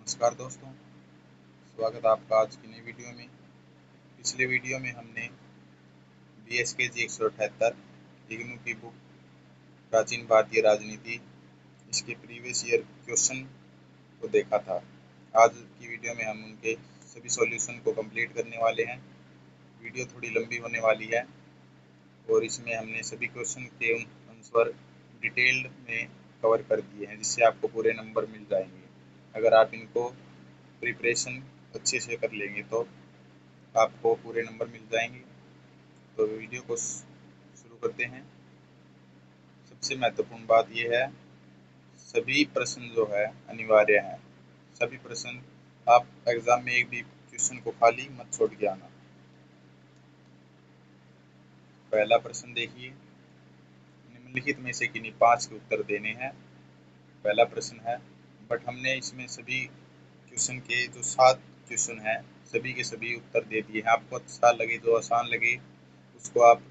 नमस्कार दोस्तों, स्वागत है आपका आज की नई वीडियो में। पिछले वीडियो में हमने BSKG 178 इग्नू की बुक प्राचीन भारतीय राजनीति इसके प्रीवियस ईयर क्वेश्चन को देखा था। आज की वीडियो में हम उनके सभी सॉल्यूशन को कंप्लीट करने वाले हैं। वीडियो थोड़ी लंबी होने वाली है और इसमें हमने सभी क्वेश्चन के आंसर डिटेल्ड में कवर कर दिए हैं, जिससे आपको पूरे नंबर मिल जाएंगे। अगर आप इनको प्रिपरेशन अच्छे से कर लेंगे तो आपको पूरे नंबर मिल जाएंगे। तो वीडियो को शुरू करते हैं। सबसे महत्वपूर्ण बात यह है, सभी प्रश्न जो है अनिवार्य हैं। सभी प्रश्न आप एग्जाम में एक भी क्वेश्चन को खाली मत छोड़ के आना। पहला प्रश्न देखिए, निम्नलिखित में से किन्हीं 5 के उत्तर देने हैं। पहला प्रश्न है, बट हमने इसमें सभी क्वेश्चन के जो 7 क्वेश्चन हैं सभी के सभी उत्तर दे दिए हैं। आपको अच्छा लगे, जो आसान लगे उसको आप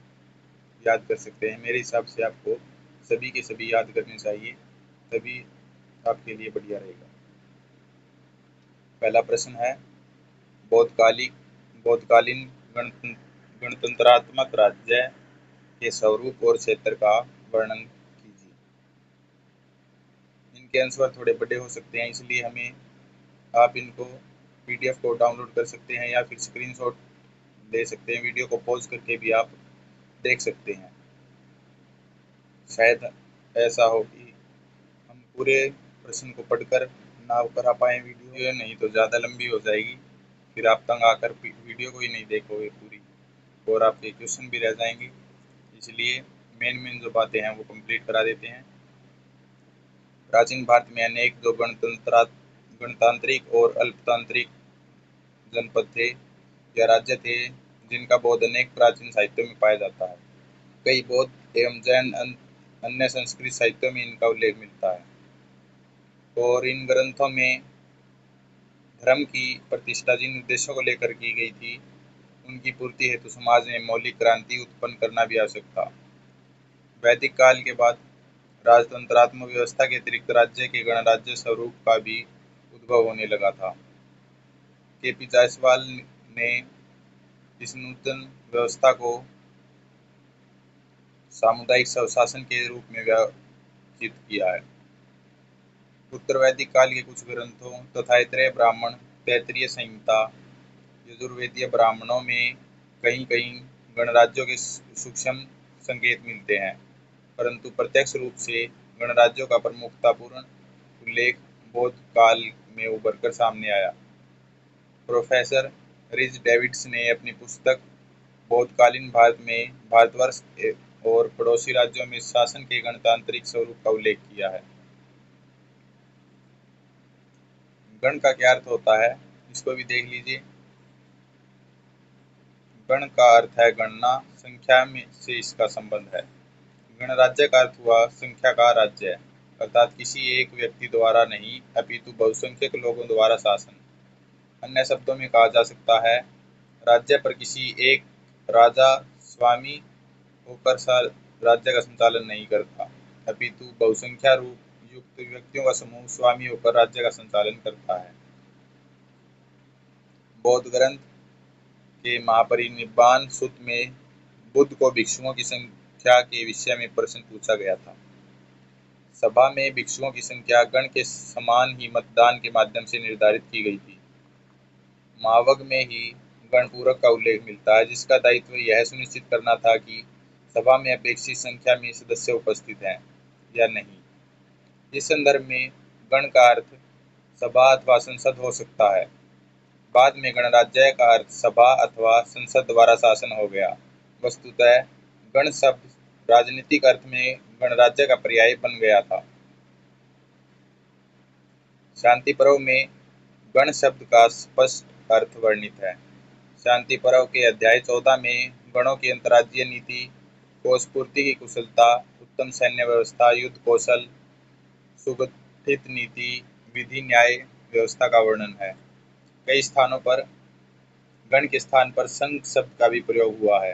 याद कर सकते हैं। मेरे हिसाब से आपको सभी के सभी याद करने चाहिए, तभी आपके लिए बढ़िया रहेगा। पहला प्रश्न है, बोधकालीन गणतंत्रात्मक राज्य के स्वरूप और क्षेत्र का वर्णन कीजिए। इनके आंसर थोड़े बड़े हो सकते हैं, इसलिए आप इनको PDF को डाउनलोड कर सकते हैं या फिर स्क्रीनशॉट ले सकते हैं। वीडियो को पॉज करके भी आप देख सकते हैं। शायद ऐसा हो कि हम पूरे प्रश्न को पढ़कर ना करा पाए वीडियो, नहीं तो ज़्यादा लंबी हो जाएगी, फिर आप तंग आकर वीडियो को ही नहीं देखोगे पूरी और आपके क्वेश्चन भी रह जाएंगे। इसलिए मेन जो बातें हैं वो कंप्लीट करा देते हैं। प्राचीन भारत में अनेक जो गणतांत्रिक और अल्पतांत्रिक जनपद थे या राज्य थे, जिनका बोध अनेक प्राचीन साहित्यों में पाया जाता है। कई बौद्ध एवं जैन अन्य संस्कृत साहित्यों में इनका उल्लेख मिलता है और इन ग्रंथों में धर्म की प्रतिष्ठा जिन उद्देश्यों को लेकर की गई थी उनकी पूर्ति हेतु समाज में मौलिक क्रांति उत्पन्न करना भी आवश्यक था। वैदिक काल के बाद राजतंत्रात्मक व्यवस्था के अतिरिक्त राज्य के गणराज्य स्वरूप का भी उद्भव होने लगा था। KP जायसवाल ने इस नूतन व्यवस्था को सामुदायिक स्वशासन के रूप में व्यवस्थित किया है। उत्तर वैदिक काल के कुछ ग्रंथों तथा ऐतरेय ब्राह्मण, तैत्तिरीय संहिता, यजुर्वेदीय ब्राह्मणों में कहीं कहीं गणराज्यों के सूक्ष्म संकेत मिलते हैं, परंतु प्रत्यक्ष रूप से गणराज्यों का प्रमुखतापूर्ण उल्लेख बौद्ध काल में उभर कर सामने आया। प्रोफेसर रिच डेविड्स ने अपनी पुस्तक बौद्धकालीन भारत में भारतवर्ष और पड़ोसी राज्यों में शासन के गणतांत्रिक स्वरूप का उल्लेख किया है। गण का क्या अर्थ होता है, इसको भी देख लीजिए। गण का अर्थ है गणना, संख्या में से इसका संबंध है। गणराज्य का अर्थ हुआ संख्या का राज्य, अर्थात किसी एक व्यक्ति द्वारा नहीं अपितु बहुसंख्यक लोगों द्वारा शासन। अन्य शब्दों में कहा जा सकता है, राज्य पर किसी एक राजा स्वामी होकर राज्य का संचालन नहीं करता, अपितु बहुसंख्या रूप युक्त व्यक्तियों का समूह स्वामी होकर राज्य का संचालन करता है। बौद्ध ग्रंथ के महापरिनिब्बाण सूत्र में बुद्ध को भिक्षुओं की संख्या के विषय में प्रश्न पूछा गया था। सभा में भिक्षुओं की संख्या गण के समान ही मतदान के माध्यम से निर्धारित की गई थी। महावग में ही गणपूरक का उल्लेख मिलता है, जिसका दायित्व यह सुनिश्चित करना था कि सभा में अपेक्षित संख्या में सदस्य उपस्थित हैं या नहीं। इस संदर्भ में गण का अर्थ सभा अथवा संसद हो सकता है। बाद में गणराज्य का अर्थ सभा अथवा संसद द्वारा शासन हो गया। वस्तुतः गण शब्द राजनीतिक अर्थ में गणराज्य का पर्याय बन गया था। शांति पर्व में गण शब्द का स्पष्ट अर्थ वर्णित है। शांति पर्व के अध्याय 14 में गणों की अंतर्राज्यीय नीति, कोषपूर्ति की कुशलता, उत्तम सैन्य व्यवस्था, युद्ध कौशल, सुगठित नीति, विधि न्याय व्यवस्था का वर्णन है। कई स्थानों पर गण के स्थान पर संघ शब्द का भी प्रयोग हुआ है।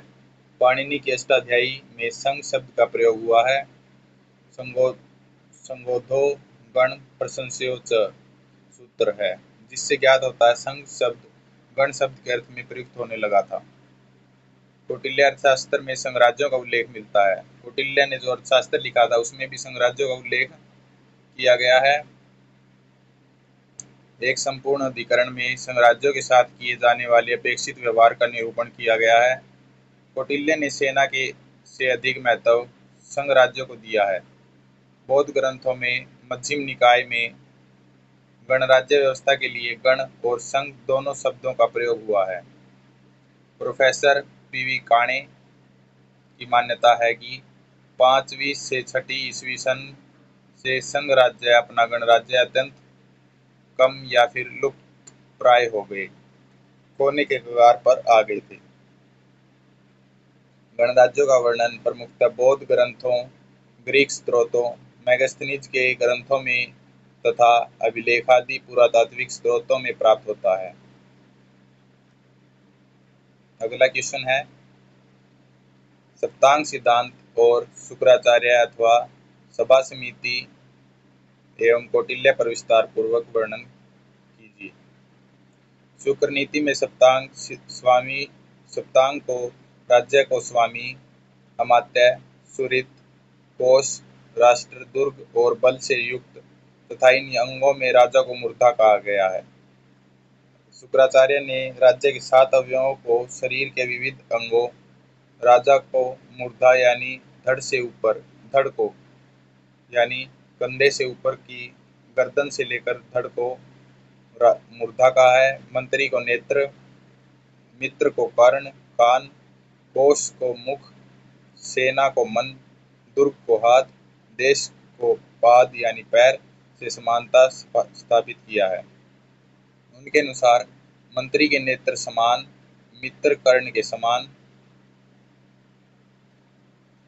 पाणिनि के अष्टाध्यायी में संघ शब्द का प्रयोग हुआ है। संगोधो गण प्रशंस्यो च सूत्र है। जिससे ज्ञात होता है संघ शब्द गण शब्द के अर्थ में प्रयुक्त होने लगा था। कौटिल्य अर्थशास्त्र में संघराज्यों का उल्लेख मिलता है। कौटिल्य ने जो अर्थशास्त्र लिखा था उसमें भी संघराज्यों का उल्लेख किया गया है। एक संपूर्ण अधिकरण में संघराज्यों के साथ किए जाने वाले अपेक्षित व्यवहार का निरूपण किया गया है। कौटिल्य ने सेना के से अधिक महत्व संघराज्यों को दिया है। बौद्ध ग्रंथों में मध्यम निकाय में गणराज्य व्यवस्था के लिए गण और संघ दोनों शब्दों का प्रयोग हुआ है। प्रोफेसर पीवी काणे की मान्यता है कि 5वीं से 6ठी ईस्वी सन से संघ राज्य अपना गणराज्य अत्यंत कम या फिर लुप्त प्राय हो गए, होने के कगार पर आ गए थे। गणराज्यों का वर्णन प्रमुखतः बौद्ध ग्रंथों, ग्रीक स्त्रोतों, मेगस्थनीज के ग्रंथों में तथा अभिलेखादि पुरातात्विक स्त्रोतों में प्राप्त होता है। अगला क्वेश्चन है, सप्तांग सिद्धांत और शुक्राचार्य अथवा सभा समिति एवं कौटिल्य पर विस्तार पूर्वक वर्णन कीजिए। शुक्र नीति में सप्तांग को राज्य को स्वामी, अमात्य, सुहृद, कोष, राष्ट्र, दुर्ग और बल से युक्त तथा इन अंगों में राजा को मूर्धा कहा गया है। शुक्राचार्य ने राज्य के 7 अवयवों को शरीर के विविध अंगों, राजा को मूर्धा यानी धड़ को यानी कंधे से ऊपर की गर्दन से लेकर धड़ को मूर्धा कहा है। मंत्री को नेत्र, मित्र को कर्ण, कान, कोष को मुख, सेना को मन, दुर्ग को हाथ, देश को पाद यानी पैर से समानता स्थापित किया है। उनके अनुसार मंत्री के नेत्र समान, मित्र कर्ण के समान,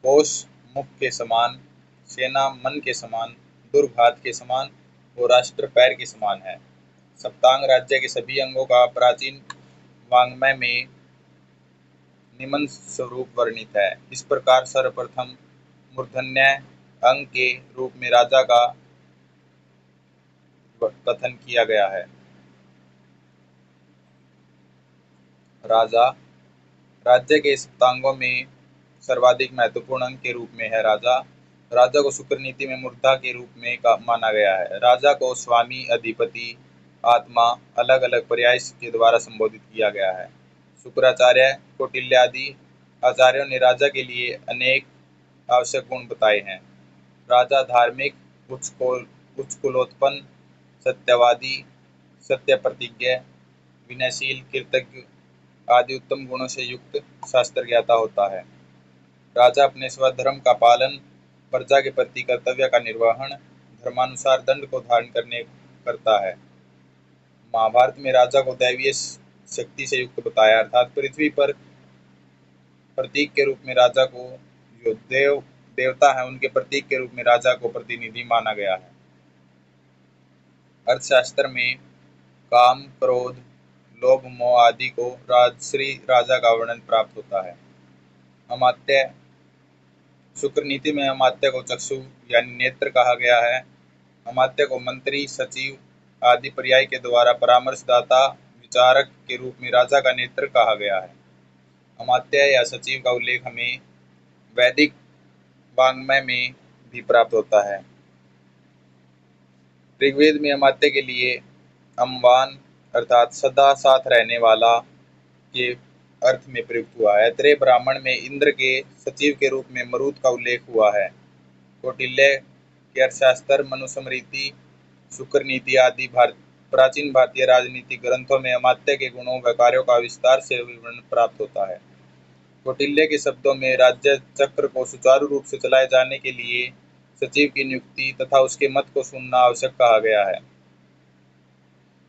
कोष मुख के समान, सेना मन के समान, दुर्ग हाथ के समान और राष्ट्र पैर के समान है। सप्तांग राज्य के सभी अंगों का प्राचीन वाङ्मय में निम्न स्वरूप वर्णित है। इस प्रकार सर्वप्रथम मूर्धन्य अंग के रूप में राजा का कथन किया गया है। राजा राज्य के सप्तांगों में सर्वाधिक महत्वपूर्ण अंग के रूप में है राजा। राजा को शुक्र नीति में मूर्धा के रूप में माना गया है। राजा को स्वामी, अधिपति, आत्मा अलग अलग पर्याय के द्वारा संबोधित किया गया है। शुक्राचार्य, कौटिल्य आदि आचार्यों ने राजा के लिए अनेक आवश्यक गुण बताए हैं। राजा धार्मिक, उच्च कुलोत्पन्न, सत्यवादी, सत्य प्रतिज्ञ, विनयशील, कृतज्ञ आदि उत्तम गुणों से युक्त शास्त्र ज्ञाता होता है। राजा अपने स्वधर्म का पालन, प्रजा के प्रति कर्तव्य का निर्वहन, धर्मानुसार दंड को धारण करता है। महाभारत में राजा को दैवीय शक्ति से युक्त बताया, अर्थात पृथ्वी पर प्रतीक के रूप में राजा को, जो देवता है उनके प्रतीक के रूप में राजा को प्रतिनिधि माना गया है। अर्थशास्त्र में काम, क्रोध, लोभ, मोह आदि को राजश्री राजा का वर्णन प्राप्त होता है। अमात्य, शुक्र नीति में अमात्य को चक्षु यानी नेत्र कहा गया है। अमात्य को मंत्री, सचिव आदि पर्याय के द्वारा परामर्शदाता, विचारक के रूप में राजा का नेत्र कहा गया है। अमात्य या सचिव का उल्लेख हमें वैदिक वाङ्मय में भी प्राप्त होता है। ऋग्वेद में अमात्य के लिए अम्वान अर्थात सदा साथ रहने वाला के अर्थ में प्रयुक्त हुआ है। अत्रेय ब्राह्मण में इंद्र के सचिव के रूप में मरुत का उल्लेख हुआ है। कौटिल्य के अर्थशास्त्र, मनुस्मृति, शुक्र नीति आदि प्राचीन भारतीय राजनीतिक ग्रंथों में अमात्य के गुणों व कार्यों का विस्तार से विवरण प्राप्त होता है। कौटिल्य के शब्दों में राज्य चक्र को सुचारू रूप से चलाए जाने के लिए सचिव की नियुक्ति तथा उसके मत को सुनना आवश्यक कहा गया है।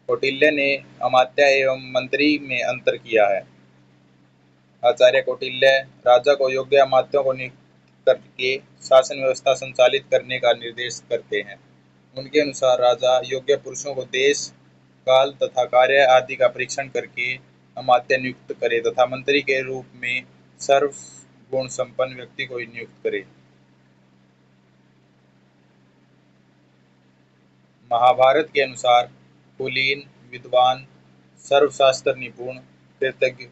कौटिल्य ने अमात्य एवं मंत्री में अंतर किया है। आचार्य कौटिल्य राजा को योग्य अमात्यों को नियुक्त करके शासन व्यवस्था संचालित करने का निर्देश करते हैं। उनके अनुसार राजा योग्य पुरुषों को देश, काल तथा कार्य आदि का परीक्षण करके अमात्य नियुक्त करे तथा मंत्री के रूप में सर्व गुण संपन्न व्यक्ति को नियुक्त करे। महाभारत के अनुसार कुलीन, विद्वान, सर्वशास्त्र निपुण, कृतज्ञ,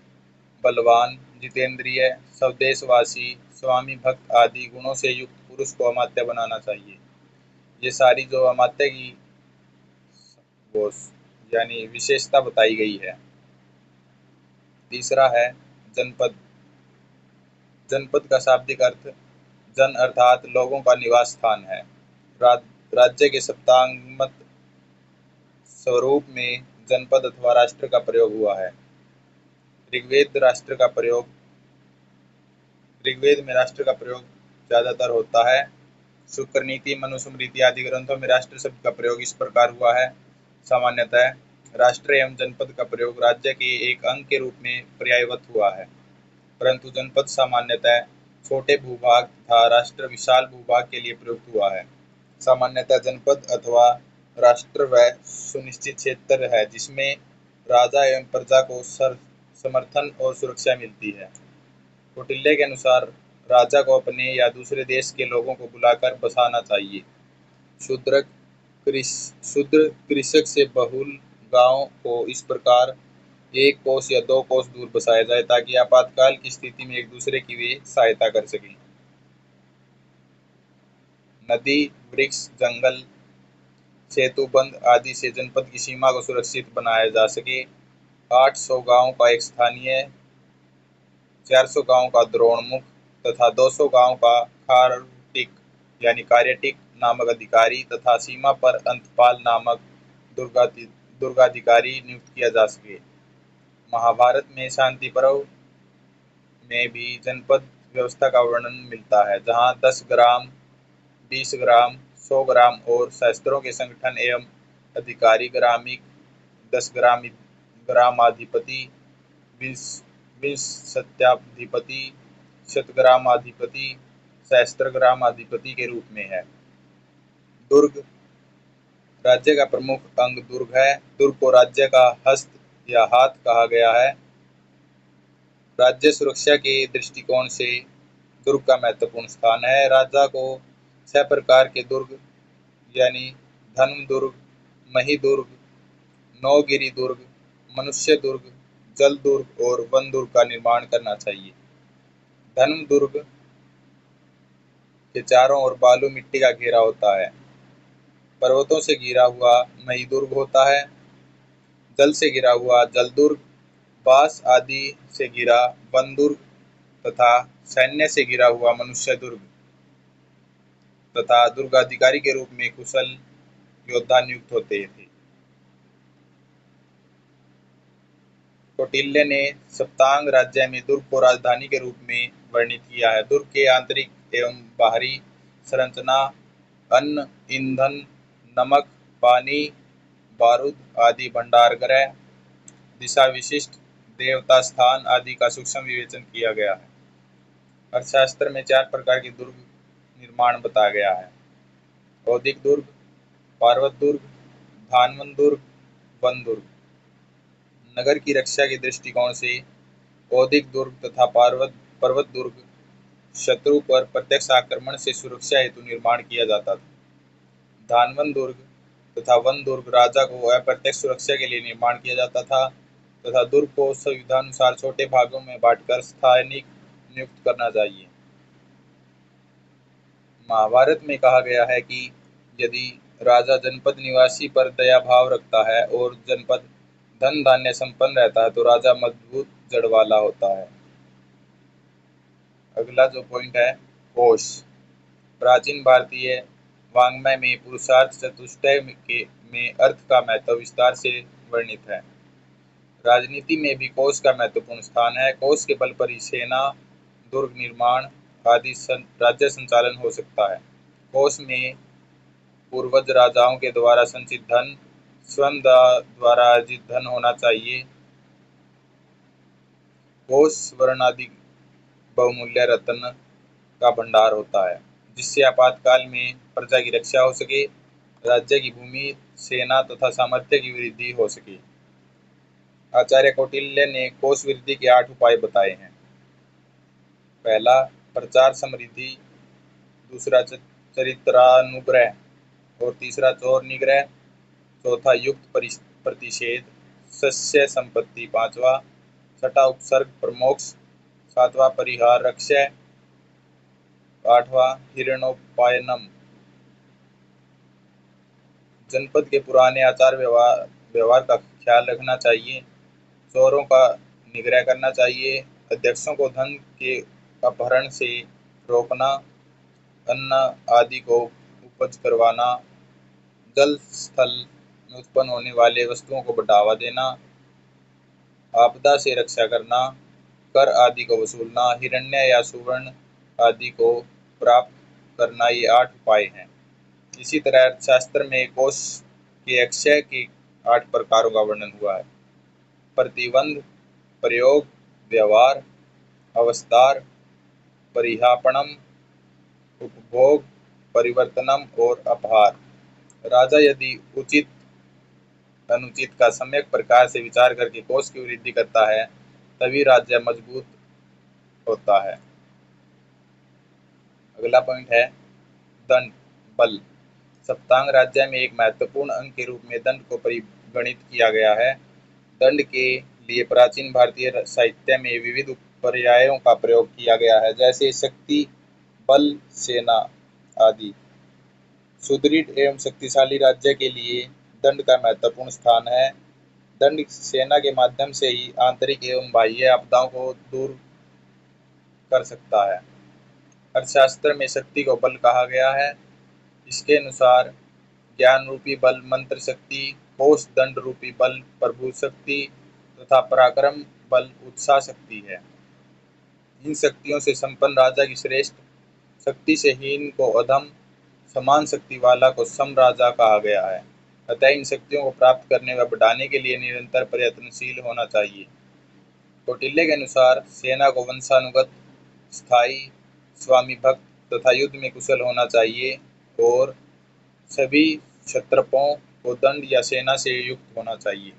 बलवान, जितेंद्रिय, स्वदेशवासी, स्वामी भक्त आदि गुणों से युक्त पुरुष को अमात्य बनाना चाहिए। ये सारी जो अमात्य की वो यानी विशेषता बताई गई है। तीसरा है जनपद। जनपद का शाब्दिक अर्थ जन अर्थात लोगों का निवास स्थान है। राज्य के सप्तांगमत स्वरूप में जनपद अथवा राष्ट्र का प्रयोग हुआ है। ऋग्वेद में राष्ट्र का प्रयोग ज्यादातर होता है। शुक्र नीति, मनुस्मृति आदि ग्रंथों में राष्ट्र शब्द का प्रयोग इस प्रकार हुआ है। सामान्यतः राष्ट्र एवं जनपद का प्रयोग राज्य के एक अंग के रूप में पर्यायवत हुआ है, परंतु जनपद सामान्यतः छोटे भूभाग तथा राष्ट्र विशाल भूभाग के लिए प्रयुक्त हुआ है। सामान्यतः जनपद अथवा राष्ट्र वह सुनिश्चित क्षेत्र है जिसमें राजा एवं प्रजा को समर्थन और सुरक्षा मिलती है। कौटिल्य के अनुसार राजा को अपने या दूसरे देश के लोगों को बुलाकर बसाना चाहिए। शूद्र कृषक से बहुल गांव को इस प्रकार एक कोस या 2 कोस दूर बसाया जाए ताकि आपातकाल की स्थिति में एक दूसरे की वे सहायता कर सकें। नदी, वृक्ष, जंगल, सेतु, बंध आदि से जनपद की सीमा को सुरक्षित बनाया जा सके। 800 गांव का एक स्थानीय, 400 गांव का द्रोणमुख तथा 200 गांव का खारटिक यानी कार्यटिक नामक अधिकारी तथा सीमा पर अंतपाल नामक दुर्गाधिकारी नियुक्त किया जा सके। महाभारत में शांति पर्व में भी जनपद व्यवस्था का वर्णन मिलता है, जहां 10 ग्राम, 20 ग्राम, 100 ग्राम और शास्त्रों के संगठन एवं अधिकारी ग्रामिक, 10 ग्रामाधिपति, 20 सत्याधिपति, शतग्रामाधिपति, सहस्त्रग्रामाधिपति के रूप में है। दुर्ग राज्य का प्रमुख अंग दुर्ग है। दुर्ग को राज्य का हस्त या हाथ कहा गया है। राज्य सुरक्षा के दृष्टिकोण से दुर्ग का महत्वपूर्ण स्थान है। राजा को 6 प्रकार के दुर्ग यानी धन दुर्ग, मही दुर्ग, नौगिरी दुर्ग, मनुष्य दुर्ग, जल दुर्ग और वन दुर्ग का निर्माण करना चाहिए। धन दुर्ग के चारों ओर बालू मिट्टी का घेरा होता है। पर्वतों से घिरा हुआ मही दुर्ग होता है। जल से घिरा हुआ जल दुर्ग, बांस आदि से घिरा वन दुर्ग तथा सैन्य से घिरा हुआ मनुष्य दुर्ग तथा दुर्गाधिकारी के रूप में कुशल योद्धा नियुक्त होते थे। कौटिल्य ने सप्तांग राज्य में दुर्ग को राजधानी के रूप में वर्णित किया है। दुर्ग के आंतरिक एवं बाहरी संरचना अन्न, ईंधन, नमक, पानी, बारूद आदि भंडारगृह, दिशा विशिष्ट देवता स्थान आदि का सूक्ष्म विवेचन किया गया है। अर्थशास्त्र में 4 प्रकार के दुर्ग निर्माण बताया गया है। औदिक दुर्ग, पार्वत दुर्ग, धानवन दुर्ग, वन दुर्ग। नगर की रक्षा के दृष्टिकोण से औदिक दुर्ग तथा पर्वत दुर्ग शत्रु पर प्रत्यक्ष आक्रमण से सुरक्षा हेतु निर्माण किया जाता था। धानवन दुर्ग तथा वन दुर्ग राजा को अप्रत्यक्ष सुरक्षा के लिए निर्माण किया जाता था तथा दुर्ग को सुविधानुसार छोटे भागों में बांटकर स्थानिक नियुक्त करना चाहिए। महाभारत में कहा गया है कि यदि राजा जनपद निवासी पर दया भाव रखता है और जनपद धन धान्य संपन्न रहता है तो राजा मजबूत जड़ वाला होता है। अगला जो पॉइंट है कोश। प्राचीन भारतीय वाङ्मय में पुरुषार्थ चतुष्टय में अर्थ का महत्व विस्तार से वर्णित है। राजनीति में भी कोश का महत्वपूर्ण स्थान है। कोश के बल पर ही सेना, दुर्ग निर्माण आदि राज्य संचालन हो सकता है। कोश में पूर्वज राजाओं के द्वारा संचित धन, स्वयं द्वारा अर्जित धन होना चाहिए। कोश स्वर्ण आदि बहुमूल्य रत्न का भंडार होता है जिससे आपातकाल में प्रजा की रक्षा हो सके, राज्य की भूमि, सेना तथा सामर्थ्य की वृद्धि हो सके। आचार्य कौटिल्य ने कोश वृद्धि के 8 उपाय बताए हैं। पहला प्रचार समृद्धि, दूसरा चरित्रानुग्रह और तीसरा चोर निग्रह, चौथा युक्त प्रतिषेध, सस्य संपत्ति पांचवा, छठा उपसर्ग प्रमोक्ष, सातवां परिहार रक्षय, आठवां हिरणोपायनम। जनपद के पुराने आचार व्यवहार का ख्याल रखना चाहिए, चोरों का निग्रह करना चाहिए, अध्यक्षों को धन के अपहरण से रोकना, अन्न आदि को उपज करवाना, जल स्थल में उत्पन्न होने वाले वस्तुओं को बढ़ावा देना, आपदा से रक्षा करना, कर आदि को वसूलना, हिरण्य या सुवर्ण आदि को प्राप्त करना, ये 8 उपाय हैं। इसी तरह अर्थशास्त्र में कोष के अक्षय के 8 प्रकारों का वर्णन हुआ है। प्रतिबंध, प्रयोग, व्यवहार, अवस्तार, परिहापणम, उपभोग, परिवर्तनम और अपहार। राजा यदि उचित अनुचित का सम्यक प्रकार से विचार करके कोष की वृद्धि करता है, तभी राज्य मजबूत होता है। अगला पॉइंट है दंड बल। सप्तांग राज्य में एक महत्वपूर्ण अंग के रूप में दंड को परिगणित किया गया है। दंड के लिए प्राचीन भारतीय साहित्य में विविध पर्यायों का प्रयोग किया गया है, जैसे शक्ति, बल, सेना आदि। सुदृढ़ एवं शक्तिशाली राज्य के लिए दंड का महत्वपूर्ण स्थान है। दंड सेना के माध्यम से ही आंतरिक एवं बाह्य आपदाओं को दूर कर सकता है। अर्थशास्त्र में शक्ति को बल कहा गया है। इसके अनुसार ज्ञान रूपी बल मंत्र शक्ति, कोष दंड रूपी बल प्रभु शक्ति तथा पराक्रम बल उत्साह शक्ति है। इन शक्तियों से संपन्न राजा की श्रेष्ठ, शक्ति से हीन को अधम, समान शक्ति वाला को सम राजा कहा गया है। अतः इन शक्तियों को प्राप्त करने व बढ़ाने के लिए निरंतर प्रयत्नशील होना चाहिए। कौटिल्य के अनुसार सेना को वंशानुगत, स्थायी, स्वामी भक्त तथा युद्ध में कुशल होना चाहिए और सभी क्षत्रपों को दंड या सेना से युक्त होना चाहिए।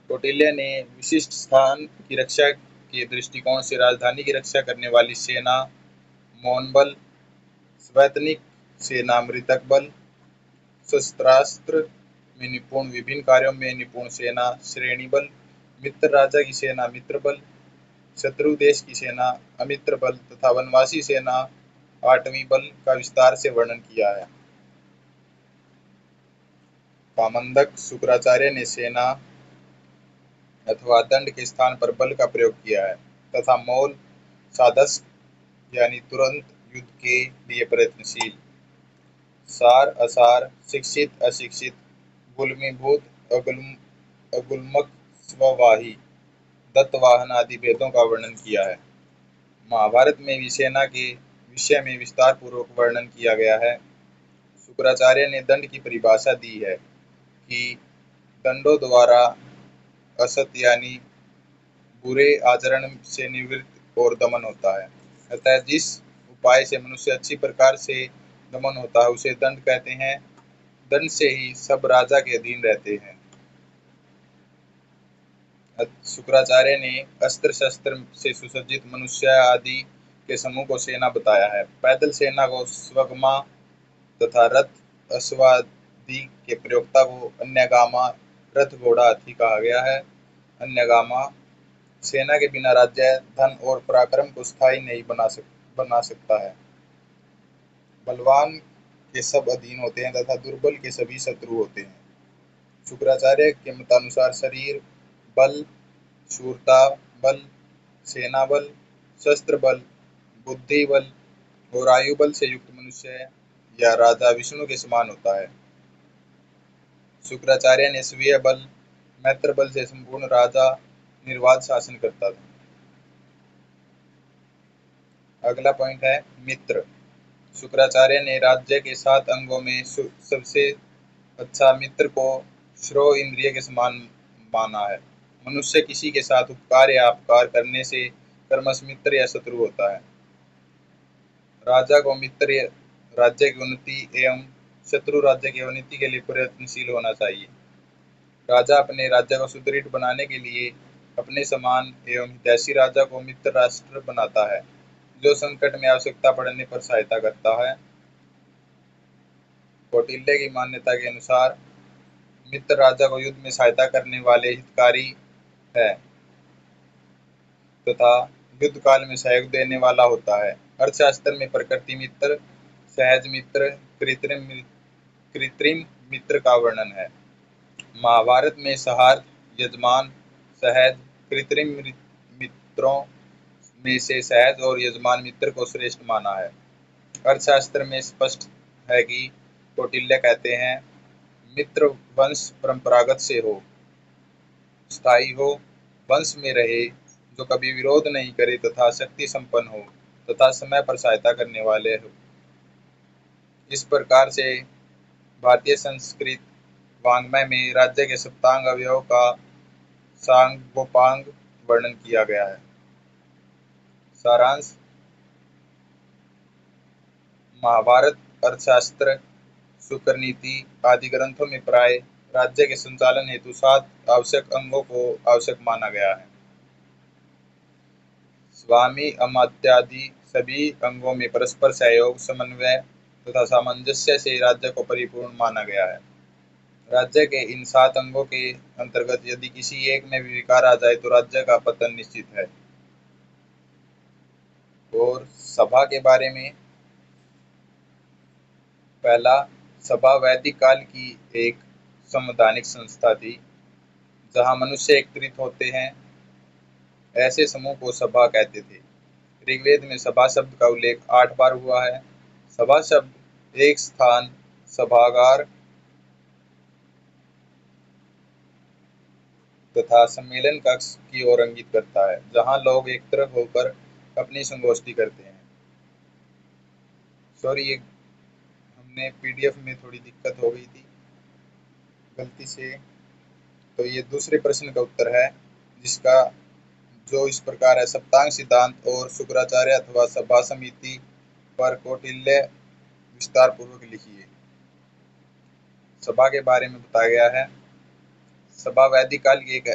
कौटिल्य ने विशिष्ट स्थान की रक्षा के दृष्टिकोण से राजधानी की रक्षा करने वाली सेना मौन बल, स्वैतनिक सेना मृतक बल, शस्त्रास्त्र में निपुण, विभिन्न कार्यों में निपुण सेना श्रेणी बल, मित्र राजा की सेना मित्र बल, शत्रु देश की सेना अमित्र बल तथा वनवासी सेना आठवीं बल का विस्तार से वर्णन किया है। कामंदक शुक्राचार्य ने सेना अथवा दंड के स्थान पर बल का प्रयोग किया है तथा मौल साधस्क यानी तुरंत युद्ध के लिए प्रयत्नशील, सार असार, शिक्षित अशिक्षित, गुल्मीभूत अगुल्मक, स्ववाही, दत्तवाहन आदि भेदों का वर्णन किया है। महाभारत में भी सेना के विषय में विस्तार पूर्वक वर्णन किया गया है। शुक्राचार्य ने दंड की परिभाषा दी है कि दंडों द्वारा असत यानी बुरे आचरण से निवृत्त और दमन होता है। अतः जिस उपाय से मनुष्य अच्छी प्रकार से दमन होता है उसे दंड कहते हैं। दंड से ही सब राजा के अधीन रहते हैं। शुक्राचार्य ने अस्त्र शस्त्र से सुसज्जित मनुष्य आदि के समूह को सेना बताया है। पैदल सेना को स्वगमा तथा रथ अश्वादि के प्रयोक्ता को अन्यगामा, रथ घोड़ा हाथी कहा गया है। अन्यगामा सेना के बिना राज्य धन और पराक्रम को स्थायी नहीं बना सकता है। बलवान के सब अधीन होते हैं तथा दुर्बल के सभी शत्रु होते हैं। शुक्राचार्य के मतानुसार शरीर बल, शूरता बल, सेना बल, शस्त्र बल, बुद्धि बल और आयु बल से युक्त मनुष्य या राजा विष्णु के समान होता है। शुक्राचार्य ने स्वीय बल, मैत्र बल से संपूर्ण राजा निर्वाध शासन करता था। अगला पॉइंट है मित्र। शुक्राचार्य ने राज्य के 7 अंगों में सबसे अच्छा मित्र को श्रोव इंद्रिय के समान माना है। मनुष्य किसी के साथ उपकार या अपकार करने से कर्मश मित्र या शत्रु होता है। राजा को मित्र राज्य की उन्नति एवं शत्रु राज्य की अवनति के लिए प्रयत्नशील होना चाहिए। राजा अपने राज्य को सुदृढ़ बनाने के लिए अपने समान एवं हितैषी राजा को मित्र राष्ट्र बनाता है, जो संकट में आवश्यकता पड़ने पर सहायता करता है। कौटिल्य की मान्यता के अनुसार मित्र राजा को युद्ध में सहायता करने वाले हितकारी है तथा युद्ध काल में सहयोग देने वाला होता है। अर्थशास्त्र में प्रकृति मित्र, सहज मित्र, कृत्रिम मित्र का वर्णन है। महाभारत में सहार्थ, यजमान, सहज, कृत्रिम मित्रों में से सहज और यजमान मित्र को श्रेष्ठ माना है। अर्थशास्त्र में स्पष्ट है कि कौटिल्य कहते हैं, मित्र वंश परंपरागत से हो, स्थायी हो, वंश में रहे, जो कभी विरोध नहीं करे तथा शक्ति संपन्न हो तथा समय पर सहायता करने वाले हो। इस प्रकार से भारतीय संस्कृत वाङ्मय में राज्य के सप्तांग अवयव का सांगोपांग वर्णन किया गया है। सारांश: महाभारत, अर्थशास्त्र, शुक्र नीति आदि ग्रंथों में प्राय राज्य के संचालन हेतु 7 आवश्यक अंगों को आवश्यक माना गया है। स्वामी अमात्यादि सभी अंगों में परस्पर सहयोग, समन्वय तथा सामंजस्य से राज्य को परिपूर्ण माना गया है। राज्य के इन 7 अंगों के अंतर्गत यदि किसी एक में भी विकार आ जाए तो राज्य का पतन निश्चित है। और सभा के बारे में, पहला, सभा वैदिक काल की एक संवैधानिक संस्था थी जहां मनुष्य एकत्रित होते हैं। ऐसे समूह को सभा कहते थे। ऋग्वेद में सभा शब्द का उल्लेख 8 बार हुआ है। सभा शब्द एक स्थान, सभागार तथा सम्मेलन कक्ष की ओर इंगित करता है, जहां लोग एकत्र होकर अपनी संगोष्ठी करते हैं। सॉरी, हमने पीडीएफ में थोड़ी दिक्कत हो गई थी गलती से। तो ये दूसरे प्रश्न का उत्तर है, जिसका जो इस प्रकार है: सप्तांग सिद्धांत और शुक्राचार्य अथवा सभा समिति पर कौटिल्य विस्तार पूर्वक लिखिए। सभा के बारे में बताया गया है। सभा वैदिक काल की एक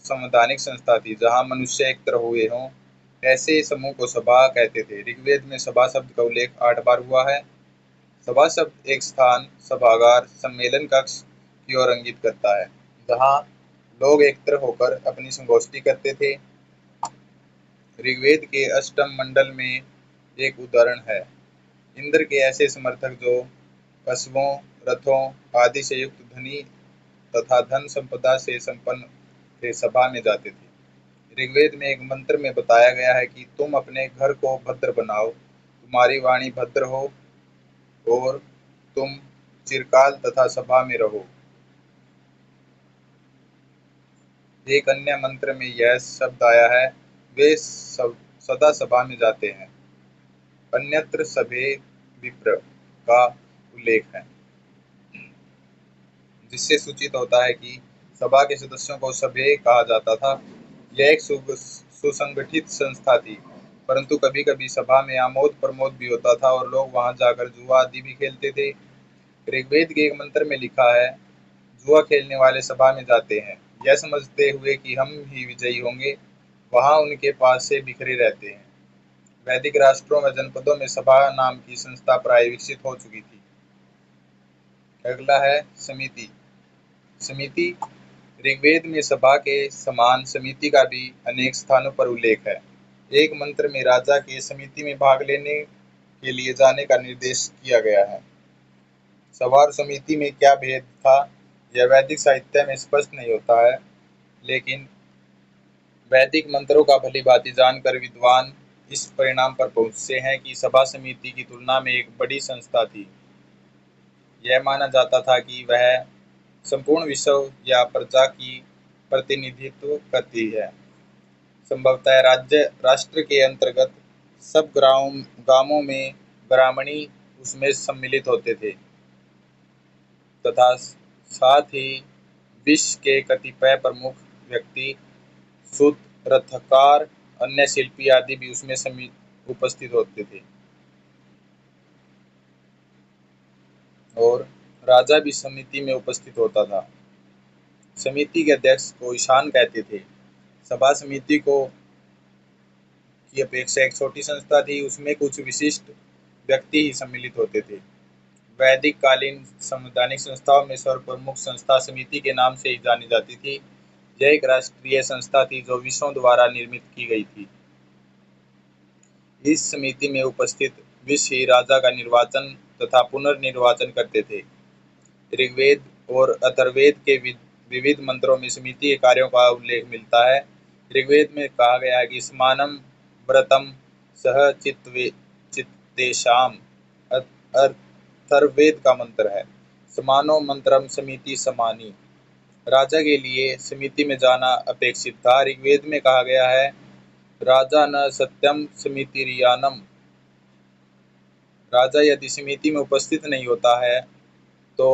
संवैधानिक संस्था थी जहां मनुष्य एकत्र हुए हों। ऐसे समूह को सभा कहते थे। ऋग्वेद में सभा शब्द का उल्लेख 8 बार हुआ है। सभा शब्द एक स्थान, सभागार, सम्मेलन कक्ष की ओर इंगित करता है, जहां लोग एकत्र होकर अपनी संगोष्ठी करते थे। ऋग्वेद के अष्टम मंडल में एक उदाहरण है। इंद्र के ऐसे समर्थक जो अश्वों, रथों आदि से युक्त धनी तथा धन संपदा से संपन्न थे, सभा में जाते थे। ऋग्वेद में एक मंत्र में बताया गया है कि तुम अपने घर को भद्र बनाओ, तुम्हारी वाणी भद्र हो और तुम चिरकाल तथा सभा में रहो। एक अन्य मंत्र में यह शब्द आया है, वे सदा सभा में जाते हैं। अन्यत्र सभे विप्र का उल्लेख है, जिससे सूचित होता है कि सभा के सदस्यों को सभे कहा जाता था। यह एक सुसंगठित संस्था थी, परंतु कभी कभी सभा में आमोद प्रमोद भी होता था और लोग वहां जाकर जुआ आदि भी खेलते थे। ऋग्वेद के एक मंत्र में लिखा है, जुआ खेलने वाले सभा में जाते हैं, यह समझते हुए कि हम ही विजयी होंगे, वहां उनके पास से बिखरे रहते हैं। वैदिक राष्ट्रों व जनपदों में सभा नाम की संस्था प्राय विकसित हो चुकी थी। अगला है समिति। समिति, ऋग्वेद में सभा के समान समिति का भी अनेक स्थानों पर उल्लेख है। एक मंत्र में राजा के समिति में भाग लेने के लिए जाने का निर्देश किया गया है। सभा और समिति में क्या भेद था, यह वैदिक साहित्य में स्पष्ट नहीं होता है, लेकिन वैदिक मंत्रों का भली भांति जानकर विद्वान इस परिणाम पर पहुंचे हैं कि सभा समिति की तुलना में एक बड़ी संस्था थी। यह माना जाता था कि वह संपूर्ण विश्व या प्रजा की प्रतिनिधित्व करती है। संभवतः राष्ट्र के अंतर्गत सब गांवों में ब्राह्मणी उसमें सम्मिलित होते थे तथा साथ ही विश्व के कतिपय प्रमुख व्यक्ति, सूत, रथकार, अन्य शिल्पी आदि भी उसमें उपस्थित होते थे और राजा भी समिति में उपस्थित होता था। समिति के अध्यक्ष को ईशान कहते थे। सभा समिति को की अपेक्षा एक छोटी संस्था थी, उसमें कुछ विशिष्ट व्यक्ति ही सम्मिलित होते थे। वैदिक कालीन संवैधानिक संस्थाओं में सर्वप्रमुख संस्था समिति के नाम से ही जानी जाती थी। यह एक राष्ट्रीय संस्था थी जो विश्व द्वारा निर्मित की गई थी। इस समिति में उपस्थित विश्व ही राजा का निर्वाचन तथा पुनर्निर्वाचन करते थे। ऋग्वेद और अथर्ववेद के विविध मंत्रों में समिति के कार्यों का उल्लेख मिलता है। ऋग्वेद में कहा गया है कि समानम व्रतम सह चित्तेषाम। अथर्ववेद का मंत्र है समानो मंत्रम समिति समानी। राजा के लिए समिति में जाना अपेक्षित था। ऋग्वेद में कहा गया है राजा न सत्यम समितिरियानम। राजा यदि समिति में उपस्थित नहीं होता है तो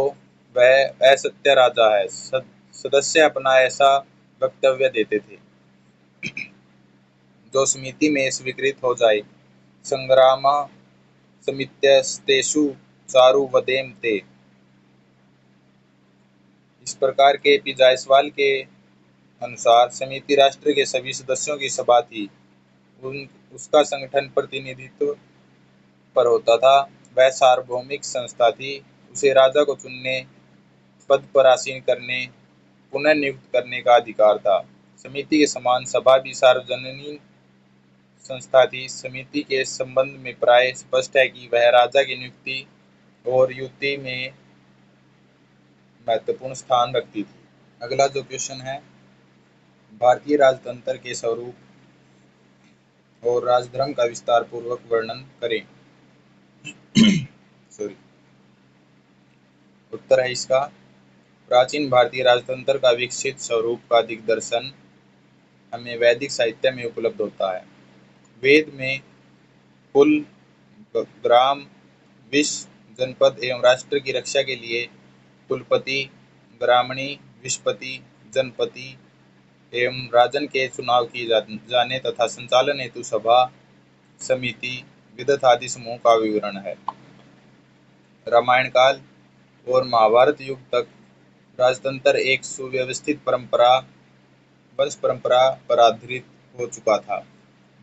वह असत्य राजा है। सदस्य अपना ऐसा वक्तव्य देते थे जो समिति में स्वीकृत हो जाए। संग्राम समित्यस्तेषु चारु वदेम ते। इस प्रकार के पी जायसवाल के अनुसार समिति राष्ट्र के सभी सदस्यों की सभा थी। उसका संगठन प्रतिनिधित्व पर होता था। वह सार्वभौमिक संस्था थी। उसे राजा को चुनने, पद पर आसीन करने, पुनः नियुक्त करने का अधिकार था। समिति के समान सभा भी सार्वजनीन संस्था थी। समिति के संबंध में प्राय स्पष्ट है कि वह राजा की नियुक्ति और युति में महत्वपूर्ण स्थान रखती थी। अगला जो क्वेश्चन है, भारतीय राजतंत्र के स्वरूप और राजधर्म का विस्तार पूर्वक वर्णन करें। सॉरी, उत्तर है इसका प्राचीन भारतीय राजतंत्र का विकसित स्वरूप का दिग्दर्शन हमें वैदिक साहित्य में उपलब्ध होता है। वेद में कुल, ग्राम, विश्व, जनपद एवं राष्ट्र की रक्षा के लिए कुलपति, ग्रामणी, विश्वपति, जनपति एवं राजन के चुनाव किए जाने तथा संचालन हेतु सभा, समिति, विदत आदि समूह का विवरण है। रामायण काल और महाभारत युग तक राजतंत्र एक सुव्यवस्थित वंश परंपरा पर आधारित हो चुका था।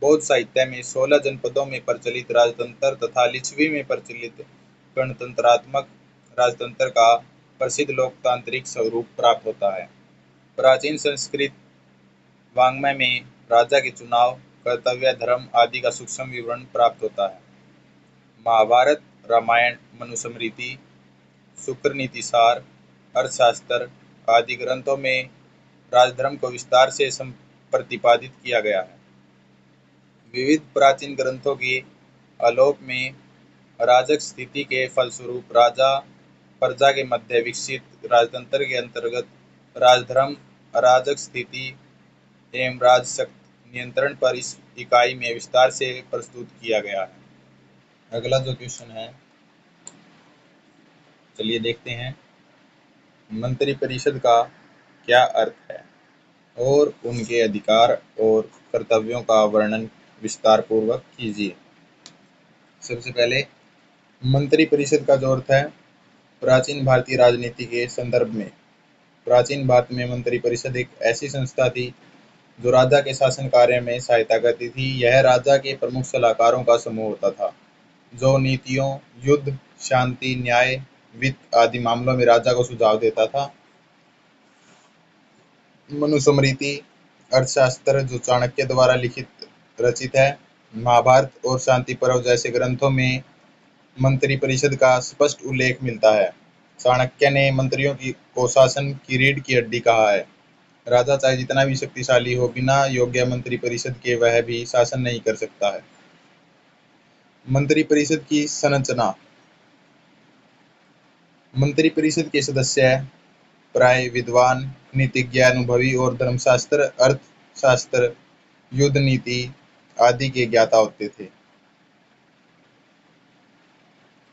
बौद्ध साहित्य में 16 जनपदों में प्रचलित राजतंत्र तथा लिच्छवी में प्रचलित गणतंत्रात्मक राजतंत्र का प्रसिद्ध लोकतांत्रिक स्वरूप प्राप्त होता है। प्राचीन संस्कृत वाङ्मय में राजा के चुनाव, कर्तव्य, धर्म आदि का सूक्ष्म विवरण प्राप्त होता है। महाभारत, रामायण, मनुस्मृति, शुक्र नीतिसार, अर्थशास्त्र आदि ग्रंथों में राजधर्म को विस्तार से प्रतिपादित किया गया है। विविध प्राचीन ग्रंथों के आलोक में अराजक स्थिति के फलस्वरूप राजा प्रजा के मध्य विकसित राजतंत्र के अंतर्गत राजधर्म, अराजक स्थिति एवं राजशक्ति नियंत्रण पर इस इकाई में विस्तार से प्रस्तुत किया गया है। अगला जो क्वेश्चन है, चलिए देखते हैं। मंत्रिपरिषद का क्या अर्थ है और उनके अधिकार और कर्तव्यों का वर्णन विस्तार पूर्वक कीजिए। सबसे पहले मंत्रिपरिषद का जो अर्थ है, प्राचीन भारतीय राजनीति के संदर्भ में प्राचीन भारत में मंत्रिपरिषद एक ऐसी संस्था थी जो राजा के शासन कार्य में सहायता करती थी। यह राजा के प्रमुख सलाहकारों का समूह होता था जो नीतियों, युद्ध, शांति, न्याय, वित्त आदि मामलों में राजा को सुझाव देता था। मनुस्मृति अर्थशास्त्र जो चाणक्य द्वारा रचित है। महाभारत और शांति पर्व जैसे ग्रंथों में मंत्रिपरिषद का स्पष्ट उल्लेख मिलता है। चाणक्य ने मंत्रियों को शासन की रीढ़ की हड्डी कहा है। राजा चाहे जितना भी शक्तिशाली हो, बिना योग्य मंत्रिपरिषद के वह भी शासन नहीं कर सकता है। मंत्रिपरिषद की संरचना। मंत्रिपरिषद के सदस्य प्राय विद्वान, नीतिज्ञ, अनुभवी और धर्मशास्त्र, अर्थशास्त्र, युद्ध नीति आदि के ज्ञाता होते थे।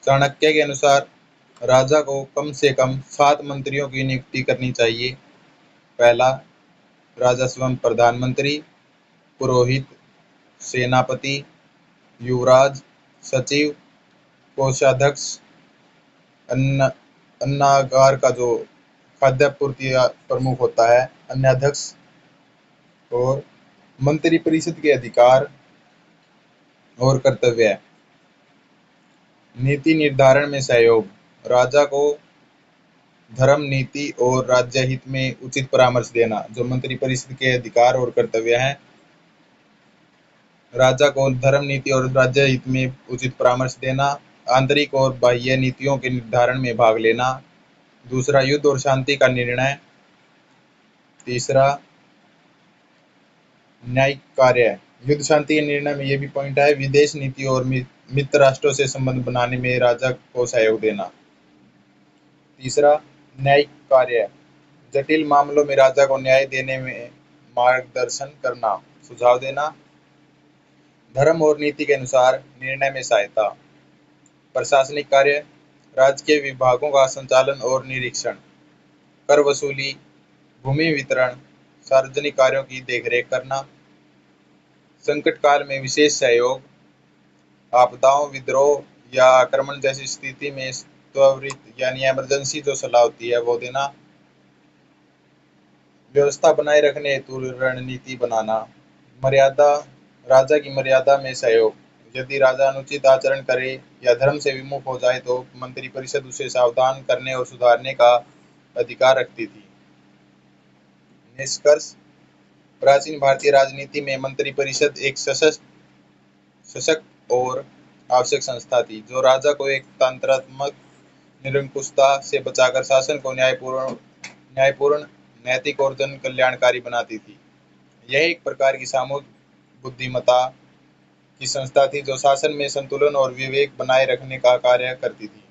चाणक्य के अनुसार राजा को कम से कम 7 मंत्रियों की नियुक्ति करनी चाहिए। पहला, राजस्व प्रधानमंत्री, पुरोहित, सेनापति, युवराज, सचिव, कोषाध्यक्ष, अन्नागार का जो खाद्य पूर्ति प्रमुख होता है, अन्नाध्यक्ष। और मंत्रिपरिषद के अधिकार और कर्तव्य। नीति निर्धारण में सहयोग। राजा को धर्म, नीति और राज्य हित में उचित परामर्श देना, जो मंत्रिपरिषद के अधिकार और कर्तव्य हैं। राजा को धर्म, नीति और राज्य हित में उचित परामर्श देना, आंतरिक और बाह्य नीतियों के निर्धारण में भाग लेना। दूसरा, युद्ध और शांति का निर्णय। तीसरा, न्यायिक कार्य। युद्ध शांति के निर्णय में ये भी पॉइंट है, विदेश नीति और मित्र राष्ट्रों से संबंध बनाने में राजा को सहयोग देना। तीसरा, न्यायिक कार्य। जटिल मामलों में राजा को न्याय देने में मार्गदर्शन करना, सुझाव देना। धर्म और नीति के अनुसार निर्णय में सहायता। प्रशासनिक कार्य, राजकीय विभागों का संचालन और निरीक्षण। कर वसूली, भूमि वितरण, सार्वजनिक कार्यों की देखरेख करना। संकट काल में विशेष सहयोग, आपदाओं, विद्रोह या आक्रमण जैसी स्थिति में त्वरित यानी इमरजेंसी जो सलाह होती है वो देना। व्यवस्था बनाए रखने हेतु रणनीति बनाना। मर्यादा, राजा की मर्यादा में सहयोग। यदि राजा अनुचित आचरण करे या धर्म से विमुख हो जाए तो मंत्रिपरिषद उसे सावधान करने और सुधारने का अधिकार रखती थी। निष्कर्ष, प्राचीन भारतीय राजनीति में मंत्रिपरिषद एक सशक्त और आवश्यक संस्था थी, जो राजा को एक तंत्रात्मक निरंकुशता से बचाकर शासन को न्यायपूर्ण, नैतिक और जन कल्याणकारी बनाती थी। यह एक प्रकार की सामूहिक बुद्धिमत्ता की संस्था थी, जो शासन में संतुलन और विवेक बनाए रखने का कार्य करती थी।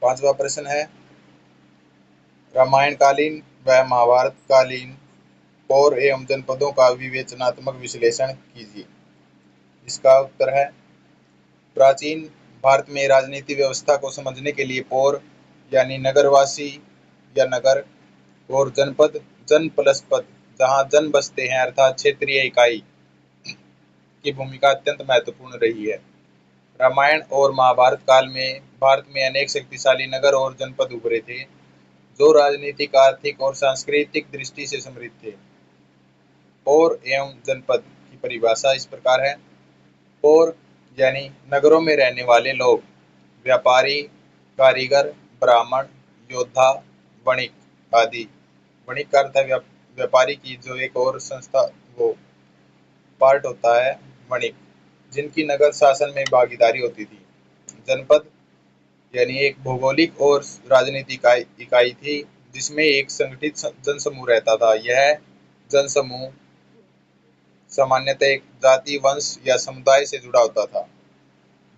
पांचवा प्रश्न है, रामायणकालीन व महाभारतकालीन पौर एवं जनपदों का विवेचनात्मक विश्लेषण कीजिए। इसका उत्तर है, प्राचीन भारत में राजनीति व्यवस्था को समझने के लिए पौर यानी नगरवासी या नगर, और जनपद जन प्लस पद जहाँ जन बसते हैं अर्थात क्षेत्रीय इकाई की भूमिका अत्यंत महत्वपूर्ण रही है। रामायण और महाभारत काल में भारत में अनेक शक्तिशाली नगर और जनपद उभरे थे, जो राजनीतिक, आर्थिक और सांस्कृतिक दृष्टि से समृद्ध थे। पौर एवं जनपद की परिभाषा इस प्रकार है। पौर यानी नगरों में रहने वाले लोग, व्यापारी, कारीगर, ब्राह्मण, योद्धा, वणिक आदि। वणिक का अर्थ है व्यापारी की जो एक और संस्था वो पार्ट होता है वणिक, जिनकी नगर शासन में भागीदारी होती थी। जनपद यानी एक भौगोलिक और राजनीतिक इकाई थी, जिसमें एक संगठित जनसमूह रहता था। यह जनसमूह सामान्यतः एक जाति, वंश या समुदाय से जुड़ा होता था।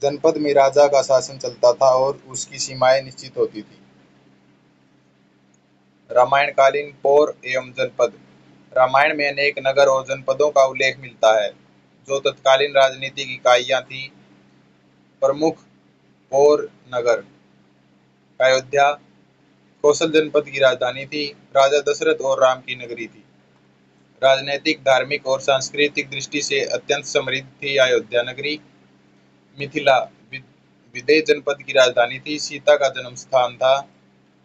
जनपद में राजा का शासन चलता था और उसकी सीमाएं निश्चित होती थी। रामायणकालीन पौर एवं जनपद। रामायण में अनेक नगर और जनपदों का उल्लेख मिलता है, जो तत्कालीन राजनीतिक इकाइयां थीं। प्रमुख पौर नगर, अयोध्या कौशल जनपद की राजधानी थी, राजा दशरथ और राम की नगरी थी। राजनैतिक, धार्मिक और सांस्कृतिक दृष्टि से अत्यंत समृद्ध थी अयोध्या नगरी। मिथिला विदेह जनपद की राजधानी थी, सीता का जन्म स्थान था।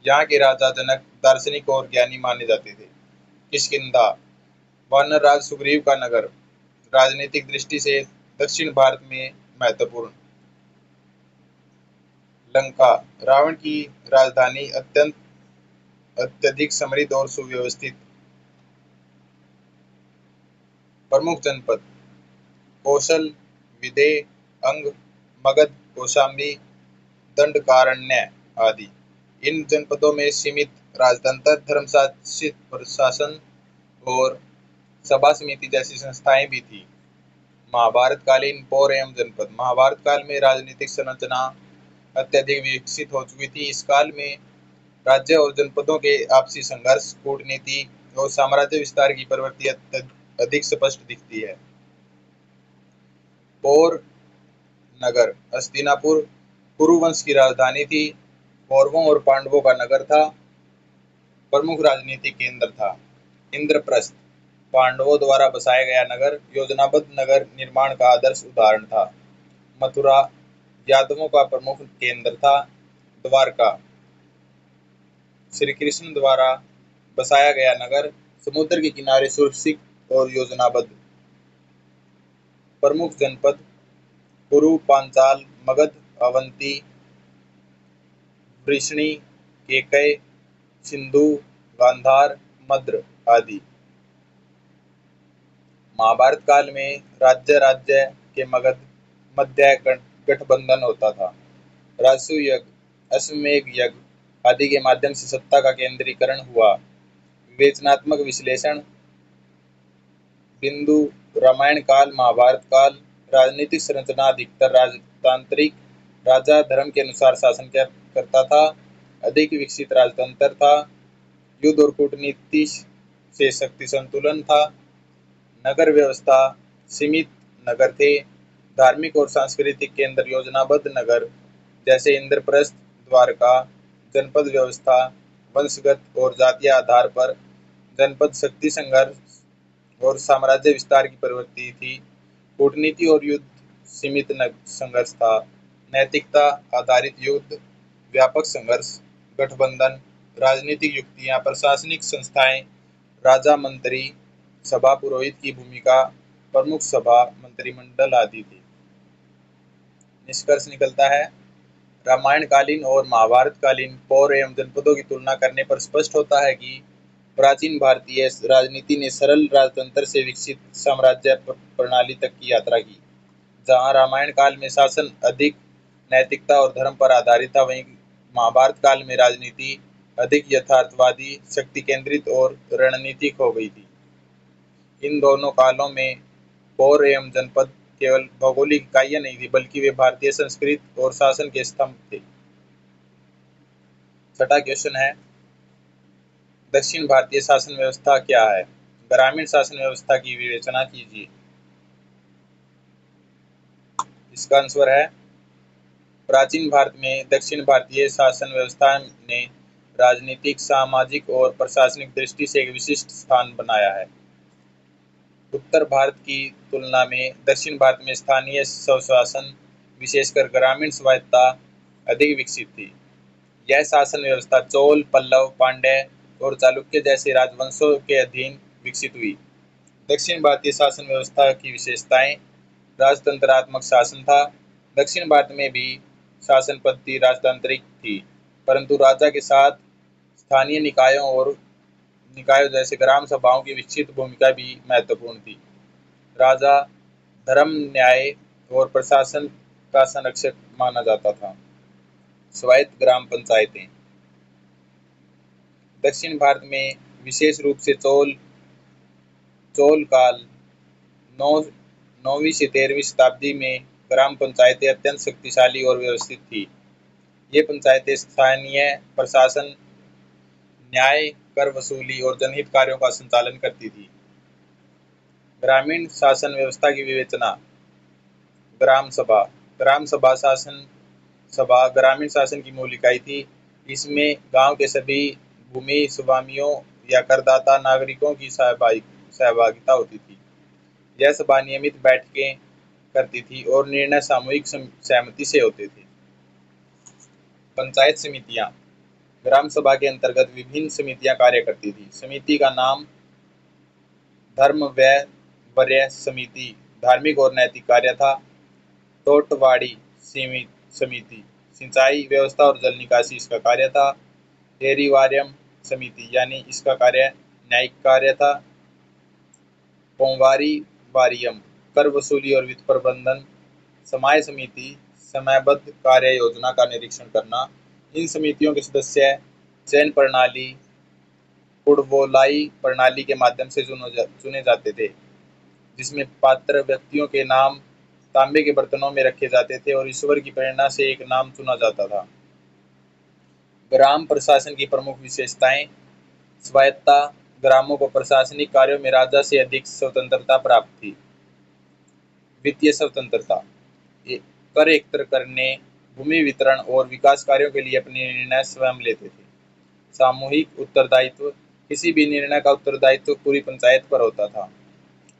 यहाँ के राजा जनक दार्शनिक और ज्ञानी माने जाते थे। किष्किंधा वानर राज सुग्रीव का नगर, राजनीतिक दृष्टि से दक्षिण भारत में महत्वपूर्ण। लंका रावण की राजधानी, अत्यधिक समृद्ध और सुव्यवस्थित। प्रमुख जनपद कौशल, विदेह, अंग, मगध, कौशाम्बी, दंडकारण्य आदि। इन जनपदों में सीमित राजतंत्र, धर्मशासित प्रशासन और सभा समिति जैसी संस्थाएं भी थी। महाभारतकालीन पौर एवं जनपद। महाभारत काल में राजनीतिक संरचना अत्यधिक विकसित हो चुकी थी। इस काल में राज्य और जनपदों के आपसी संघर्ष, कूटनीति और साम्राज्य विस्तार की प्रवृत्ति अधिक स्पष्ट दिखती है। पौर नगर हस्तिनापुर कुरु वंश की राजधानी थी, कौरवों और पांडवों का नगर था, प्रमुख राजनीतिक केंद्र था। इंद्रप्रस्थ पांडवों द्वारा बसाया गया नगर, योजनाबद्ध नगर निर्माण का आदर्श उदाहरण था। मथुरा यादवों का प्रमुख केंद्र था। द्वारका श्री कृष्ण द्वारा बसाया गया नगर, समुद्र के किनारे सुरक्षित और योजनाबद्ध। प्रमुख जनपद कुरु, पांचाल, मगध, अवंती, वृष्णि, केकय, सिंधु, गांधार, मद्र आदि। महाभारत काल में राज्य राज्य के मध्य गठबंधन होता था। राजसूय यज्ञ, अश्वमेध यज्ञ आदि के माध्यम से सत्ता का केंद्रीकरण हुआ। विवेचनात्मक विश्लेषण बिंदु रामायण काल, महाभारत काल। राजनीतिक संरचना अधिकतर राजतांत्रिक, राजा धर्म के अनुसार शासन करता था। अधिक विकसित राजतंत्र था। युद्ध और कूटनीति से शक्ति संतुलन था। नगर व्यवस्था, सीमित नगर थे। धार्मिक और सांस्कृतिक केंद्र, योजनाबद्ध नगर जैसे इंद्रप्रस्थ, द्वारका। जनपद व्यवस्था, वंशगत और जातीय आधार पर जनपद शक्ति संघर्ष और साम्राज्य विस्तार की प्रवृत्ति थी। कूटनीति और युद्ध, सीमित संघर्ष था। नैतिकता आधारित युद्ध, व्यापक संघर्ष, गठबंधन, राजनीतिक युक्तियां, प्रशासनिक संस्थाएं, राजा मंत्री सभा, पुरोहित की भूमिका, प्रमुख सभा, मंत्रिमंडल आदि थी। निष्कर्ष निकलता है, रामायणकालीन और महाभारतकालीन पौर एवं जनपदों की तुलना करने पर स्पष्ट होता है कि प्राचीन भारतीय राजनीति ने सरल राजतंत्र से विकसित साम्राज्य प्रणाली तक की यात्रा की। जहां रामायण काल में शासन अधिक नैतिकता और धर्म पर आधारित था, वहीं महाभारत काल में राजनीति अधिक यथार्थवादी, शक्ति केंद्रित और रणनीतिक हो गई थी। इन दोनों कालों में पौर एवं जनपद केवल भौगोलिक इकाइयां नहीं थी, बल्कि वे भारतीय संस्कृति और शासन के स्तंभ थे। छठा क्वेश्चन है, दक्षिण भारतीय शासन व्यवस्था क्या है? ग्रामीण शासन व्यवस्था की विवेचना कीजिए। इसका आंसर है, प्राचीन भारत में दक्षिण भारतीय शासन व्यवस्था ने राजनीतिक, सामाजिक और प्रशासनिक दृष्टि से एक विशिष्ट स्थान बनाया है। उत्तर भारत की तुलना में दक्षिण भारत में स्थानीय स्वशासन, विशेषकर ग्रामीण स्वायत्तता अधिक विकसित थी। यह शासन व्यवस्था चोल, पल्लव, पांड्य और चालुक्य जैसे राजवंशों के अधीन विकसित हुई। दक्षिण भारतीय शासन व्यवस्था की विशेषताएं, राजतंत्रात्मक शासन था। दक्षिण भारत में भी शासन पद्धति राजतांत्रिक थी, परंतु राजा के साथ स्थानीय निकायों जैसे ग्राम सभाओं की विकसित भूमिका भी महत्वपूर्ण थी। राजा धर्म, न्याय और प्रशासन का संरक्षक माना जाता था। स्वायत्त ग्राम पंचायतें, दक्षिण भारत में विशेष रूप से चोल काल 9वीं से 13वीं शताब्दी में ग्राम पंचायतें अत्यंत शक्तिशाली और व्यवस्थित थी। ये पंचायतें स्थानीय प्रशासन, न्याय, कर वसूली और जनहित कार्यों का संचालन करती थी। ग्रामीण शासन व्यवस्था की विवेचना, ग्राम सभा ग्रामीण शासन की मूल इकाई थी। इसमें गांव के सभी भूमि स्वामियों या करदाता नागरिकों की सहभागिता होती थी। यह सभा नियमित बैठकें करती थी और निर्णय सामूहिक सहमति से होते थे। पंचायत समितियां, ग्राम सभा के अंतर्गत विभिन्न समितियां कार्य करती थी। समिति का नाम धर्म व्यय वर्य समिति धार्मिक और नैतिक कार्य था। तोटवाड़ी समिति सिंचाई व्यवस्था और जल निकासी इसका कार्य था। एरिवार्यम समिति यानी इसका कार्य न्यायिक कार्य था। पोंवारी वारियम कर वसूली और वित्त प्रबंधन। समाय समिति समयबद्ध कार्य योजना का निरीक्षण करना। इन समितियों के सदस्य चयन प्रणाली कुड़वोलाई प्रणाली के माध्यम से चुने जाते थे, जिसमें पात्र व्यक्तियों के नाम तांबे के बर्तनों में रखे जाते थे और ईश्वर की प्रेरणा से एक नाम चुना जाता था। ग्राम प्रशासन की प्रमुख विशेषताएं, स्वायत्तता, ग्रामों को प्रशासनिक कार्यों में राजा से अधिक स्वतंत्रता प्राप्त थी। वित्तीय स्वतंत्रता, कर एकत्र करने, भूमि वितरण और विकास कार्यों के लिए अपने निर्णय स्वयं लेते थे। सामूहिक उत्तरदायित्व, किसी भी निर्णय का उत्तरदायित्व पूरी पंचायत पर होता था।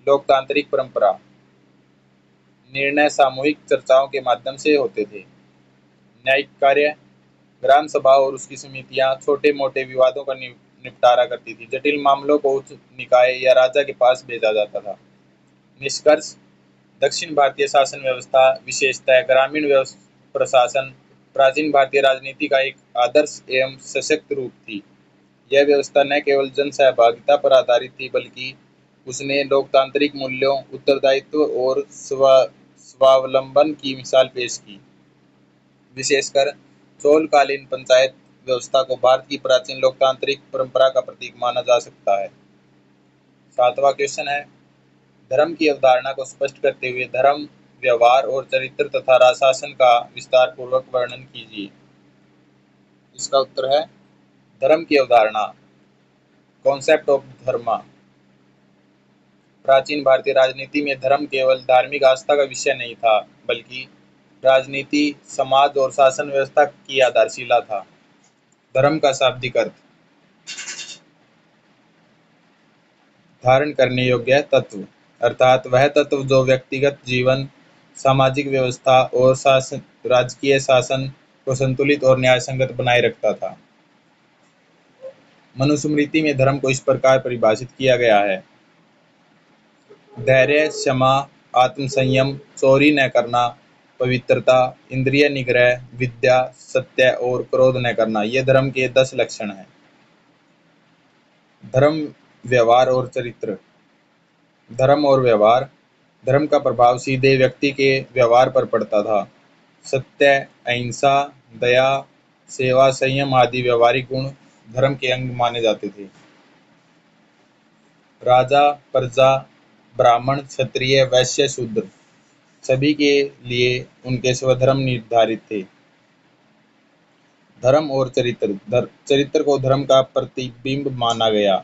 लोकतांत्रिक परंपरा, निर्णय सामूहिक चर्चाओं के माध्यम से होते थे। न्यायिक कार्य, ग्राम सभा और उसकी समितियां छोटे मोटे विवादों का निपटारा करती थी। जटिल मामलों को उच्च निकाय या राजा के पास भेजा जाता था। निष्कर्ष, दक्षिण भारतीय शासन व्यवस्था विशेषतः ग्रामीण प्रशासन, प्राचीन भारतीय राजनीति का एक आदर्श एवं सशक्त रूप थी। यह व्यवस्था न केवल जन सहभागिता पर आधारित थी, बल्कि उसने लोकतांत्रिक मूल्यों, उत्तरदायित्व और स्वावलंबन की मिसाल पेश की। विशेषकर चोलकालीन पंचायत व्यवस्था को भारत की प्राचीन लोकतांत्रिक परंपरा का प्रतीक माना जा सकता है। 7वां क्वेश्चन है, धर्म की अवधारणा को स्पष्ट करते हुए धर्म, व्यवहार और चरित्र तथा राजशासन का विस्तार पूर्वक वर्णन कीजिए। इसका उत्तर है, धर्म की अवधारणा, कॉन्सेप्ट ऑफ धर्म। प्राचीन भारतीय राजनीति में धर्म केवल धार्मिक आस्था का विषय नहीं था, बल्कि राजनीति, समाज और शासन व्यवस्था की आधारशिला था। धर्म का शाब्दिक अर्थ, धारण करने योग्य तत्व, अर्थात वह तत्व जो व्यक्तिगत जीवन, सामाजिक व्यवस्था और राजकीय शासन को संतुलित और न्यायसंगत बनाए रखता था। मनुस्मृति में धर्म को इस प्रकार परिभाषित किया गया है, धैर्य, क्षमा, आत्मसंयम, चोरी न करना, पवित्रता, इंद्रिय निग्रह, विद्या, सत्य और क्रोध न करना, ये धर्म के 10 लक्षण हैं। धर्म, व्यवहार और चरित्र। धर्म और व्यवहार। धर्म का प्रभाव सीधे व्यक्ति के व्यवहार पर पड़ता था। सत्य, अहिंसा, दया, सेवा, संयम आदि व्यवहारिक गुण धर्म के अंग माने जाते थे। राजा, प्रजा, ब्राह्मण, क्षत्रिय, वैश्य, शूद्र सभी के लिए उनके स्वधर्म निर्धारित थे। धर्म और चरित्र। चरित्र को धर्म का प्रतिबिंब माना गया।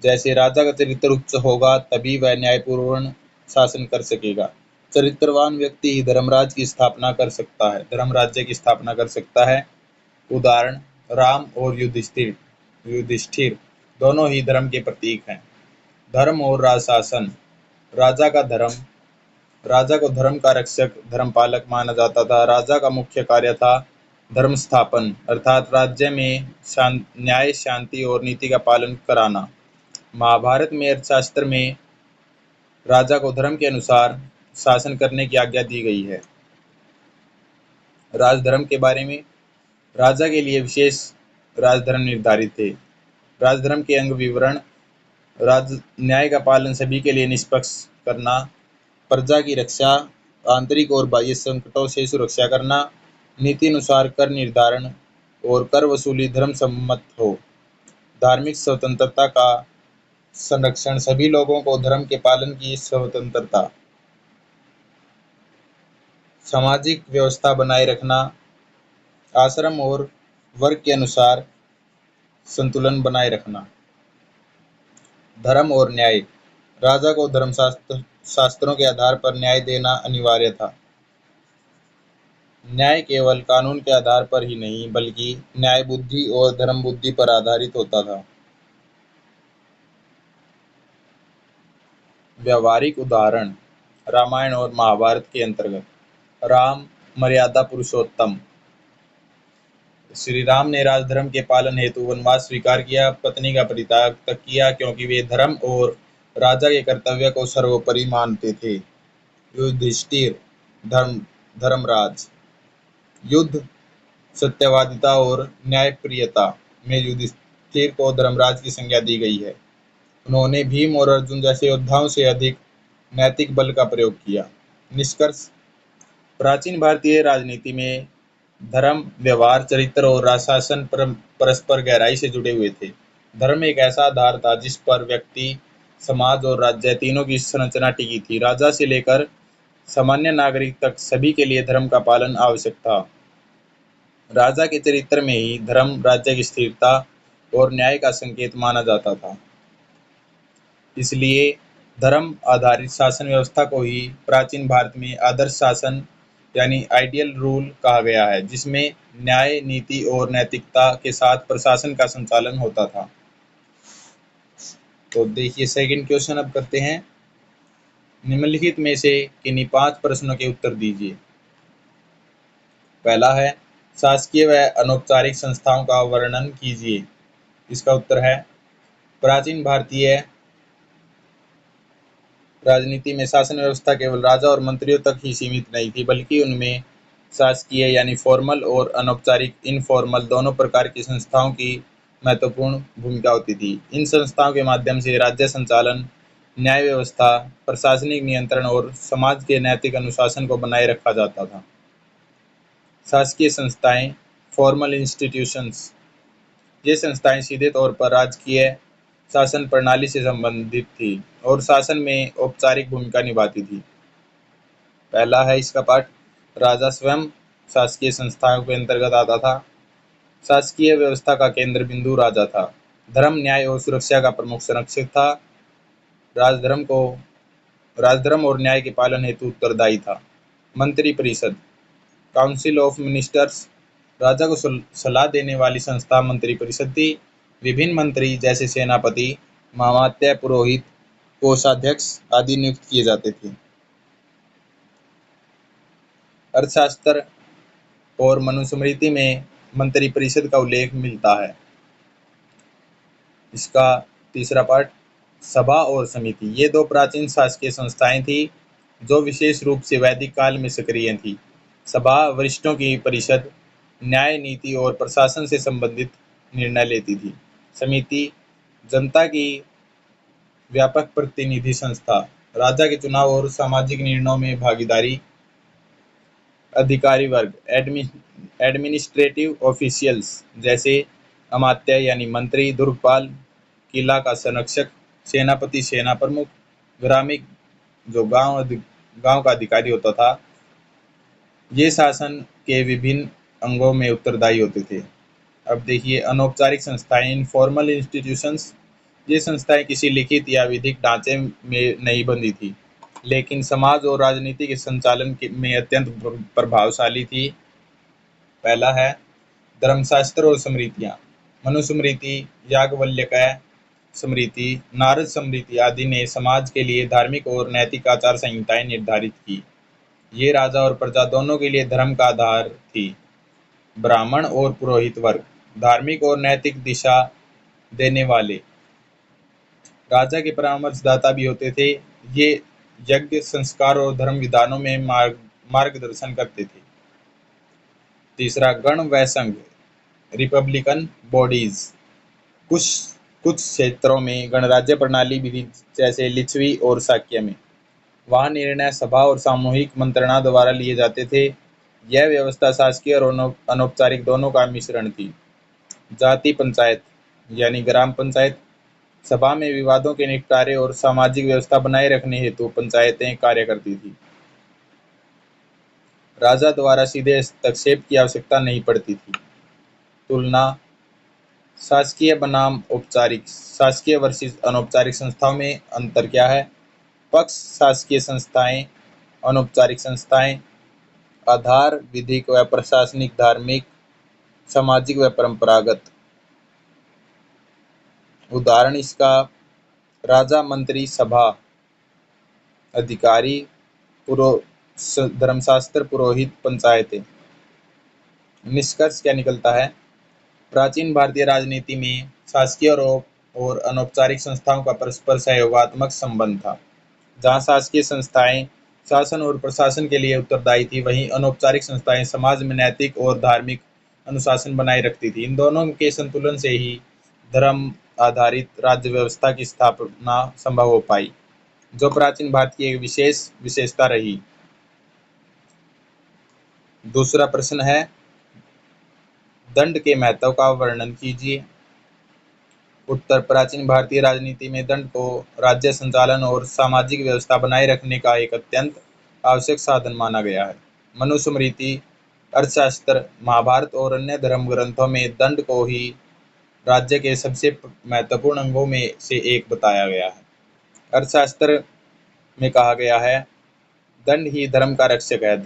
जैसे राजा का चरित्र उच्च होगा, तभी वह न्यायपूर्ण शासन कर सकेगा। चरित्रवान व्यक्ति ही धर्मराज की स्थापना कर सकता है, धर्म राज्य की स्थापना कर सकता है। उदाहरण, राम और युधिष्ठिर दोनों ही धर्म के प्रतीक हैं। धर्म और राजशासन। राजा को धर्म का रक्षक, धर्मपालक माना जाता था। राजा का मुख्य कार्य था धर्म स्थापन, अर्थात राज्य में न्याय, शांति और नीति का पालन कराना। महाभारत में अर्थशास्त्र में राजा को धर्म के अनुसार शासन करने की आज्ञा दी गई है। राजधर्म के बारे में, राजा के लिए विशेष राजधर्म निर्धारित थे। राजधर्म के अंग विवरण, न्याय का पालन सभी के लिए निष्पक्ष करना, प्रजा की रक्षा, आंतरिक और बाह्य संकटों से सुरक्षा करना, नीति अनुसार कर निर्धारण और कर वसूली धर्म सम्मत हो, धार्मिक स्वतंत्रता का संरक्षण, सभी लोगों को धर्म के पालन की स्वतंत्रता, सामाजिक व्यवस्था बनाए रखना, आश्रम और वर्ग के अनुसार संतुलन बनाए रखना। धर्म और न्याय। राजा को शास्त्रों के आधार पर न्याय देना अनिवार्य था। न्याय केवल कानून के आधार पर ही नहीं, बल्कि न्याय बुद्धि और धर्म बुद्धि पर आधारित होता था। व्यावहारिक उदाहरण, रामायण और महाभारत के अंतर्गत। राम, मर्यादा पुरुषोत्तम। श्री राम ने राजधर्म के पालन हेतु वनवास स्वीकार किया, पत्नी का परित्याग तक किया, क्योंकि वे धर्म और राजा के कर्तव्य को सर्वोपरि मानते थे। युधिष्ठिर, धर्मराज। युद्ध, सत्यवादिता और न्यायप्रियता में युधिष्ठिर को धर्मराज की संज्ञा दी गई है। उन्होंने भीम और अर्जुन जैसे योद्धाओं से अधिक नैतिक बल का प्रयोग किया। निष्कर्ष, प्राचीन भारतीय राजनीति में धर्म, व्यवहार, चरित्र और राजशासन परस्पर गहराई से जुड़े हुए थे। धर्म एक ऐसा आधार था जिस पर व्यक्ति, समाज और राज्य तीनों की संरचना टिकी थी। राजा से लेकर सामान्य नागरिक तक सभी के लिए धर्म का पालन आवश्यक था। राजा के चरित्र में ही धर्म राज्य की स्थिरता और न्याय का संकेत माना जाता था। इसलिए धर्म आधारित शासन व्यवस्था को ही प्राचीन भारत में आदर्श शासन यानी आइडियल रूल कहा गया है, जिसमें न्याय, नीति और नैतिकता के साथ प्रशासन का संचालन होता था। तो देखिए सेकंड क्वेश्चन अब करते हैं। निम्नलिखित में से किन्हीं 5 प्रश्नों के उत्तर दीजिए। पहला है, शासकीय व अनौपचारिक संस्थाओं का वर्णन कीजिए। इसका उत्तर है, प्राचीन भारतीय राजनीति में शासन व्यवस्था केवल राजा और मंत्रियों तक ही सीमित नहीं थी, बल्कि उनमें शासकीय यानी फॉर्मल और अनौपचारिक इनफॉर्मल दोनों प्रकार की संस्थाओं की महत्वपूर्ण भूमिका होती थी। इन संस्थाओं के माध्यम से राज्य संचालन, न्याय व्यवस्था, प्रशासनिक नियंत्रण और समाज के नैतिक अनुशासन को बनाए रखा जाता था। शासकीय संस्थाएं, फॉर्मल इंस्टीट्यूशंस, ये संस्थाएं सीधे तौर पर राजकीय शासन प्रणाली से संबंधित थी और शासन में औपचारिक भूमिका निभाती थी। पहला है इसका पार्ट, राजा स्वयं शासकीय संस्थाओं के अंतर्गत आता था। शासकीय व्यवस्था का केंद्र बिंदु राजा था। धर्म, न्याय और सुरक्षा का प्रमुख संरक्षक था। राजधर्म को राजधर्म और न्याय के पालन हेतु उत्तरदायी था। मंत्री परिषद, काउंसिल ऑफ मिनिस्टर्स, राजा को सलाह देने वाली संस्था मंत्री परिषद थी। विभिन्न मंत्री जैसे सेनापति, महामात्य, पुरोहित, कोषाध्यक्ष आदि नियुक्त किए जाते थे। अर्थशास्त्र और मनुस्मृति में मंत्री परिषद का उल्लेख मिलता है। इसका तीसरा पार्ट, सभा और समिति, ये दो प्राचीन शासकीय संस्थाएं थी जो विशेष रूप से वैदिक काल में सक्रिय थी। सभा वरिष्ठों की परिषद न्याय, नीति और प्रशासन से संबंधित निर्णय लेती थी। समिति जनता की व्यापक प्रतिनिधि संस्था, राजा के चुनाव और सामाजिक निर्णयों में भागीदारी। अधिकारी वर्ग, एडमिनिस्ट्रेटिव ऑफिशियल्स जैसे अमात्य यानी मंत्री, दुर्गपाल किला का संरक्षक, सेनापति सेना प्रमुख, ग्रामीण जो गांव का अधिकारी होता था, ये शासन के विभिन्न अंगों में उत्तरदायी होते थे। अब देखिए अनौपचारिक संस्थाएं, इनफॉर्मल इंस्टीट्यूशंस, ये संस्थाएं किसी लिखित या विधिक ढांचे में नहीं बंधी थी, लेकिन समाज और राजनीति के संचालन में अत्यंत प्रभावशाली थी। पहला है धर्मशास्त्र और स्मृतियाँ। मनुस्मृति, याज्ञवल्क्य स्मृति, नारद स्मृति आदि ने समाज के लिए धार्मिक और नैतिक आचार संहिताएं निर्धारित की। ये राजा और प्रजा दोनों के लिए धर्म का आधार थी। ब्राह्मण और पुरोहित वर्ग, धार्मिक और नैतिक दिशा देने वाले, राजा के परामर्शदाता भी होते थे। ये यज्ञ, संस्कार और धर्म विधानों में मार्गदर्शन करते थे। तीसरा, गण व संघ, रिपब्लिकन बॉडीज, कुछ क्षेत्रों में गणराज्य प्रणाली विधि जैसे लिच्छवी और शाक्य में, वहाँ निर्णय सभा और सामूहिक मंत्रणा द्वारा लिए जाते थे। यह व्यवस्था शासकीय और अनौपचारिक दोनों का मिश्रण थी। जाति पंचायत यानी ग्राम पंचायत, सभा में विवादों के निपटारे और सामाजिक व्यवस्था बनाए रखने हेतु पंचायतें कार्य करती थी। राजा द्वारा सीधे हस्तक्षेप की आवश्यकता नहीं पड़ती थी। तुलना, शासकीय बनाम औपचारिक, शासकीय वर्सेस अनौपचारिक संस्थाओं में अंतर क्या है? पक्ष, शासकीय संस्थाएं, अनौपचारिक संस्थाएं, आधार, विधिक व प्रशासनिक, धार्मिक, सामाजिक व परंपरागत। उदाहरण इसका, राजा, मंत्री, सभा, अधिकारी, धर्मशास्त्र, पुरोहित, पंचायतें। निष्कर्ष क्या निकलता है? प्राचीन भारतीय राजनीति में शासकीय और अनौपचारिक संस्थाओं का परस्पर सहयोगात्मक संबंध था। जहाँ शासकीय संस्थाएं शासन और प्रशासन के लिए उत्तरदायी थी, वहीं अनौपचारिक संस्थाएं समाज में नैतिक और धार्मिक अनुशासन बनाए रखती थी। इन दोनों के संतुलन से ही धर्म आधारित राज्य व्यवस्था की स्थापना संभव हो पाई, जो प्राचीन भारत की एक विशेष विशेषता रही। दूसरा प्रश्न है, दंड के महत्व का वर्णन कीजिए। उत्तर, प्राचीन भारतीय राजनीति में दंड को राज्य संचालन और सामाजिक व्यवस्था बनाए रखने का एक अत्यंत आवश्यक साधन माना गया है। मनुस्मृति, अर्थशास्त्र, महाभारत और अन्य धर्म ग्रंथों में दंड को ही राज्य के सबसे महत्वपूर्ण अंगों में से एक बताया गया है। अर्थशास्त्र में कहा गया है, दंड ही धर्म का रक्षक है।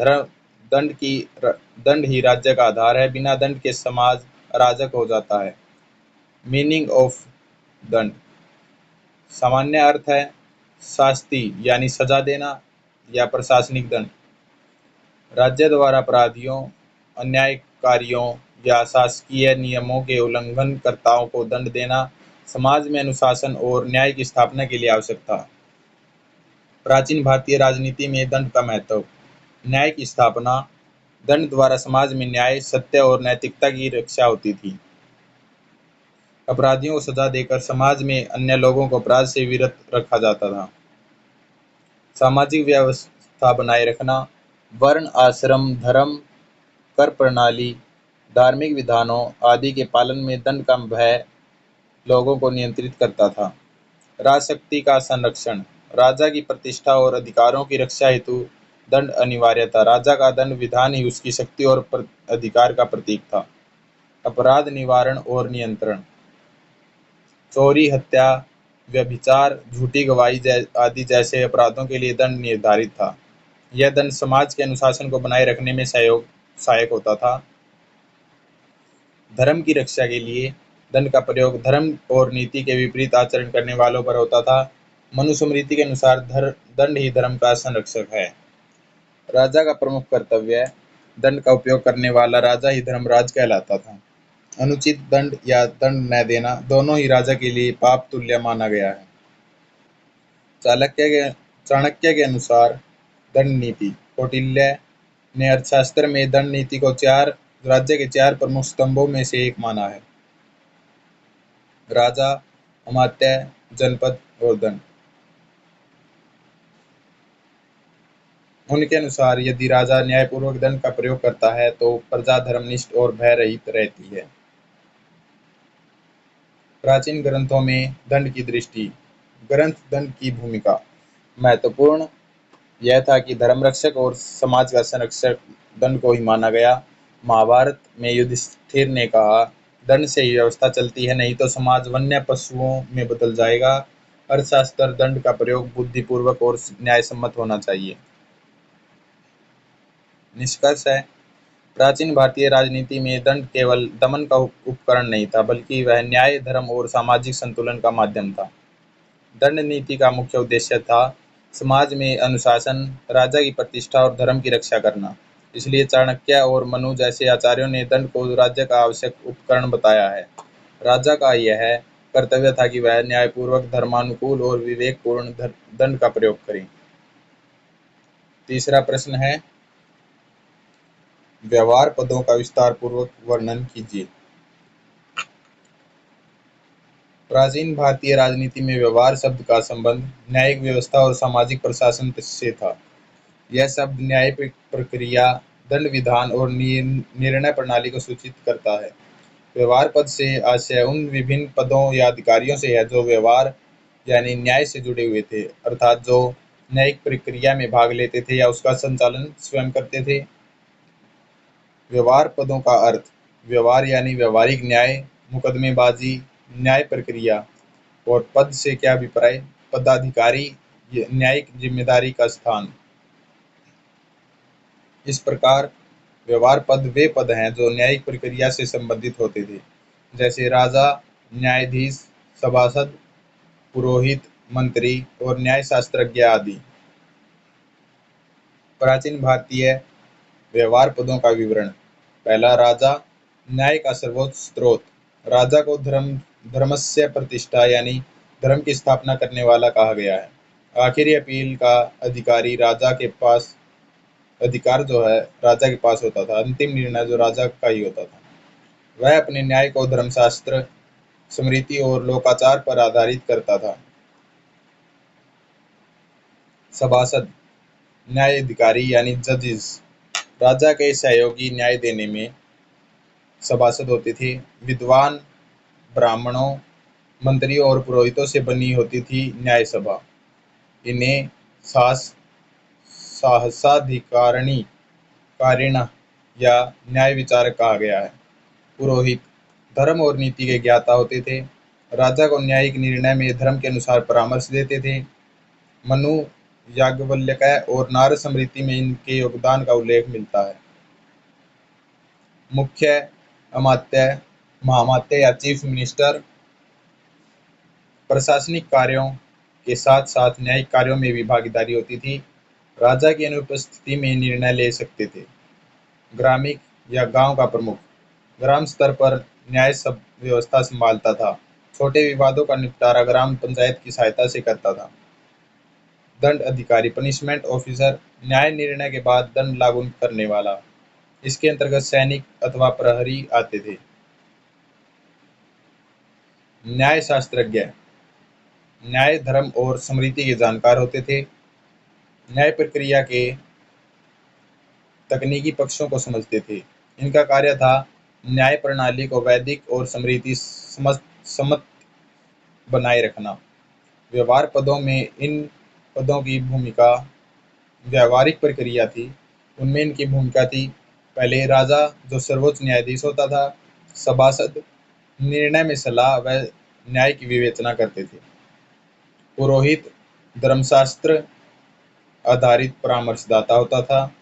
दंड ही राज्य का आधार है। बिना दंड के समाज अराजक हो जाता है। मीनिंग ऑफ दंड, सामान्य अर्थ है शास्ति यानी सजा देना या प्रशासनिक दंड। राज्य द्वारा अपराधियों, अन्यायकारियों या शासकीय नियमों के उल्लंघनकर्ताओं को दंड देना समाज में अनुशासन और न्याय की स्थापना के लिए आवश्यक था। प्राचीन भारतीय राजनीति में दंड का महत्व, न्याय की स्थापना, दंड द्वारा समाज में न्याय, सत्य और नैतिकता की रक्षा होती थी। अपराधियों को सजा देकर समाज में अन्य लोगों को अपराध से विरत रखा जाता था। सामाजिक व्यवस्था बनाए रखना, वर्ण, आश्रम, धर्म, कर प्रणाली, धार्मिक विधानों आदि के पालन में दंड का भय लोगों को नियंत्रित करता था। राजशक्ति का संरक्षण, राजा की प्रतिष्ठा और अधिकारों की रक्षा हेतु दंड अनिवार्य था। राजा का दंड विधान ही उसकी शक्ति और अधिकार का प्रतीक था। अपराध निवारण और नियंत्रण, चोरी, हत्या, व्यभिचार, झूठी गवाही आदि जैसे अपराधों के लिए दंड निर्धारित था। यह दंड समाज के अनुशासन को बनाए रखने में सहायक होता था। धर्म की रक्षा के लिए दंड का प्रयोग धर्म और नीति के विपरीत आचरण करने वालों पर होता था। मनुस्मृति के अनुसार दंड ही धर्म का संरक्षक है। राजा का प्रमुख कर्तव्य, दंड का उपयोग करने वाला राजा ही धर्मराज कहलाता था। अनुचित दंड या दंड न देना दोनों ही राजा के लिए पाप तुल्य माना गया है। चाणक्य के अनुसार दंड नीति, कौटिल्य ने अर्थशास्त्र में दंड नीति को राज्य के 4 प्रमुख स्तंभों में से एक माना है: राजा, अमात्य, जनपद और दंड। उनके अनुसार यदि राजा न्यायपूर्वक दंड का प्रयोग करता है तो प्रजा धर्मनिष्ठ और भय रहित रहती है। प्राचीन ग्रंथों में दंड की दृष्टि, ग्रंथ दंड की भूमिका महत्वपूर्ण यह था कि धर्मरक्षक और समाज का संरक्षक दंड को ही माना गया। महाभारत में युधिष्ठिर ने कहा, दंड से ही व्यवस्था चलती है, नहीं तो समाज वन्य पशुओं में बदल जाएगा। अर्थशास्त्र, दंड का प्रयोग बुद्धिपूर्वक और न्यायसम्मत होना चाहिए। निष्कर्ष है, प्राचीन भारतीय राजनीति में दंड केवल दमन का उपकरण नहीं था, बल्कि वह न्याय, धर्म और सामाजिक संतुलन का माध्यम था। दंड नीति का मुख्य उद्देश्य था समाज में अनुशासन, राजा की प्रतिष्ठा और धर्म की रक्षा करना। इसलिए चाणक्य और मनु जैसे आचार्यों ने दंड को राज्य का आवश्यक उपकरण बताया है। राजा का यह कर्तव्य था कि वह न्यायपूर्वक, धर्मानुकूल और विवेकपूर्ण दंड का प्रयोग करे। तीसरा प्रश्न है, व्यवहार पदों का विस्तार पूर्वक वर्णन कीजिए। प्राचीन भारतीय राजनीति में व्यवहार शब्द का संबंध न्यायिक व्यवस्था और सामाजिक प्रशासन से था। यह शब्द न्याय प्रक्रिया, दंड विधान और निर्णय प्रणाली को सूचित करता है। व्यवहार पद से आशय उन विभिन्न पदों या अधिकारियों से है जो व्यवहार यानी न्याय से जुड़े हुए थे, अर्थात जो न्यायिक प्रक्रिया में भाग लेते थे या उसका संचालन स्वयं करते थे। व्यवहार पदों का अर्थ, व्यवहार यानी व्यवहारिक न्याय, मुकदमेबाजी, न्याय प्रक्रिया। और पद से क्या अभिप्राय, पदाधिकारी, न्यायिक जिम्मेदारी का स्थान। इस प्रकार व्यवहार पद वे पद हैं जो न्यायिक प्रक्रिया से संबंधित होते थे, जैसे राजा, न्यायाधीश, सभासद, पुरोहित, मंत्री और न्याय शास्त्रज्ञ आदि। प्राचीन भारतीय व्यवहार पदों का विवरण। पहला, राजा, न्याय का सर्वोच्च स्रोत। राजा को धर्मस्य प्रतिष्ठा यानी धर्म की स्थापना करने वाला कहा गया है। आखिरी अपील का अधिकारी राजा के पास अधिकार जो है राजा के पास होता था। अंतिम निर्णय जो राजा का ही होता था। वह अपने न्याय को धर्मशास्त्र, स्मृति और लोकाचार पर आधारित करता था। सभासद, न्यायाधिकारी यानी जजेस, राजा के सहयोगी न्याय देने में सभासद होते थे। विद्वान, ब्राह्मणों, मंत्रियों और पुरोहितों से बनी होती थी न्याय सभा। इन्हें सहस्राधिकारिणी कारिणः या न्याय विचारक कहा गया है। पुरोहित धर्म और नीति के ज्ञाता होते थे। राजा को न्यायिक निर्णय में धर्म के अनुसार परामर्श देते थे। मनु, याज्ञवल्क्य और नारद स्मृति में इनके योगदान का उल्लेख मिलता है। मुख्य अमात्य, महामात्य या चीफ मिनिस्टर प्रशासनिक कार्यों के साथ साथ न्यायिक कार्यों में भी भागीदारी होती थी। राजा की अनुपस्थिति में निर्णय ले सकते थे। ग्रामिक या गांव का प्रमुख ग्राम स्तर पर न्याय व्यवस्था संभालता था। छोटे विवादों का निपटारा ग्राम पंचायत की सहायता से करता था। दंड अधिकारी, पनिशमेंट ऑफिसर, न्याय निर्णय के बाद दंड लागू करने वाला। इसके अंतर्गत सैनिक अथवा प्रहरी आते थे। न्याय शास्त्रज्ञ न्याय, धर्म और स्मृति के जानकार होते थे। न्याय प्रक्रिया के तकनीकी पक्षों को समझते थे। इनका कार्य था न्याय प्रणाली को वैदिक और स्मृति सम्मत बनाए रखना। व्यवहार पदों में इन पदों की भूमिका व्यावहारिक प्रक्रिया थी। उनमें इनकी भूमिका थी, पहले राजा जो सर्वोच्च न्यायाधीश होता था, सभासद निर्णय में सलाह व न्याय की विवेचना करते थे। पुरोहित धर्मशास्त्र आधारित परामर्शदाता होता था।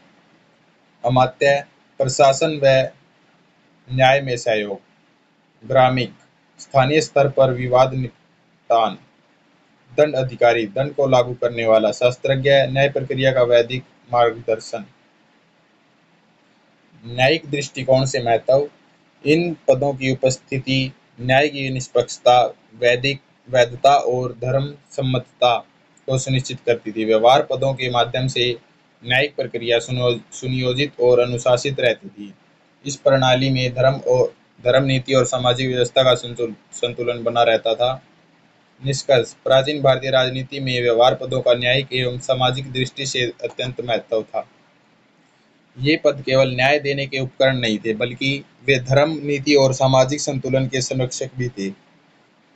अमात्य प्रशासन व न्याय में सहयोग। ग्रामिक स्थानीय स्तर पर विवाद निपटान। दंड अधिकारी दंड को लागू करने वाला। शास्त्रज्ञ न्याय प्रक्रिया का वैदिक मार्गदर्शन। न्यायिक दृष्टिकोण से महत्व। इन पदों की उपस्थिति न्याय की निष्पक्षता, वैधता और धर्म सम्मतता को सुनिश्चित करती थी। व्यवहार पदों के माध्यम से न्यायिक प्रक्रिया सुनियोजित और अनुशासित रहती थी। इस प्रणाली में धर्म, नीति और सामाजिक व्यवस्था का संतुलन बना रहता था। निष्कर्ष: प्राचीन भारतीय राजनीति में व्यवहार पदों का न्यायिक एवं सामाजिक दृष्टि से अत्यंत महत्व था। ये पद केवल न्याय देने के उपकरण नहीं थे, बल्कि वे धर्म, नीति और सामाजिक संतुलन के संरक्षक भी थे।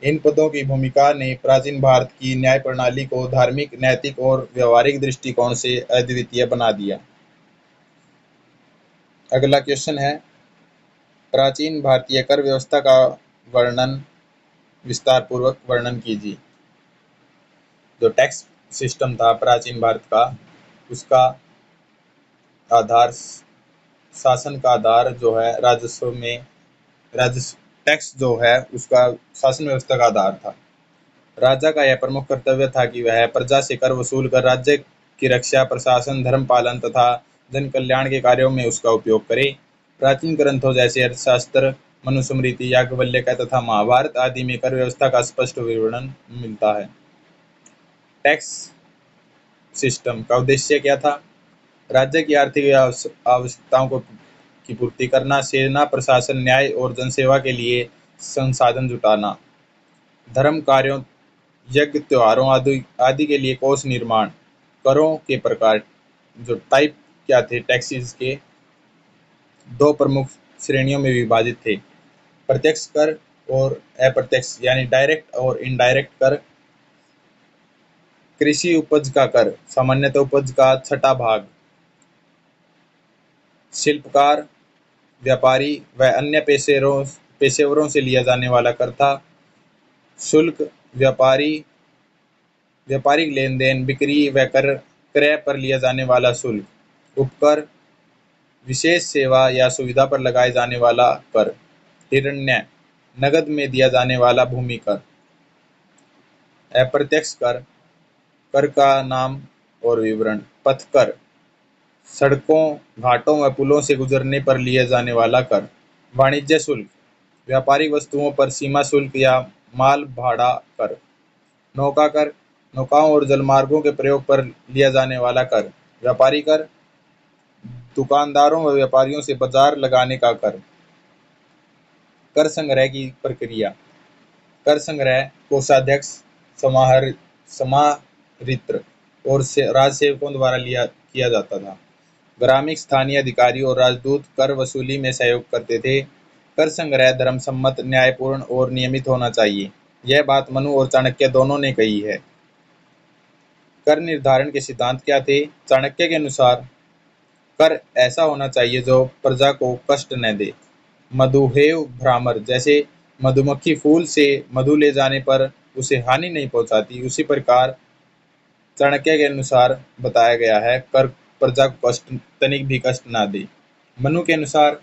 इन पदों की भूमिका ने प्राचीन भारत की न्याय प्रणाली को धार्मिक, नैतिक और व्यवहारिक दृष्टिकोण से अद्वितीय बना दिया। अगला क्वेश्चन है, प्राचीन भारतीय कर व्यवस्था का विस्तार पूर्वक वर्णन कीजिए। जो टैक्स सिस्टम था प्राचीन भारत का, उसका आधार, शासन का आधार जो है राजस्व में, टैक्स जो है उसका शासन व्यवस्था का आधार था। राजा का यह प्रमुख कर्तव्य था कि वह प्रजा से कर वसूल कर राज्य की रक्षा, प्रशासन, धर्म पालन तथा जन कल्याण के कार्यों में उसका उपयोग करे। प्राचीन ग्रंथों जैसे अर्थशास्त्र, मनुस्मृति, याज्ञवल्क्य तथा महाभारत आदि में कर व्यवस्था का स्पष्ट विवरण मिलता है। टैक्स सिस्टम का उद्देश्य क्या था? राज्य की आर्थिक आवश्यकताओं की पूर्ति करना, सेना, प्रशासन, न्याय और जनसेवा के लिए संसाधन जुटाना, धर्म कार्यों, यज्ञ, त्योहारों आदि के लिए कोष निर्माण। करों के प्रकार जो टाइप क्या थे टैक्सेस के, दो प्रमुख श्रेणियों में विभाजित थे, प्रत्यक्ष कर और अप्रत्यक्ष यानी डायरेक्ट और इनडायरेक्ट कर। कृषि उपज का कर सामान्यतः उपज का 6वां भाग। शिल्पकार, व्यापारी व अन्य पेशेवरों से लिया जाने वाला कर था। शुल्क व्यापारिक लेन देन, बिक्री व क्रय पर लिया जाने वाला शुल्क। उपकर विशेष सेवा या सुविधा पर लगाए जाने वाला कर। हिरण्य नगद में दिया जाने वाला भूमि कर। अप्रत्यक्ष कर का नाम और विवरण। पथकर सड़कों, घाटों व पुलों से गुजरने पर लिया जाने वाला कर। वाणिज्य शुल्क व्यापारिक वस्तुओं पर सीमा शुल्क या माल भाड़ा कर। नौका कर नौकाओं और जलमार्गों के प्रयोग पर लिया जाने वाला कर। व्यापारी कर दुकानदारों व व्यापारियों से बाजार लगाने का कर। कर संग्रह की प्रक्रिया। कर संग्रह कोषाध्यक्ष, समाहर्ता और राजसेवकों द्वारा किया जाता था। ग्रामीण स्थानीय अधिकारी और राजदूत कर वसूली में सहयोग करते थे। कर संग्रह धर्मसम्मत, न्यायपूर्ण और नियमित होना चाहिए। यह बात मनु और चाणक्य दोनों ने कही है। कर निर्धारण के सिद्धांत क्या थे? चाणक्य के अनुसार कर ऐसा होना चाहिए जो प्रजा को कष्ट न दे। मधुहेव भ्रामर, जैसे मधुमक्खी फूल से मधु ले जाने पर उसे हानि नहीं पहुंचाती, उसी प्रकार चाणक्य के अनुसार बताया गया है कर प्रजा को तनिक भी कष्ट ना दे। मनु के अनुसार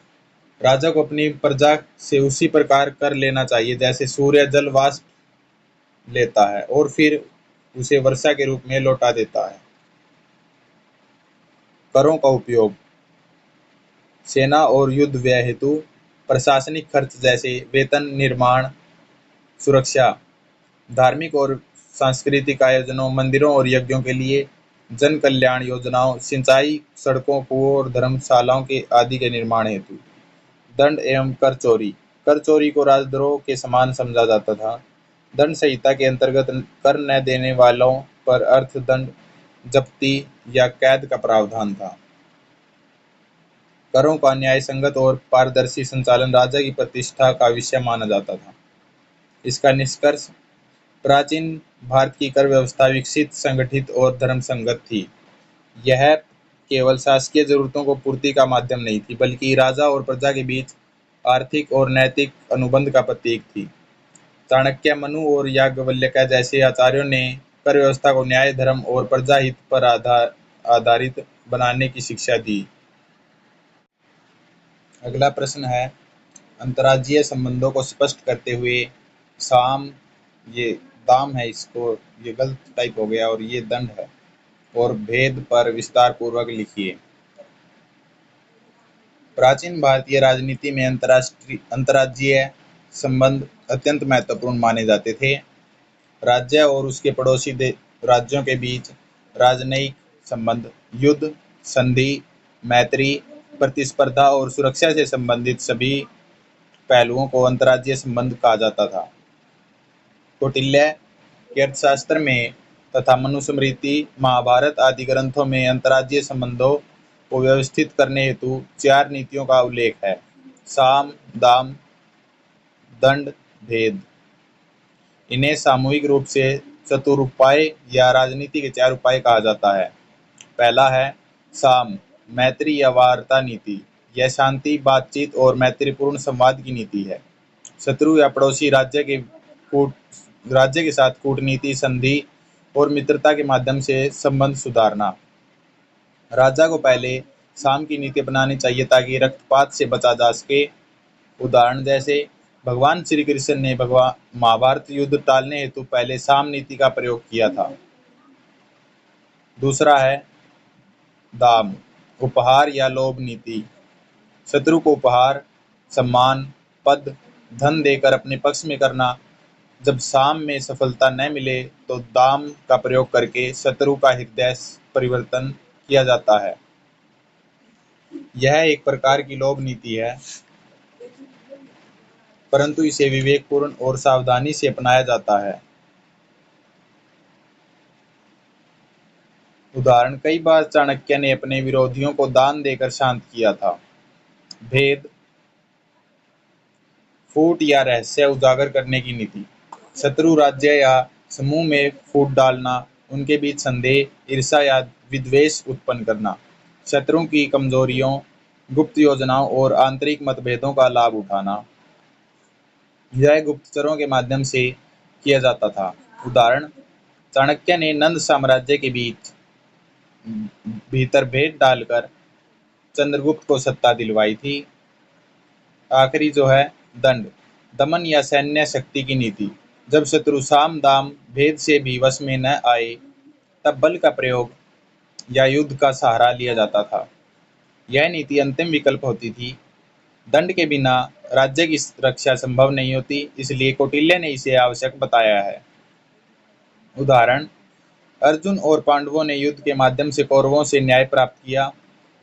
राजा को अपनी प्रजा से उसी प्रकार कर लेना चाहिए जैसे सूर्य जल वाष्प लेता है और फिर उसे वर्षा के रूप में लौटा देता है। करों का उपयोग सेना और युद्ध व्यय हेतु, प्रशासनिक खर्च जैसे वेतन, निर्माण, सुरक्षा, धार्मिक और सांस्कृतिक आयोजनों, मंदिरों और यज्ञों के लिए, जन कल्याण योजनाओं, सिंचाई, सड़कों, कुओं और धर्मशालाओं के आदि के निर्माण हेतु। दंड एवं कर चोरी। कर चोरी को राजद्रोह के समान समझा जाता था। दंड संहिता के अंतर्गत कर न देने वालों पर अर्थदंड, जब्ती या कैद का प्रावधान था। करों का न्यायसंगत और पारदर्शी संचालन राजा की प्रतिष्ठा का विषय माना जाता था। इसका निष्कर्ष, प्राचीन भारत की कर व्यवस्था विकसित, संगठित और धर्मसंगत थी। यह केवल शासकीय जरूरतों को पूर्ति का माध्यम नहीं थी, बल्कि राजा और प्रजा के बीच आर्थिक और नैतिक अनुबंध का प्रतीक थी। चाणक्य, मनु और याज्ञवल्क्य जैसे आचार्यों ने कर व्यवस्था को न्याय, धर्म और प्रजाहित पर आधारित बनाने की शिक्षा दी। अगला प्रश्न है, अंतर्राज्यीय संबंधों को स्पष्ट करते हुए साम, ये दाम है, इसको ये गलत टाइप हो गया और ये दंड है, और भेद पर विस्तार पूर्वक लिखिए। प्राचीन भारतीय राजनीति में अंतर्राज्यीय संबंध अत्यंत महत्वपूर्ण माने जाते थे। राज्य और उसके पड़ोसी राज्यों के बीच राजनयिक संबंध, युद्ध, संधि, मैत्री, प्रतिस्पर्धा और सुरक्षा से संबंधित सभी पहलुओं को अंतर्राज्यीय संबंध कहा जाता था। कौटिल्य के अर्थशास्त्र में तथा मनुस्मृति, महाभारत आदि ग्रंथों में अंतर्राज्यीय संबंधों को व्यवस्थित करने हेतु 4 नीतियों का उल्लेख है: साम, दाम, दंड, भेद। इन्हें सामूहिक रूप से चतुरुपाय या राजनीति के 4 उपाय कहा जाता है। पहला है साम, मैत्री या वार्ता नीति। यह शांति, बातचीत और मैत्रीपूर्ण संवाद की नीति है। शत्रु या पड़ोसी राज्य के साथ कूटनीति, संधि और मित्रता के माध्यम से संबंध सुधारना। राजा को पहले साम की नीति अपनानी चाहिए ताकि रक्तपात से बचा जा सके। उदाहरण जैसे भगवान श्री कृष्ण ने महाभारत युद्ध टालने हेतु पहले साम नीति का प्रयोग किया था। दूसरा है दाम, उपहार या लोभ नीति। शत्रु को उपहार, सम्मान, पद, धन देकर अपने पक्ष में करना। जब साम में सफलता न मिले तो दाम का प्रयोग करके शत्रु का हृदय परिवर्तन किया जाता है। यह एक प्रकार की लोभ नीति है, परंतु इसे विवेकपूर्ण और सावधानी से अपनाया जाता है। उदाहरण, कई बार चाणक्य ने अपने विरोधियों को दान देकर शांत किया था। भेद, फूट या रहस्य उजागर करने की नीति। शत्रु राज्य या समूह में फूट डालना, उनके बीच संदेह, ईर्ष्या या विद्वेष उत्पन्न करना। शत्रुओं की कमजोरियों, गुप्त योजनाओं और आंतरिक मतभेदों का लाभ उठाना। यह गुप्तचरों के माध्यम से किया जाता था। उदाहरण, चाणक्य ने नंद साम्राज्य के भीतर भेद डालकर चंद्रगुप्त को सत्ता दिलवाई थी। आखिरी जो है दंड, दमन या सैन्य शक्ति की नीति। जब शत्रु साम, दाम, भेद से भी वश में न आए तब बल का प्रयोग या युद्ध का सहारा लिया जाता था। यह नीति अंतिम विकल्प होती थी। दंड के बिना राज्य की रक्षा संभव नहीं होती, इसलिए कौटिल्य ने इसे आवश्यक बताया है। उदाहरण, अर्जुन और पांडवों ने युद्ध के माध्यम से कौरवों से न्याय प्राप्त किया।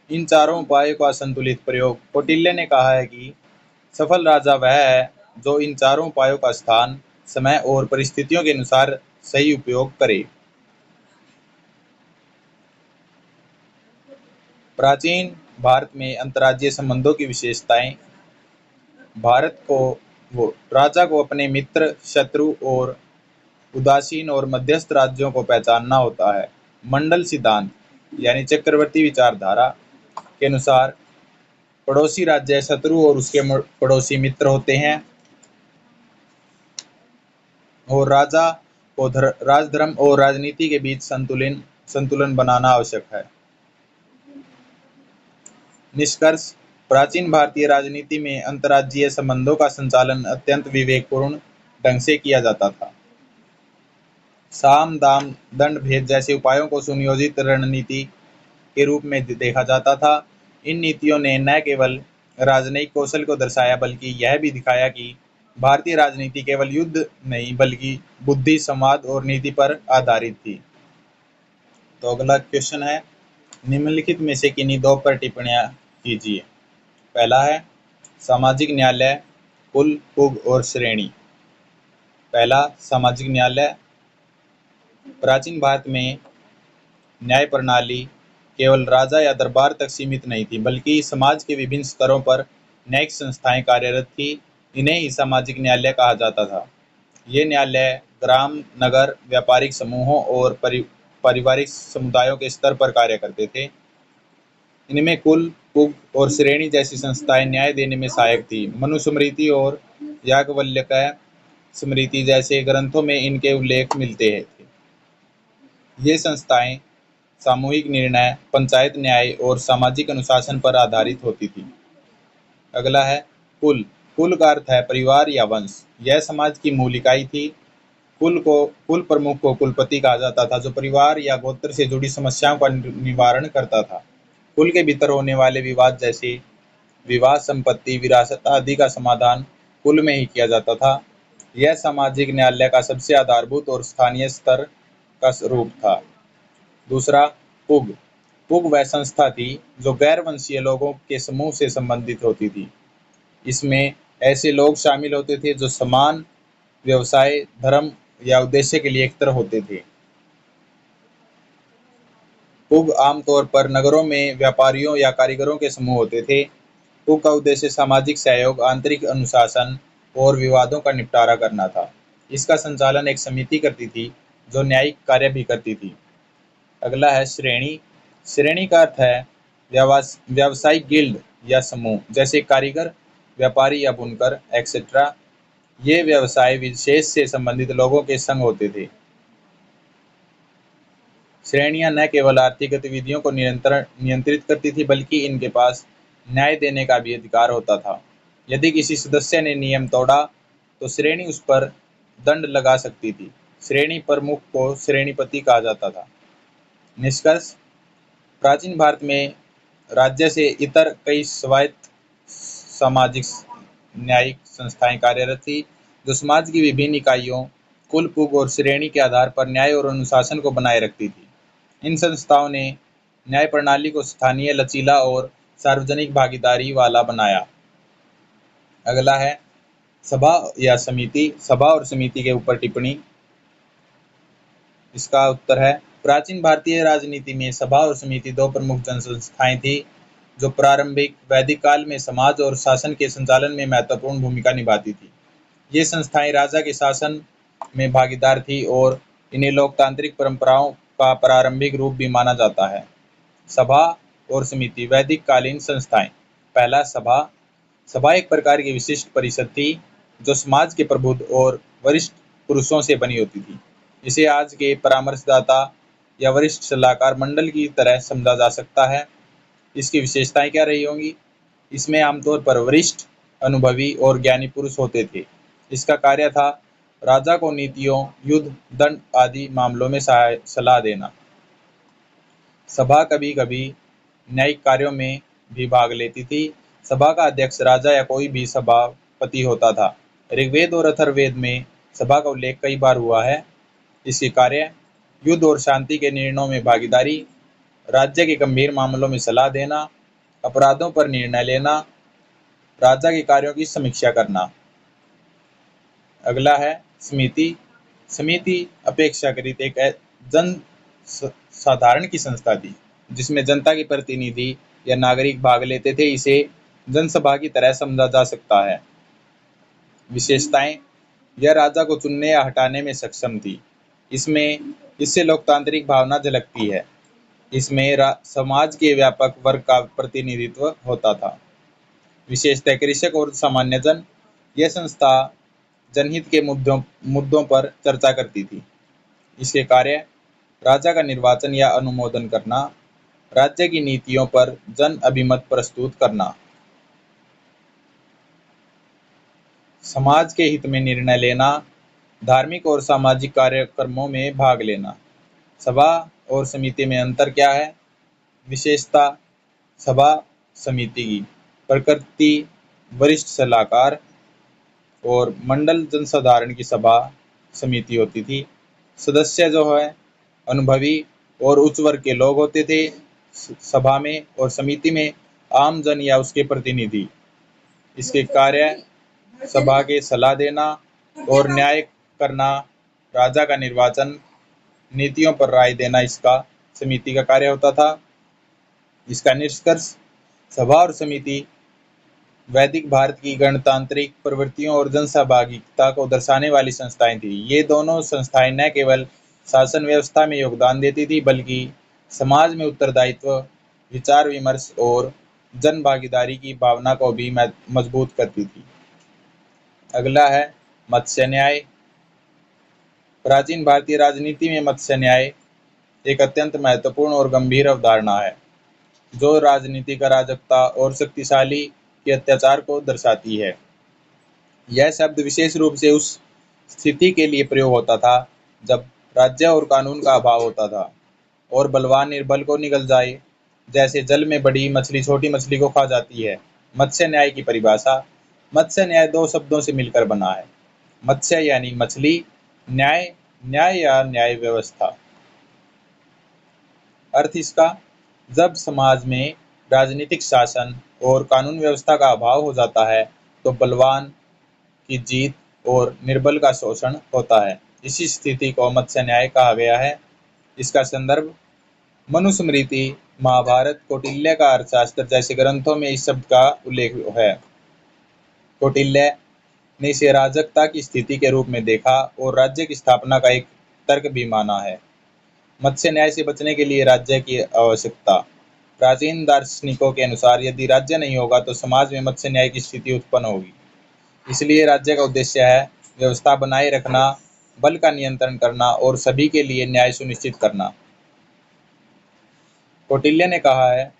इन चारों उपायों का संतुलित प्रयोग। कौटिल्य ने कहा है कि सफल राजा वह है जो इन चारों उपायों का स्थान, समय और परिस्थितियों के अनुसार सही उपयोग करे। प्राचीन भारत में अंतर्राज्यीय संबंधों की विशेषताएं। राजा को अपने मित्र, शत्रु और उदासीन और मध्यस्थ राज्यों को पहचानना होता है। मंडल सिद्धांत यानी चक्रवर्ती विचारधारा के अनुसार पड़ोसी राज्य शत्रु और उसके पड़ोसी मित्र होते हैं, और राजा को राजधर्म और राजनीति के बीच संतुलन बनाना आवश्यक है। निष्कर्ष, प्राचीन भारतीय राजनीति में अंतर्राज्यीय संबंधों का संचालन अत्यंत विवेकपूर्ण ढंग से किया जाता था। साम, दाम, दंड, भेद जैसे उपायों को सुनियोजित रणनीति के रूप में देखा जाता था। इन नीतियों ने न केवल राजनयिक कौशल को दर्शाया, बल्कि यह भी दिखाया कि भारतीय राजनीति केवल युद्ध नहीं बल्कि बुद्धि, संवाद और नीति पर आधारित थी। तो अगला क्वेश्चन है, निम्नलिखित में से किन्हीं दो पर टिप्पणियां कीजिए। पहला है सामाजिक न्यायालय, कुल, पुग और श्रेणी। पहला, सामाजिक न्यायालय। प्राचीन भारत में न्याय प्रणाली केवल राजा या दरबार तक सीमित नहीं थी, बल्कि समाज के विभिन्न स्तरों पर न्यायिक संस्थाएं कार्यरत थी। इन्हें ही सामाजिक न्यायालय कहा जाता था। ये न्यायालय ग्राम, नगर, व्यापारिक समूहों और पारिवारिक समुदायों के स्तर पर कार्य करते थे। इनमें कुल, पुग और श्रेणी जैसी संस्थाएं न्याय देने में सहायक थी। मनुस्मृति और याज्ञवल्क्य स्मृति जैसे ग्रंथों में इनके उल्लेख मिलते थे। ये संस्थाएं सामूहिक निर्णय, पंचायत न्याय और सामाजिक अनुशासन पर आधारित होती थी। अगला है कुल। कुल का अर्थ है परिवार या वंश। यह समाज की मूल इकाई थी। कुल प्रमुख को कुलपति कहा जाता था, जो परिवार या गोत्र से जुड़ी समस्याओं का निवारण करता था। कुल के भीतर होने वाले विवाद जैसे विवाद, संपत्ति, विरासत आदि का समाधान कुल में ही किया जाता था। यह सामाजिक न्यायालय का सबसे आधारभूत और स्थानीय स्तर का रूप था। दूसरा, पुग। पुग वह संस्था थी जो गैर वंशीय लोगों के समूह से संबंधित होती थी। इसमें ऐसे लोग शामिल होते थे जो समान व्यवसाय, धर्म या उद्देश्य के लिए एकत्र होते थे। पुग आमतौर पर नगरों में व्यापारियों या कारीगरों के समूह होते थे। पुग का उद्देश्य सामाजिक सहयोग, आंतरिक अनुशासन और विवादों का निपटारा करना था। इसका संचालन एक समिति करती थी जो न्यायिक कार्य भी करती थी। अगला है श्रेणी। श्रेणी का अर्थ है व्यावसायिक गिल्ड या समूह, जैसे कारीगर, व्यापारी या बुनकर एक्सेट्रा। ये व्यवसाय विशेष से संबंधित लोगों के संघ होते थे। श्रेणियां न केवल आर्थिक गतिविधियों को नियंत्रित करती थी, बल्कि इनके पास न्याय देने का भी अधिकार होता था। यदि किसी सदस्य ने नियम तोड़ा तो श्रेणी उस पर दंड लगा सकती थी। श्रेणी प्रमुख को श्रेणीपति कहा जाता था। निष्कर्ष, प्राचीन भारत में राज्य से इतर कई स्वायत्त सामाजिक न्यायिक संस्थाएं कार्यरत थी, जो समाज की विभिन्न इकाइयों, कुल, पुग और श्रेणी के आधार पर न्याय और अनुशासन को बनाए रखती थी। इन संस्थाओं ने न्याय प्रणाली को स्थानीय, लचीला और सार्वजनिक भागीदारी वाला बनाया। अगला है सभा या समिति। सभा और समिति के ऊपर टिप्पणी। इसका उत्तर है, प्राचीन भारतीय राजनीति में सभा और समिति दो प्रमुख जनसंस्थाएं थी, जो प्रारंभिक वैदिक काल में समाज और शासन के संचालन में महत्वपूर्ण भूमिका निभाती थी। ये संस्थाएं राजा के शासन में भागीदार थी और इन्हें लोकतांत्रिक परंपराओं का प्रारंभिक रूप भी माना जाता है। सभा और समिति। वैदिक कालीन संस्थाएं। पहला, सभा। सभा एक प्रकार की विशिष्ट परिषद थी जो समाज के प्रबुद्ध और वरिष्ठ पुरुषों से बनी होती थी। इसे आज के परामर्शदाता या वरिष्ठ सलाहकार मंडल की तरह समझा जा सकता है। इसकी विशेषताएं क्या रही होंगी? इसमें आमतौर पर वरिष्ठ, अनुभवी और ज्ञानी पुरुष होते थे। इसका कार्य था राजा को नीतियों, युद्ध, दंड आदि मामलों में सलाह देना। सभा कभी कभी न्यायिक कार्यों में भी भाग लेती थी। सभा का अध्यक्ष राजा या कोई भी सभापति होता था। ऋग्वेद और अथर्ववेद में सभा का उल्लेख कई बार हुआ है। इसके कार्य युद्ध और शांति के निर्णयों में भागीदारी, राज्य के गंभीर मामलों में सलाह देना, अपराधों पर निर्णय लेना, राजा के कार्यों की समीक्षा करना। अगला है समिति। समिति अपेक्षाकृत एक जन साधारण की संस्था थी, जिसमें जनता के प्रतिनिधि या नागरिक भाग लेते थे। इसे जनसभा की तरह समझा जा सकता है। विशेषताएं: यह राजा को चुनने या हटाने में सक्षम थी। इससे लोकतांत्रिक भावना झलकती है। इसमें समाज के व्यापक वर्ग का प्रतिनिधित्व होता था। विशेषतः कृषक और सामान्य जन। यह संस्था जनहित के मुद्दों पर चर्चा करती थी। इसके कार्य: राजा का निर्वाचन या अनुमोदन करना, राज्य की नीतियों पर जन अभिमत प्रस्तुत करना, समाज के हित में निर्णय लेना, धार्मिक और सामाजिक कार्यक्रमों में भाग लेना। सभा और समिति में अंतर क्या है? विशेषता: सभा समिति की प्रकृति वरिष्ठ सलाहकार और मंडल जनसाधारण की सभा समिति होती थी। सदस्य जो है अनुभवी, और उच्च वर्ग के लोग होते थे सभा में और समिति में आम जन या उसके प्रतिनिधि। इसके कार्य सभा के सलाह देना और न्याय करना, राजा का निर्वाचन, नीतियों पर राय देना इसका समिति का कार्य होता था। इसका निष्कर्ष, सभा और समिति वैदिक भारत की गणतांत्रिक प्रवृत्तियों और जनसहभागिता को दर्शाने वाली संस्थाएं थी। ये दोनों संस्थाएं न केवल शासन व्यवस्था में योगदान देती थी बल्कि समाज में उत्तरदायित्व, विचार विमर्श और जन भागीदारी की भावना को भी मजबूत करती थी। अगला है मत्स्य न्याय। प्राचीन भारतीय राजनीति में मत्स्य न्याय एक अत्यंत महत्वपूर्ण और गंभीर अवधारणा है, जो राजनीतिक अराजकता और शक्तिशाली के अत्याचार को दर्शाती है। यह शब्द विशेष रूप से उस स्थिति के लिए प्रयोग होता था जब राज्य और कानून का अभाव होता था और बलवान निर्बल को निगल जाए, जैसे जल में बड़ी मछली छोटी मछली को खा जाती है। मत्स्य न्याय की परिभाषा। मत्स्य न्याय दो शब्दों से मिलकर बना है। मत्स्य यानी मछली, न्याय न्याय या न्याय व्यवस्था। अर्थ इसका, जब समाज में राजनीतिक शासन और कानून व्यवस्था का अभाव हो जाता है तो बलवान की जीत और निर्बल का शोषण होता है। इसी स्थिति को मत्स्य न्याय कहा गया है। इसका संदर्भ मनुस्मृति, महाभारत, कौटिल्य का अर्थशास्त्र जैसे ग्रंथों में इस शब्द का उल्लेख है। कौटिल्य ने इसे अराजकता की स्थिति के रूप में देखा और राज्य की स्थापना का एक तर्क भी माना है। मत्स्य न्याय से बचने के लिए राज्य की आवश्यकता। प्राचीन दार्शनिकों के अनुसार यदि राज्य नहीं होगा तो समाज में मत्स्य न्याय की स्थिति उत्पन्न होगी। इसलिए राज्य का उद्देश्य है व्यवस्था बनाए रखना, बल का नियंत्रण करना और सभी के लिए न्याय सुनिश्चित करना। कौटिल्य ने कहा है,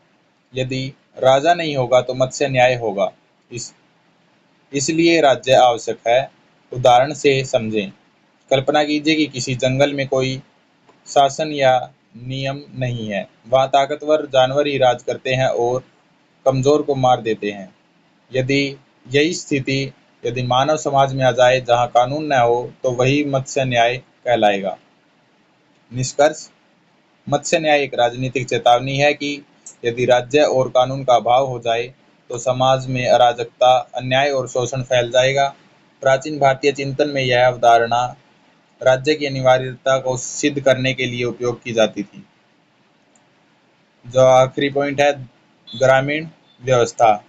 यदि राजा नहीं होगा तो मत्स्य न्याय होगा। इसलिए राज्य आवश्यक है। उदाहरण से समझें। कल्पना कीजिए कि किसी जंगल में कोई शासन या नियम नहीं है। वहाँ ताकतवर जानवर ही राज करते हैं और कमजोर को मार देते हैं। यदि यही स्थिति यदि मानव समाज में आ जाए जहाँ कानून न हो तो वही मत्स्य न्याय कहलाएगा। निष्कर्ष, मत्स्य न्याय एक राजनीतिक चेतावनी है कि यदि राज्य और कानून का अभाव हो जाए तो समाज में अराजकता, अन्याय और शोषण फैल जाएगा। प्राचीन भारतीय चिंतन में यह अवधारणा राज्य की अनिवार्यता को सिद्ध करने के लिए उपयोग की जाती थी। जो आखिरी पॉइंट है, ग्रामीण व्यवस्था।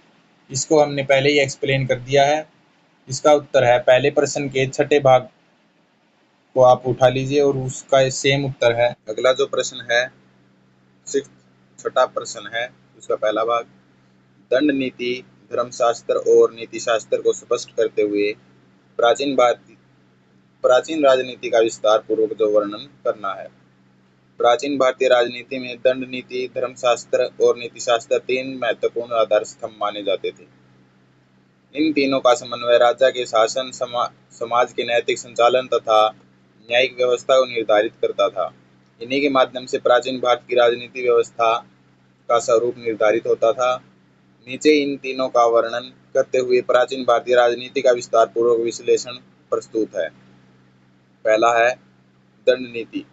इसको हमने पहले ही एक्सप्लेन कर दिया है। इसका उत्तर है, पहले प्रश्न के छठे भाग को आप उठा लीजिए और उसका सेम उत्तर है। अगला जो प्रश्न है, छठा प्रश्न है, उसका पहला भाग, दंड नीति, धर्मशास्त्र और नीतिशास्त्र को स्पष्ट करते हुए प्राचीन राजनीति का विस्तार पूर्वक जो वर्णन करना है। प्राचीन भारतीय राजनीति में दंड नीति, धर्मशास्त्र और नीतिशास्त्र तीन महत्वपूर्ण आधार स्तंभ माने जाते थे। इन तीनों का समन्वय राज्य के शासन, समाज के नैतिक संचालन तथा न्यायिक व्यवस्था को निर्धारित करता था। इन्हीं के माध्यम से प्राचीन भारत की राजनीति व्यवस्था का स्वरूप निर्धारित होता था। नीचे इन तीनों का वर्णन करते हुए प्राचीन भारतीय राजनीति का विस्तार पूर्वक विश्लेषण प्रस्तुत है। पहला है दंड नीति।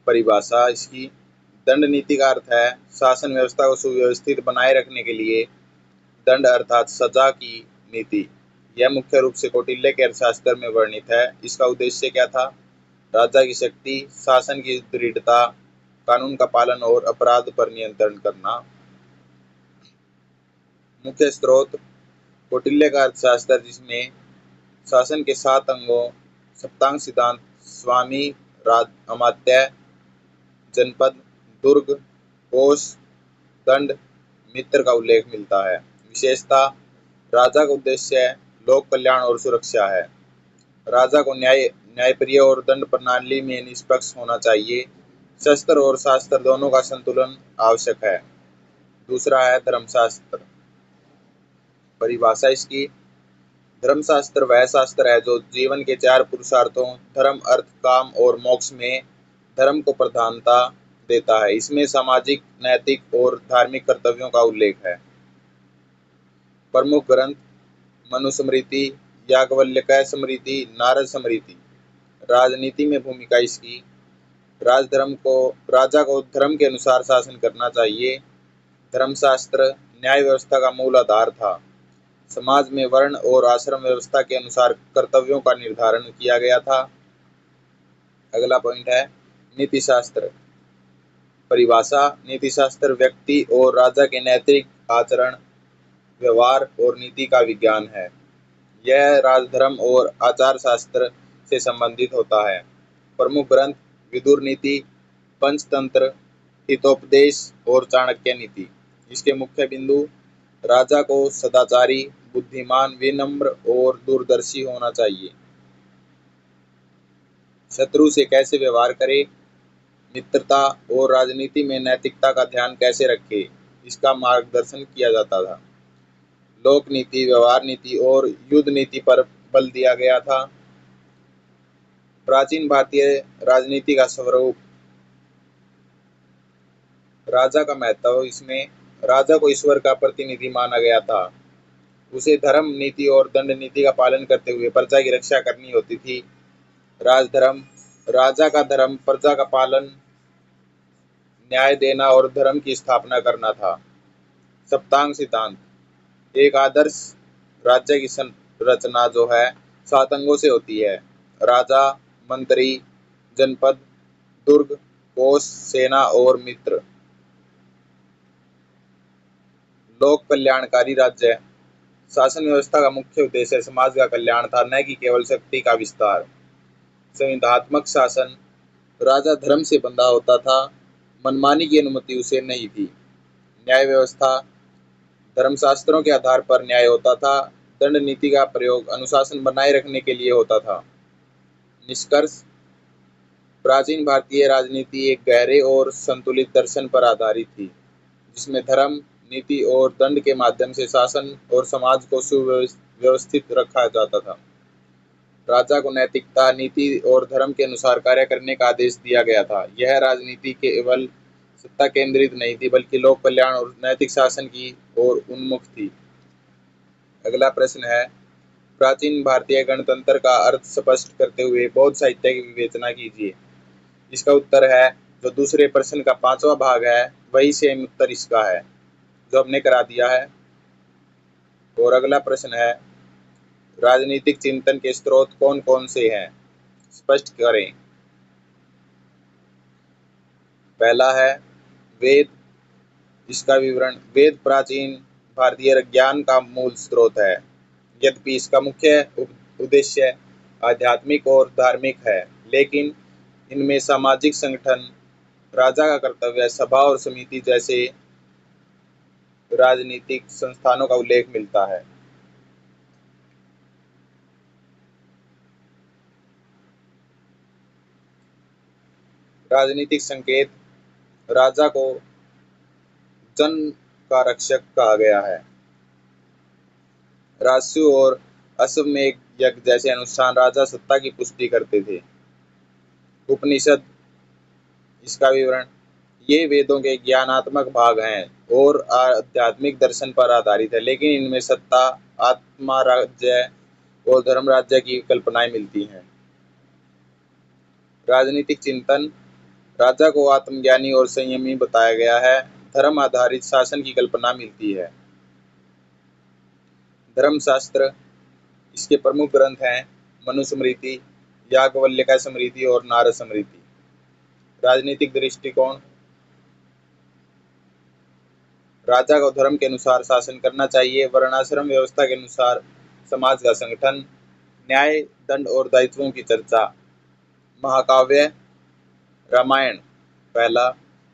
परिभाषा इसकी, दंड नीति का अर्थ है शासन व्यवस्था को सुव्यवस्थित बनाए रखने के लिए दंड अर्थात सजा की नीति। यह मुख्य रूप से कौटिल्य के अर्थशास्त्र में वर्णित है। इसका उद्देश्य क्या था? राजा की शक्ति, शासन की दृढ़ता, कानून का पालन और अपराध पर नियंत्रण करना। मुख्य स्रोत कौटिल्य का अर्थशास्त्र, जिसमें शासन के 7 अंगों सप्तांग सिद्धांत, स्वामी, अमात्य, जनपद, दुर्ग, कोष, दंड, मित्र का उल्लेख मिलता है। विशेषता, राजा का उद्देश्य लोक कल्याण और सुरक्षा है। राजा को न्यायप्रिय और दंड प्रणाली में निष्पक्ष होना चाहिए। शस्त्र और शास्त्र दोनों का संतुलन आवश्यक है। दूसरा है धर्मशास्त्र। परिभाषा इसकी, धर्मशास्त्र वह शास्त्र है जो जीवन के 4 पुरुषार्थों धर्म, अर्थ, काम और मोक्ष में धर्म को प्रधानता देता है। इसमें सामाजिक, नैतिक और धार्मिक कर्तव्यों का उल्लेख है। प्रमुख ग्रंथ मनुस्मृति, याज्ञवल्क्य स्मृति, नारद स्मृति। राजनीति में भूमिका इसकी, राजा को धर्म के अनुसार शासन करना चाहिए। धर्मशास्त्र न्याय व्यवस्था का मूल आधार था। समाज में वर्ण और आश्रम व्यवस्था के अनुसार कर्तव्यों का निर्धारण किया गया था। अगला पॉइंट है नीति शास्त्र। परिभाषा। नीति शास्त्र व्यक्ति और राजा के नैतिक आचरण, व्यवहार और नीति का विज्ञान है। यह राजधर्म और आचार शास्त्र से संबंधित होता है। प्रमुख ग्रंथ विदुर नीति, पंचतंत्र, हितोपदेश और चाणक्य नीति। इसके मुख्य बिंदु: राजा को सदाचारी, बुद्धिमान, विनम्र और दूरदर्शी होना चाहिए। शत्रु से कैसे व्यवहार करें, मित्रता और राजनीति में नैतिकता का ध्यान कैसे रखें, इसका मार्गदर्शन किया जाता था। लोक नीति, व्यवहार नीति और युद्ध नीति पर बल दिया गया था। प्राचीन भारतीय राजनीति का स्वरूप। राजा का महत्व। इसमें राजा को ईश्वर का प्रतिनिधि माना गया था। उसे धर्म नीति और दंड नीति का पालन करते हुए प्रजा की रक्षा करनी होती थी। राजधर्म। राजा का धर्म प्रजा का पालन, न्याय देना और धर्म की स्थापना करना था। सप्तांग सिद्धांत। एक आदर्श राज्य की संरचना जो है 7 अंगों से होती है: राजा, मंत्री, जनपद, दुर्ग, कोष, सेना और मित्र। लोक कल्याणकारी राज्य। शासन व्यवस्था का मुख्य उद्देश्य समाज का कल्याण था, न कि केवल शक्ति का विस्तार। संविधानात्मक शासन। राजा धर्म से बंधा होता था, मनमानी की अनुमति उसे नहीं थी। न्याय व्यवस्था। धर्मशास्त्रों के आधार पर न्याय होता था। दंड नीति का प्रयोग अनुशासन बनाए रखने के लिए होता था। निष्कर्ष: प्राचीन भारतीय राजनीति एक गहरे और संतुलित दर्शन पर आधारित थी, जिसमें धर्म, नीति और दंड के माध्यम से शासन और समाज को सुव्यवस्थित रखा जाता था। राजा को नैतिकता, नीति और धर्म के अनुसार कार्य करने का आदेश दिया गया था। यह राजनीति केवल सत्ता केंद्रित नहीं थी, बल्कि लोक कल्याण और नैतिक शासन की ओर उन्मुख थी। अगला प्रश्न है, प्राचीन भारतीय गणतंत्र का अर्थ स्पष्ट करते हुए बौद्ध साहित्य की विवेचना कीजिए। इसका उत्तर है, जो दूसरे प्रश्न का 5वां भाग है वही सेम उत्तर इसका है, जो हमने करा दिया है। और अगला प्रश्न है, राजनीतिक चिंतन के स्रोत कौन कौन से हैं, स्पष्ट करें। पहला है वेद। इसका विवरण। वेद प्राचीन भारतीय ज्ञान का मूल स्रोत है। यद्यपि इसका मुख्य उद्देश्य आध्यात्मिक और धार्मिक है, लेकिन इनमें सामाजिक संगठन, राजा का कर्तव्य, सभा और समिति जैसे राजनीतिक संस्थानों का उल्लेख मिलता है। राजनीतिक संकेत। राजा को जन का रक्षक कहा गया है। राजस्व और अश्वमेध यज्ञ जैसे अनुष्ठान राजा सत्ता की पुष्टि करते थे। उपनिषद। इसका विवरण। ये वेदों के ज्ञानात्मक भाग हैं और आध्यात्मिक दर्शन पर आधारित है, लेकिन इनमें सत्ता, आत्मा राज्य और धर्म राज्य की कल्पनाएं मिलती हैं। राजनीतिक चिंतन। राजा को आत्मज्ञानी और संयमी बताया गया है। धर्म आधारित शासन की कल्पना मिलती है। धर्मशास्त्र। इसके प्रमुख ग्रंथ हैं मनुस्मृति, याज्ञवल्क्य स्मृति और नारद स्मृति। राजनीतिक दृष्टिकोण। राजा को धर्म के अनुसार शासन करना चाहिए। वर्णाश्रम व्यवस्था के अनुसार समाज का संगठन। न्याय, दंड और दायित्वों की चर्चा। महाकाव्य। रामायण। पहला,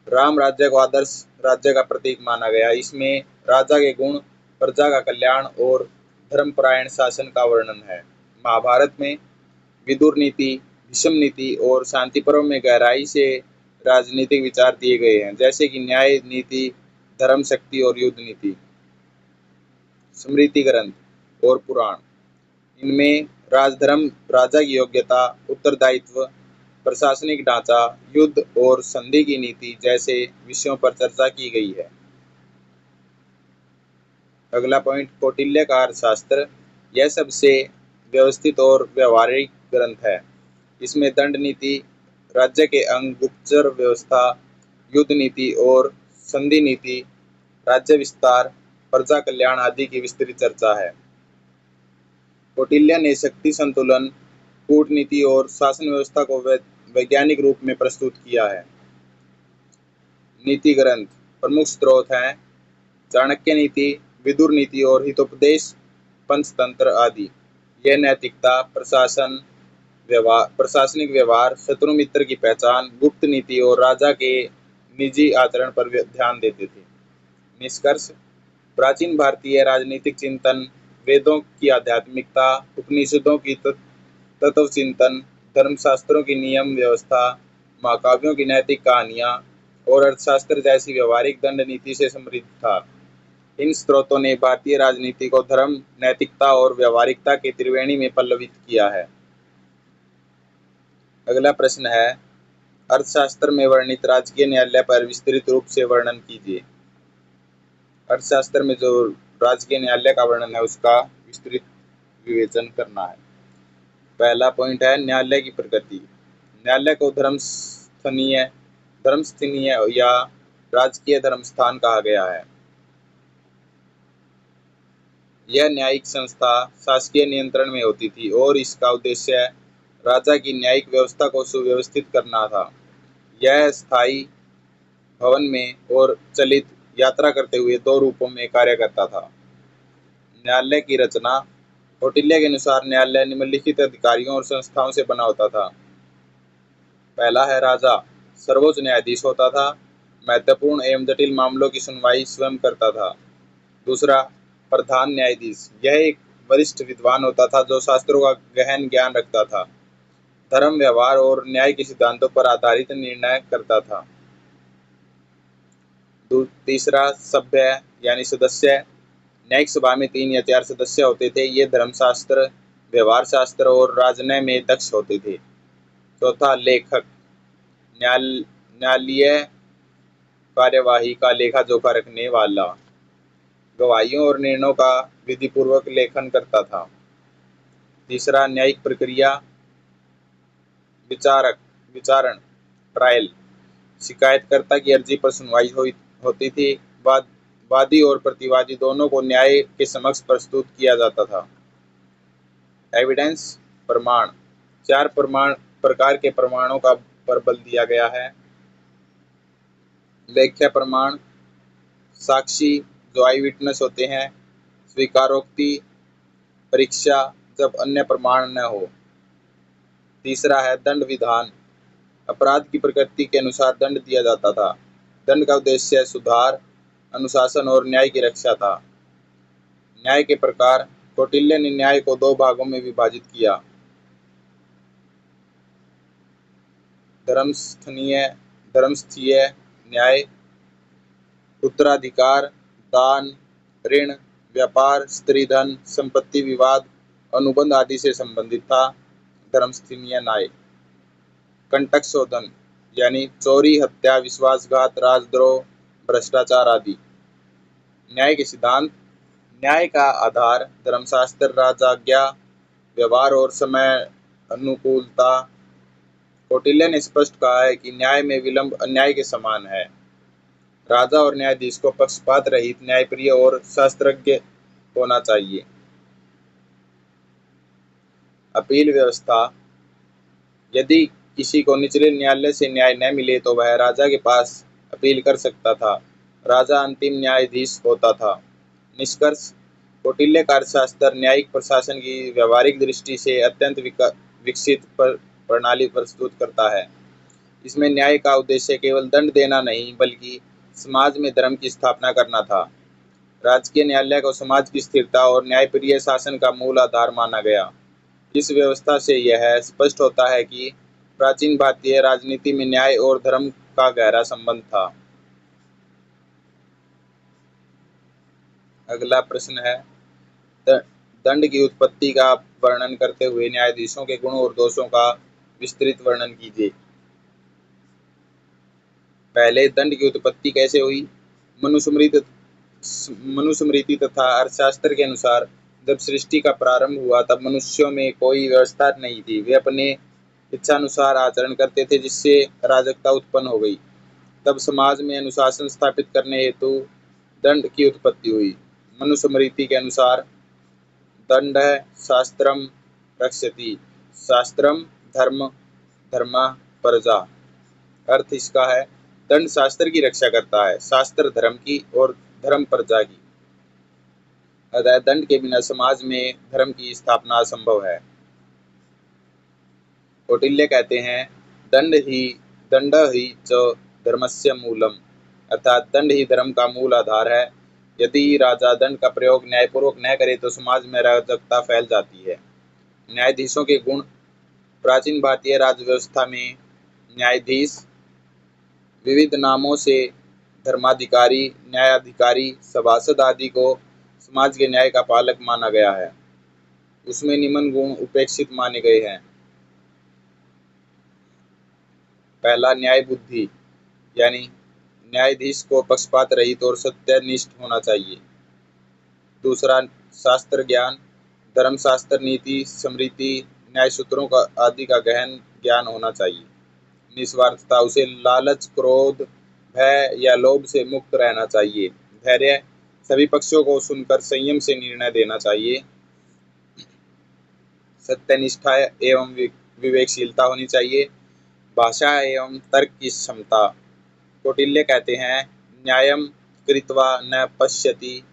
राम राज्य को आदर्श राज्य का प्रतीक माना गया। इसमें राजा के गुण, प्रजा का कल्याण और धर्मपरायण शासन का वर्णन है। महाभारत में विदुर नीति, भीष्म नीति और शांति पर्व में गहराई से राजनीतिक विचार दिए गए हैं, जैसे कि न्याय नीति, धर्म, शक्ति और युद्ध नीति। स्मृति ग्रंथ और पुराण। इनमें राजधर्म, राजा की योग्यता, उत्तरदायित्व, प्रशासनिक ढांचा, युद्ध और संधि की नीति जैसे विषयों पर चर्चा की गई है। अगला पॉइंट, कौटिल्य का अर्थशास्त्र। यह सबसे व्यवस्थित और व्यवहारिक ग्रंथ है। इसमें दंड नीति, राज्य के अंग, गुप्तचर व्यवस्था, युद्ध नीति और संधि नीति, राज्य विस्तार, प्रजा कल्याण आदि की विस्तृत चर्चा है। कौटिल्य ने शक्ति संतुलन, कूटनीति और शासन व्यवस्था को वैज्ञानिक रूप में प्रस्तुत किया है। नीति ग्रंथ प्रमुख स्रोत हैं चाणक्य नीति, विदुर नीति और हितोपदेश, पंचतंत्र आदि। यह नैतिकता, प्रशासनिक व्यवहार, शत्रु मित्र की पहचान, गुप्त नीति और राजा के निजी आचरण पर ध्यान देते थे। निष्कर्ष, प्राचीन भारतीय राजनीतिक चिंतन, वेदों की आध्यात्मिकता, उपनिषदों की तत्व चिंतन, धर्मशास्त्रों की नियम व्यवस्था, महाकाव्यों की नैतिक कहानियां और अर्थशास्त्र जैसी व्यवहारिक दंड नीति से समृद्ध था। इन स्रोतों ने भारतीय राजनीति को धर्म, नैतिकता और व्यावहारिकता के त्रिवेणी में पल्लवित किया है। अगला प्रश्न है, अर्थशास्त्र में वर्णित राजकीय न्यायालय पर विस्तृत रूप से वर्णन कीजिए। अर्थशास्त्र में जो राजकीय न्यायालय का वर्णन है उसका विस्तृत विवेचन करना है। पहला पॉइंट है न्यायालय की प्रकृति। न्यायालय को धर्मस्थनीय या राजकीय धर्मस्थान कहा गया है। यह न्यायिक संस्था शासकीय नियंत्रण में होती थी और इसका उद्देश्य राजा की न्यायिक व्यवस्था को सुव्यवस्थित करना था। यह स्थायी भवन में और चलित यात्रा करते हुए दो रूपों में कार्य करता था। न्यायालय की रचना। कौटिल्य के अनुसार न्यायालय निम्नलिखित अधिकारियों और संस्थाओं से बना होता था। पहला है राजा, सर्वोच्च न्यायाधीश होता था, महत्वपूर्ण एवं जटिल मामलों की सुनवाई स्वयं करता था। दूसरा, प्रधान न्यायाधीश, यह एक वरिष्ठ विद्वान होता था जो शास्त्रों का गहन ज्ञान रखता था, धर्म, व्यवहार और न्याय के सिद्धांतों पर आधारित निर्णय करता था। तीसरा, सभ्य यानी सदस्य। न्यायिक सभा में 3 या 4 सदस्य होते थे। ये धर्मशास्त्र, व्यवहार शास्त्र और राजनय में दक्ष होते थे। चौथा, लेखक, न्यायालयीय कार्यवाही का लेखा जोखा रखने वाला, गवाहियों और निर्णयों का विधिपूर्वक लेखन करता था। तीसरा, न्यायिक प्रक्रिया, विचारण, ट्रायल, शिकायतकर्ता की अर्जी पर सुनवाई होती थी। वादी और प्रतिवादी दोनों को न्याय के समक्ष प्रस्तुत किया जाता था। एविडेंस, प्रमाण, 4 प्रकार के प्रमाणों का पर बल दिया गया है। व्याख्या प्रमाण, साक्षी जो आई विटनेस होते हैं, स्वीकारोक्ति, परीक्षा जब अन्य प्रमाण न हो। तीसरा है दंड विधान, अपराध की प्रकृति के अनुसार दंड दिया जाता था। दंड का उद्देश्य सुधार, अनुशासन और न्याय की रक्षा था। न्याय के प्रकार। कौटिल्य ने न्याय को 2 भागों में विभाजित किया, धर्मस्थीय न्याय, उत्तराधिकार, दान, ऋण, व्यापार, स्त्री धन, संपत्ति विवाद, अनुबंध आदि से संबंधित था। धर्मस्थीय न्याय। कंटक शोधन यानी चोरी, हत्या, विश्वासघात, राजद्रोह, भ्रष्टाचार आदि। न्याय के सिद्धांत। न्याय का आधार धर्मशास्त्र, राजाज्ञा, व्यवहार और समय अनुकूलता। कौटिल्य ने स्पष्ट कहा है कि न्याय में विलंब अन्याय के समान है। राजा और न्यायाधीश को पक्षपात रहित, न्यायप्रिय और शास्त्रज्ञ होना चाहिए। अपील व्यवस्था। यदि किसी को निचले न्यायालय से न्याय न मिले तो वह राजा के पास अपील कर सकता था। राजा अंतिम न्यायाधीश होता था। निष्कर्ष, कौटिल्य का अर्थशास्त्र न्यायिक प्रशासन की व्यावहारिक दृष्टि से अत्यंत विकसित प्रणाली प्रस्तुत करता है। इसमें न्याय का उद्देश्य केवल दंड देना नहीं बल्कि समाज में धर्म की स्थापना करना था। राजकीय न्यायालय को समाज की स्थिरता और न्यायप्रिय शासन का मूल आधार माना गया। इस व्यवस्था से यह स्पष्ट होता है कि प्राचीन भारतीय राजनीति में न्याय और धर्म का गहरा संबंध था। अगला प्रश्न है, दंड की उत्पत्ति का वर्णन करते हुए न्यायाधीशों के गुण और दोषों का विस्तृत वर्णन कीजिए। पहले, दंड की उत्पत्ति कैसे हुई? मनुस्मृति तथा अर्थशास्त्र के अनुसार जब सृष्टि का प्रारंभ हुआ तब मनुष्यों में कोई व्यवस्था नहीं थी। वे अपने इच्छानुसार आचरण करते थे, जिससे अराजकता उत्पन्न हो गई। तब समाज में अनुशासन स्थापित करने हेतु दंड की उत्पत्ति हुई। मनुस्मृति के अनुसार दंडः शास्त्रम रक्षति। शास्त्रम धर्म, धर्मः प्रजा। अर्थ इसका है, दंड शास्त्र की रक्षा करता है, शास्त्र धर्म की और धर्म प्रजा की। अतः दंड के बिना समाज में धर्म की स्थापना असंभव है। कौटिल्य कहते हैं, दंड ही च धर्मस्य मूलम, अर्थात दंड ही धर्म का मूल आधार है। यदि राजा दंड का प्रयोग न्यायपूर्वक न करे तो समाज में अराजकता फैल जाती है। न्यायाधीशों के गुण। प्राचीन भारतीय राज्य व्यवस्था में न्यायाधीश विविध नामों से धर्माधिकारी, न्यायाधिकारी, सभासद आदि को समाज के न्याय का पालक माना गया है। उसमें निम्न गुण उपेक्षित माने गए हैं। पहला, न्याय बुद्धि, यानी न्यायाधीश को पक्षपात रहित और सत्यनिष्ठ होना चाहिए। दूसरा, शास्त्र ज्ञान, धर्मशास्त्र, नीति, स्मृति, न्याय सूत्रों का आदि का गहन ज्ञान होना चाहिए। निस्वार्थता, उसे लालच, क्रोध, भय या लोभ से मुक्त रहना चाहिए। धैर्य, सभी पक्षों को सुनकर संयम से निर्णय देना चाहिए। सत्यनिष्ठा एवं विवेकशीलता होनी चाहिए। भाषा एवं तर्क की क्षमता। कौटिल्य कहते हैं, न्यायं कृत्वा न पश्यति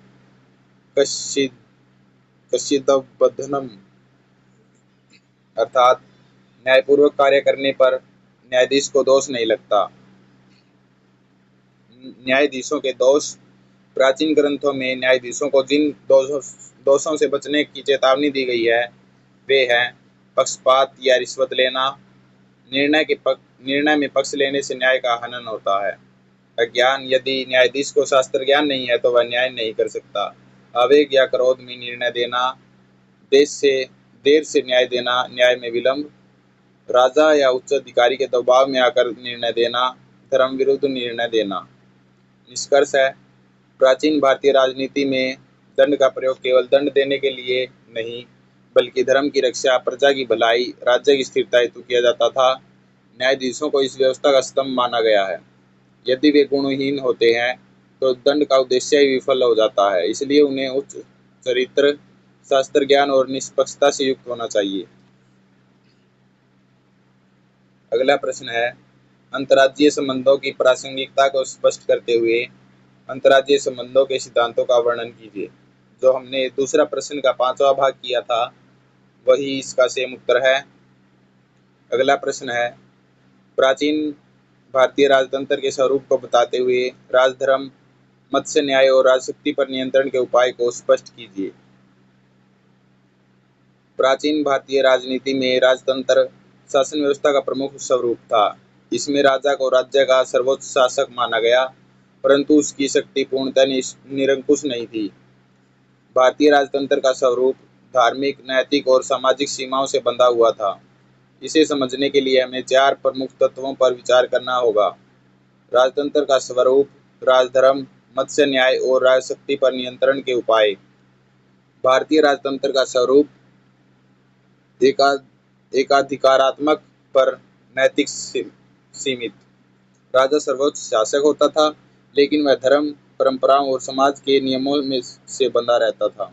कश्चिदबद्धनम्, अर्थात न्यायपूर्वक कार्य करने पर न्यायाधीश को दोष नहीं लगता। न्यायाधीशों के दोष। प्राचीन ग्रंथों में न्यायाधीशों को जिन दोषों से बचने की चेतावनी दी गई है वे हैं पक्षपात या रिश्वत लेना, निर्णय में पक्ष लेने से न्याय का हनन होता है। अज्ञान, यदि न्यायाधीश को शास्त्र ज्ञान नहीं है तो वह न्याय नहीं कर सकता। आवेग या क्रोध में निर्णय देना, देर से न्याय देना, न्याय में विलंब, राजा या उच्च अधिकारी के दबाव में आकर निर्णय देना, धर्म विरुद्ध निर्णय देना। निष्कर्ष है, प्राचीन भारतीय राजनीति में दंड का प्रयोग केवल दंड देने के लिए नहीं बल्कि धर्म की रक्षा, प्रजा की भलाई, राज्य की स्थिरता हेतु किया जाता था। न्यायाधीशों को इस व्यवस्था का स्तंभ माना गया है। यदि वे गुणहीन होते हैं तो दंड का उद्देश्य ही विफल हो जाता है। इसलिए उन्हें उच्च चरित्र, शास्त्र ज्ञान और निष्पक्षता से युक्त होना चाहिए। अगला प्रश्न है, अंतर्राज्यीय संबंधों की प्रासंगिकता को स्पष्ट करते हुए अंतर्राज्यीय संबंधों के सिद्धांतों का वर्णन कीजिए। जो हमने दूसरा प्रश्न का 5वां भाग किया था वही इसका सेम उत्तर है। अगला प्रश्न है, प्राचीन भारतीय राजतंत्र के स्वरूप को बताते हुए राजधर्म, मत्स्य न्याय और राजशक्ति पर नियंत्रण के उपाय को स्पष्ट कीजिए। प्राचीन भारतीय राजनीति में राजतंत्र शासन व्यवस्था का प्रमुख स्वरूप था। इसमें राजा को राज्य का सर्वोच्च शासक माना गया, परंतु उसकी शक्ति पूर्णतः निरंकुश नहीं थी। भारतीय राजतंत्र का स्वरूप धार्मिक, नैतिक और सामाजिक सीमाओं से बंधा हुआ था। इसे समझने के लिए हमें 4 प्रमुख तत्वों पर विचार करना होगा। राजतंत्र का स्वरूप, राजधर्म, मत्स्य न्याय और राजशक्ति पर नियंत्रण के उपाय। भारतीय राजतंत्र का स्वरूप एकाधिकारात्मक पर नैतिक सीमित। राजा सर्वोच्च शासक होता था, लेकिन वह धर्म, परंपराओं और समाज के नियमों में से बंधा रहता था।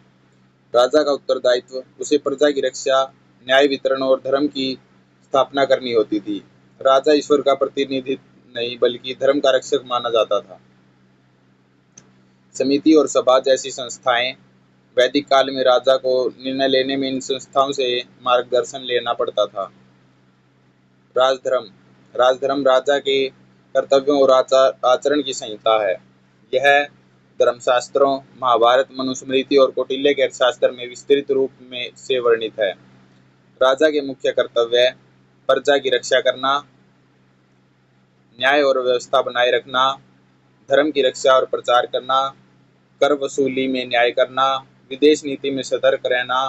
राजा का उत्तरदायित्व, उसे प्रजा की रक्षा, न्याय वितरण और धर्म की स्थापना करनी होती थी। राजा ईश्वर का प्रतिनिधि नहीं बल्कि धर्म का रक्षक माना जाता था। समिति और सभा जैसी संस्थाएं। वैदिक काल में राजा को निर्णय लेने में इन संस्थाओं से मार्गदर्शन लेना पड़ता था। राजधर्म राजा के कर्तव्यों और आचरण की संहिता है। यह धर्मशास्त्रों, महाभारत, मनुस्मृति और कौटिल्य के अर्थशास्त्र में विस्तृत रूप में से वर्णित है। राजा के मुख्य कर्तव्य प्रजा की रक्षा करना, न्याय और व्यवस्था बनाए रखना, धर्म की रक्षा और प्रचार करना, कर वसूली में न्याय करना, विदेश नीति में सतर्क रहना।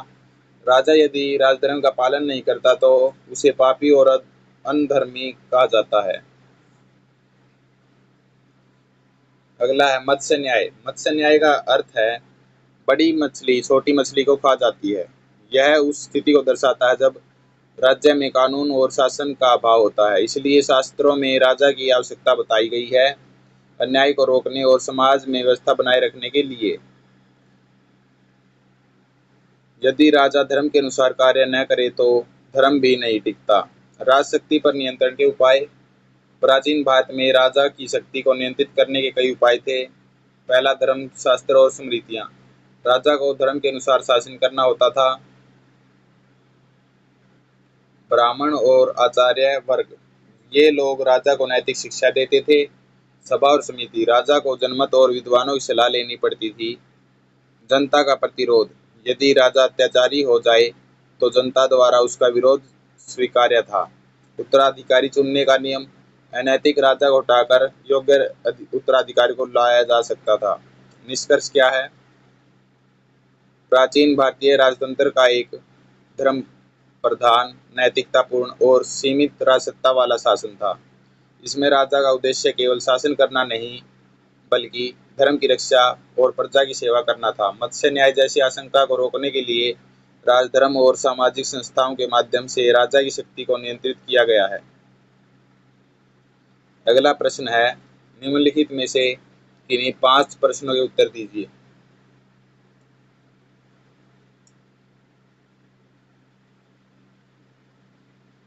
राजा यदि राजधर्म का पालन नहीं करता तो उसे पापी और अनधर्मी कहा जाता है। अगला है मत्स्य न्याय। मत्स्य न्याय का अर्थ है बड़ी मछली छोटी मछली को खा जाती है। यह उस स्थिति को दर्शाता है जब राज्य में कानून और शासन का अभाव होता है, इसलिए शास्त्रों में राजा की आवश्यकता बताई गई है अन्याय को रोकने और समाज में व्यवस्था बनाए रखने के लिए। यदि राजा धर्म के अनुसार कार्य न करे तो धर्म भी नहीं टिकता। राजशक्ति पर नियंत्रण के उपाय। प्राचीन भारत में राजा की शक्ति को नियंत्रित करने के कई उपाय थे। पहला, धर्म, शास्त्र और स्मृतियां। राजा को धर्म के अनुसार शासन करना होता था। ब्राह्मण और आचार्य वर्ग, ये लोग राजा को नैतिक शिक्षा देते थे। सभा और समिति, राजा को जनमत और विद्वानों की सलाह लेनी पड़ती थी। जनता का प्रतिरोध, यदि राजा अत्याचारी हो जाए तो जनता द्वारा उसका विरोध स्वीकार्य था। उत्तराधिकारी चुनने का नियम, अनैतिक राजा को हटाकर योग्य उत्तराधिकारी को लाया जा सकता था। निष्कर्ष क्या है? प्राचीन भारतीय राजतंत्र का एक धर्म प्रधान, नैतिकतापूर्ण और सीमित राजसत्ता वाला शासन था। इसमें राजा का उद्देश्य केवल शासन करना नहीं, बल्कि धर्म की रक्षा और प्रजा की सेवा करना था। मत्स्य न्याय जैसी आशंका को रोकने के लिए राजधर्म और सामाजिक संस्थाओं के माध्यम से राजा की शक्ति को नियंत्रित किया गया है। अगला प्रश्न है, निम्नलिखित में से किन्हीं 5 प्रश्नों के उत्तर दीजिए।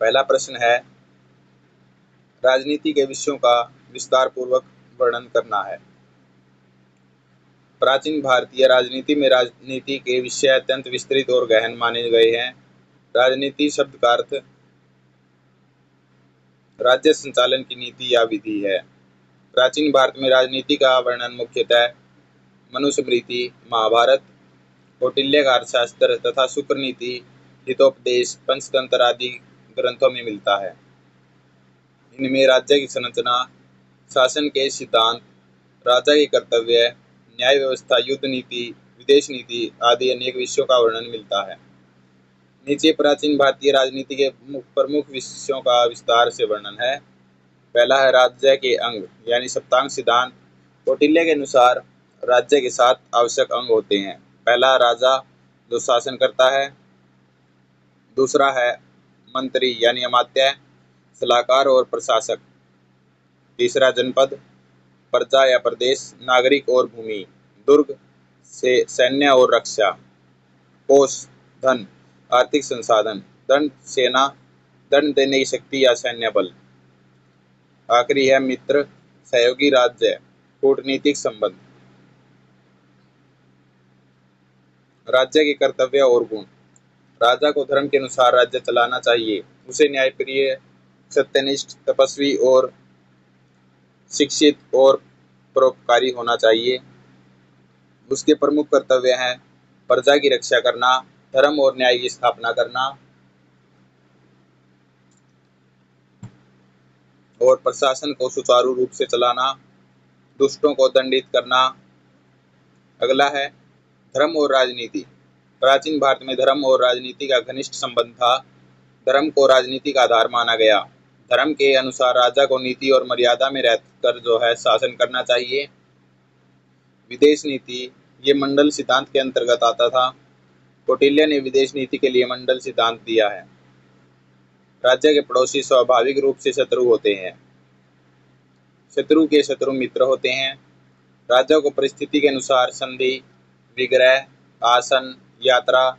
पहला प्रश्न है, राजनीति के विषयों का विस्तार पूर्वक वर्णन करना है। प्राचीन भारतीय राजनीति में राजनीति के विषय अत्यंत विस्तृत और गहन माने गए हैं। राजनीति शब्द का अर्थ राज्य संचालन की नीति या विधि है। प्राचीन भारत में राजनीति का वर्णन मुख्यतः मनुस्मृति, महाभारत, कौटिल्य का अर्थशास्त्र तथा शुक्र नीति, हितोपदेश, पंचतंत्र आदि ग्रंथों में मिलता है। इनमें राज्य की संरचना, शासन के सिद्धांत, राजा के कर्तव्य, न्याय व्यवस्था, युद्ध नीति, विदेश नीति आदि अनेक विषयों का वर्णन मिलता है। नीचे प्राचीन भारतीय राजनीति के प्रमुख विषयों का विस्तार से वर्णन है। पहला है राज्य के अंग यानी सप्तांग सिद्धांत। कौटिल्य के अनुसार राज्य के 7 आवश्यक अंग होते हैं। पहला, राजा जो शासन करता है। दूसरा है मंत्री यानी अमात्य, सलाहकार और प्रशासक। तीसरा, जनपद, प्रजा या प्रदेश, नागरिक और भूमि, दुर्ग से सैन्य और रक्षा, कोष, धन, आर्थिक संसाधन, दंड, सेना, दंड देने की शक्ति या सैन्य बल। आखिरी है मित्र, सहयोगी राज्य, कूटनीतिक संबंध। राज्य के कर्तव्य और गुण। राजा को धर्म के अनुसार राज्य चलाना चाहिए। उसे न्यायप्रिय, सत्यनिष्ठ, तपस्वी और शिक्षित और परोपकारी होना चाहिए। उसके प्रमुख कर्तव्य हैं प्रजा की रक्षा करना, धर्म और न्याय की स्थापना करना और प्रशासन को सुचारू रूप से चलाना, दुष्टों को दंडित करना। अगला है धर्म और राजनीति। प्राचीन भारत में धर्म और राजनीति का घनिष्ठ संबंध था। धर्म को राजनीति का आधार माना गया। धर्म के अनुसार राजा को नीति और मर्यादा में रहकर जो है शासन करना चाहिए। विदेश नीति, ये मंडल सिद्धांत के अंतर्गत आता था। कौटिल्य ने विदेश नीति के लिए मंडल सिद्धांत दिया है। राज्य के पड़ोसी स्वाभाविक रूप से शत्रु होते हैं। शत्रु के शत्रु मित्र होते हैं। राजा को परिस्थिति के अनुसार संधि, विग्रह, आसन, यात्रा,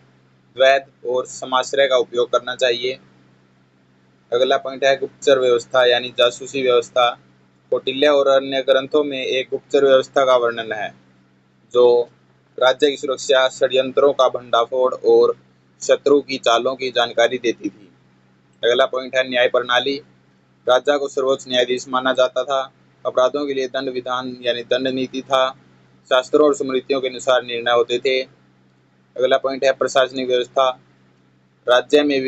द्वैध और समाश्रय का उपयोग करना चाहिए। अगला पॉइंट है गुप्तचर व्यवस्था यानी जासूसी व्यवस्था। कौटिल्य और अन्य ग्रंथों में एक गुप्तचर व्यवस्था का वर्णन है जो राज्य की सुरक्षा, षड्यंत्रों का भंडाफोड़ और शत्रु की चालों की जानकारी देती थी। अगला पॉइंट है न्याय प्रणाली। राजा को सर्वोच्च न्यायाधीश माना जाता था। अपराधों के लिए दंड विधान यानी दंड नीति था। शास्त्रों और स्मृतियों के अनुसार निर्णय होते थे। अगला पॉइंट है प्रशासनिक व्यवस्था। राज्य में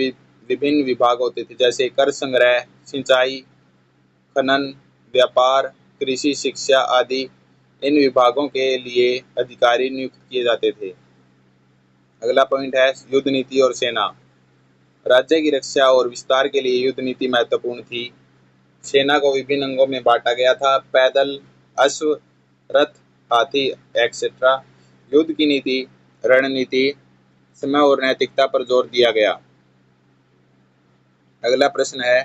विभिन्न विभाग होते थे जैसे कर संग्रह, सिंचाई, खनन, व्यापार, कृषि, शिक्षा आदि। इन विभागों के लिए अधिकारी नियुक्त किए जाते थे। अगला पॉइंट है युद्ध नीति और सेना। राज्य की रक्षा और विस्तार के लिए युद्ध नीति महत्वपूर्ण थी। सेना को विभिन्न अंगों में बांटा गया था, पैदल, अश्व, रथ, हाथी एक्सेट्रा। युद्ध की नीति, रणनीति, समय और नैतिकता पर जोर दिया गया। अगला प्रश्न है,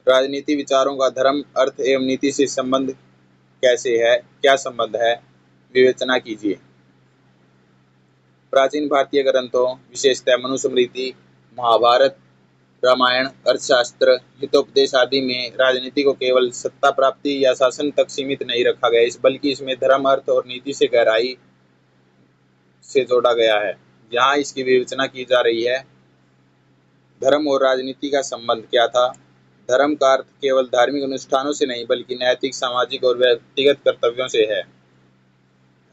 राजनीति विचारों का धर्म, अर्थ एवं नीति से संबंध कैसे है, क्या संबंध है, विवेचना कीजिए। प्राचीन भारतीय ग्रंथों, विशेषतः मनुस्मृति, महाभारत, रामायण, अर्थशास्त्र, हितोपदेश आदि में राजनीति को केवल सत्ता प्राप्ति या शासन तक सीमित नहीं रखा गया, बल्कि इसमें धर्म, अर्थ और नीति से गहराई से जोड़ा गया है। यहाँ इसकी विवेचना की जा रही है। धर्म और राजनीति का संबंध क्या था? धर्म का अर्थ केवल धार्मिक अनुष्ठानों से नहीं, बल्कि नैतिक, सामाजिक और व्यक्तिगत कर्तव्यों से है।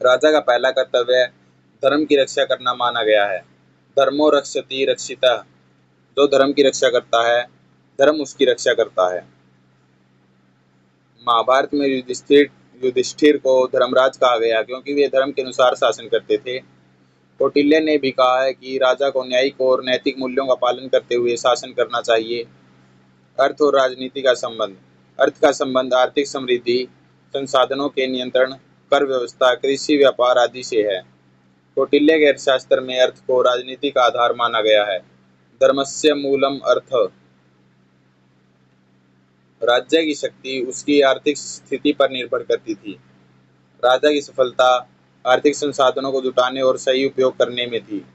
राजा का पहला कर्तव्य धर्म की रक्षा करना माना गया है। धर्मो रक्षति रक्षितः, जो धर्म की रक्षा करता है, धर्म उसकी रक्षा करता है। महाभारत में युधिष्ठिर को धर्मराज कहा गया, क्योंकि वे धर्म के अनुसार शासन करते थे। कौटिल्य ने भी कहा है कि राजा को न्यायिक और नैतिक मूल्यों का पालन करते हुए शासन करना चाहिए। अर्थ और राजनीति का संबंध। अर्थ का संबंध आर्थिक समृद्धि, संसाधनों के नियंत्रण, कर व्यवस्था, कृषि, व्यापार आदि से है। कौटिल्य के अर्थशास्त्र में अर्थ को राजनीति का आधार माना गया है। धर्मस्य मूलम अर्थ। राज्य की शक्ति उसकी आर्थिक स्थिति पर निर्भर करती थी। राजा की सफलता आर्थिक संसाधनों को जुटाने और सही उपयोग करने में थी।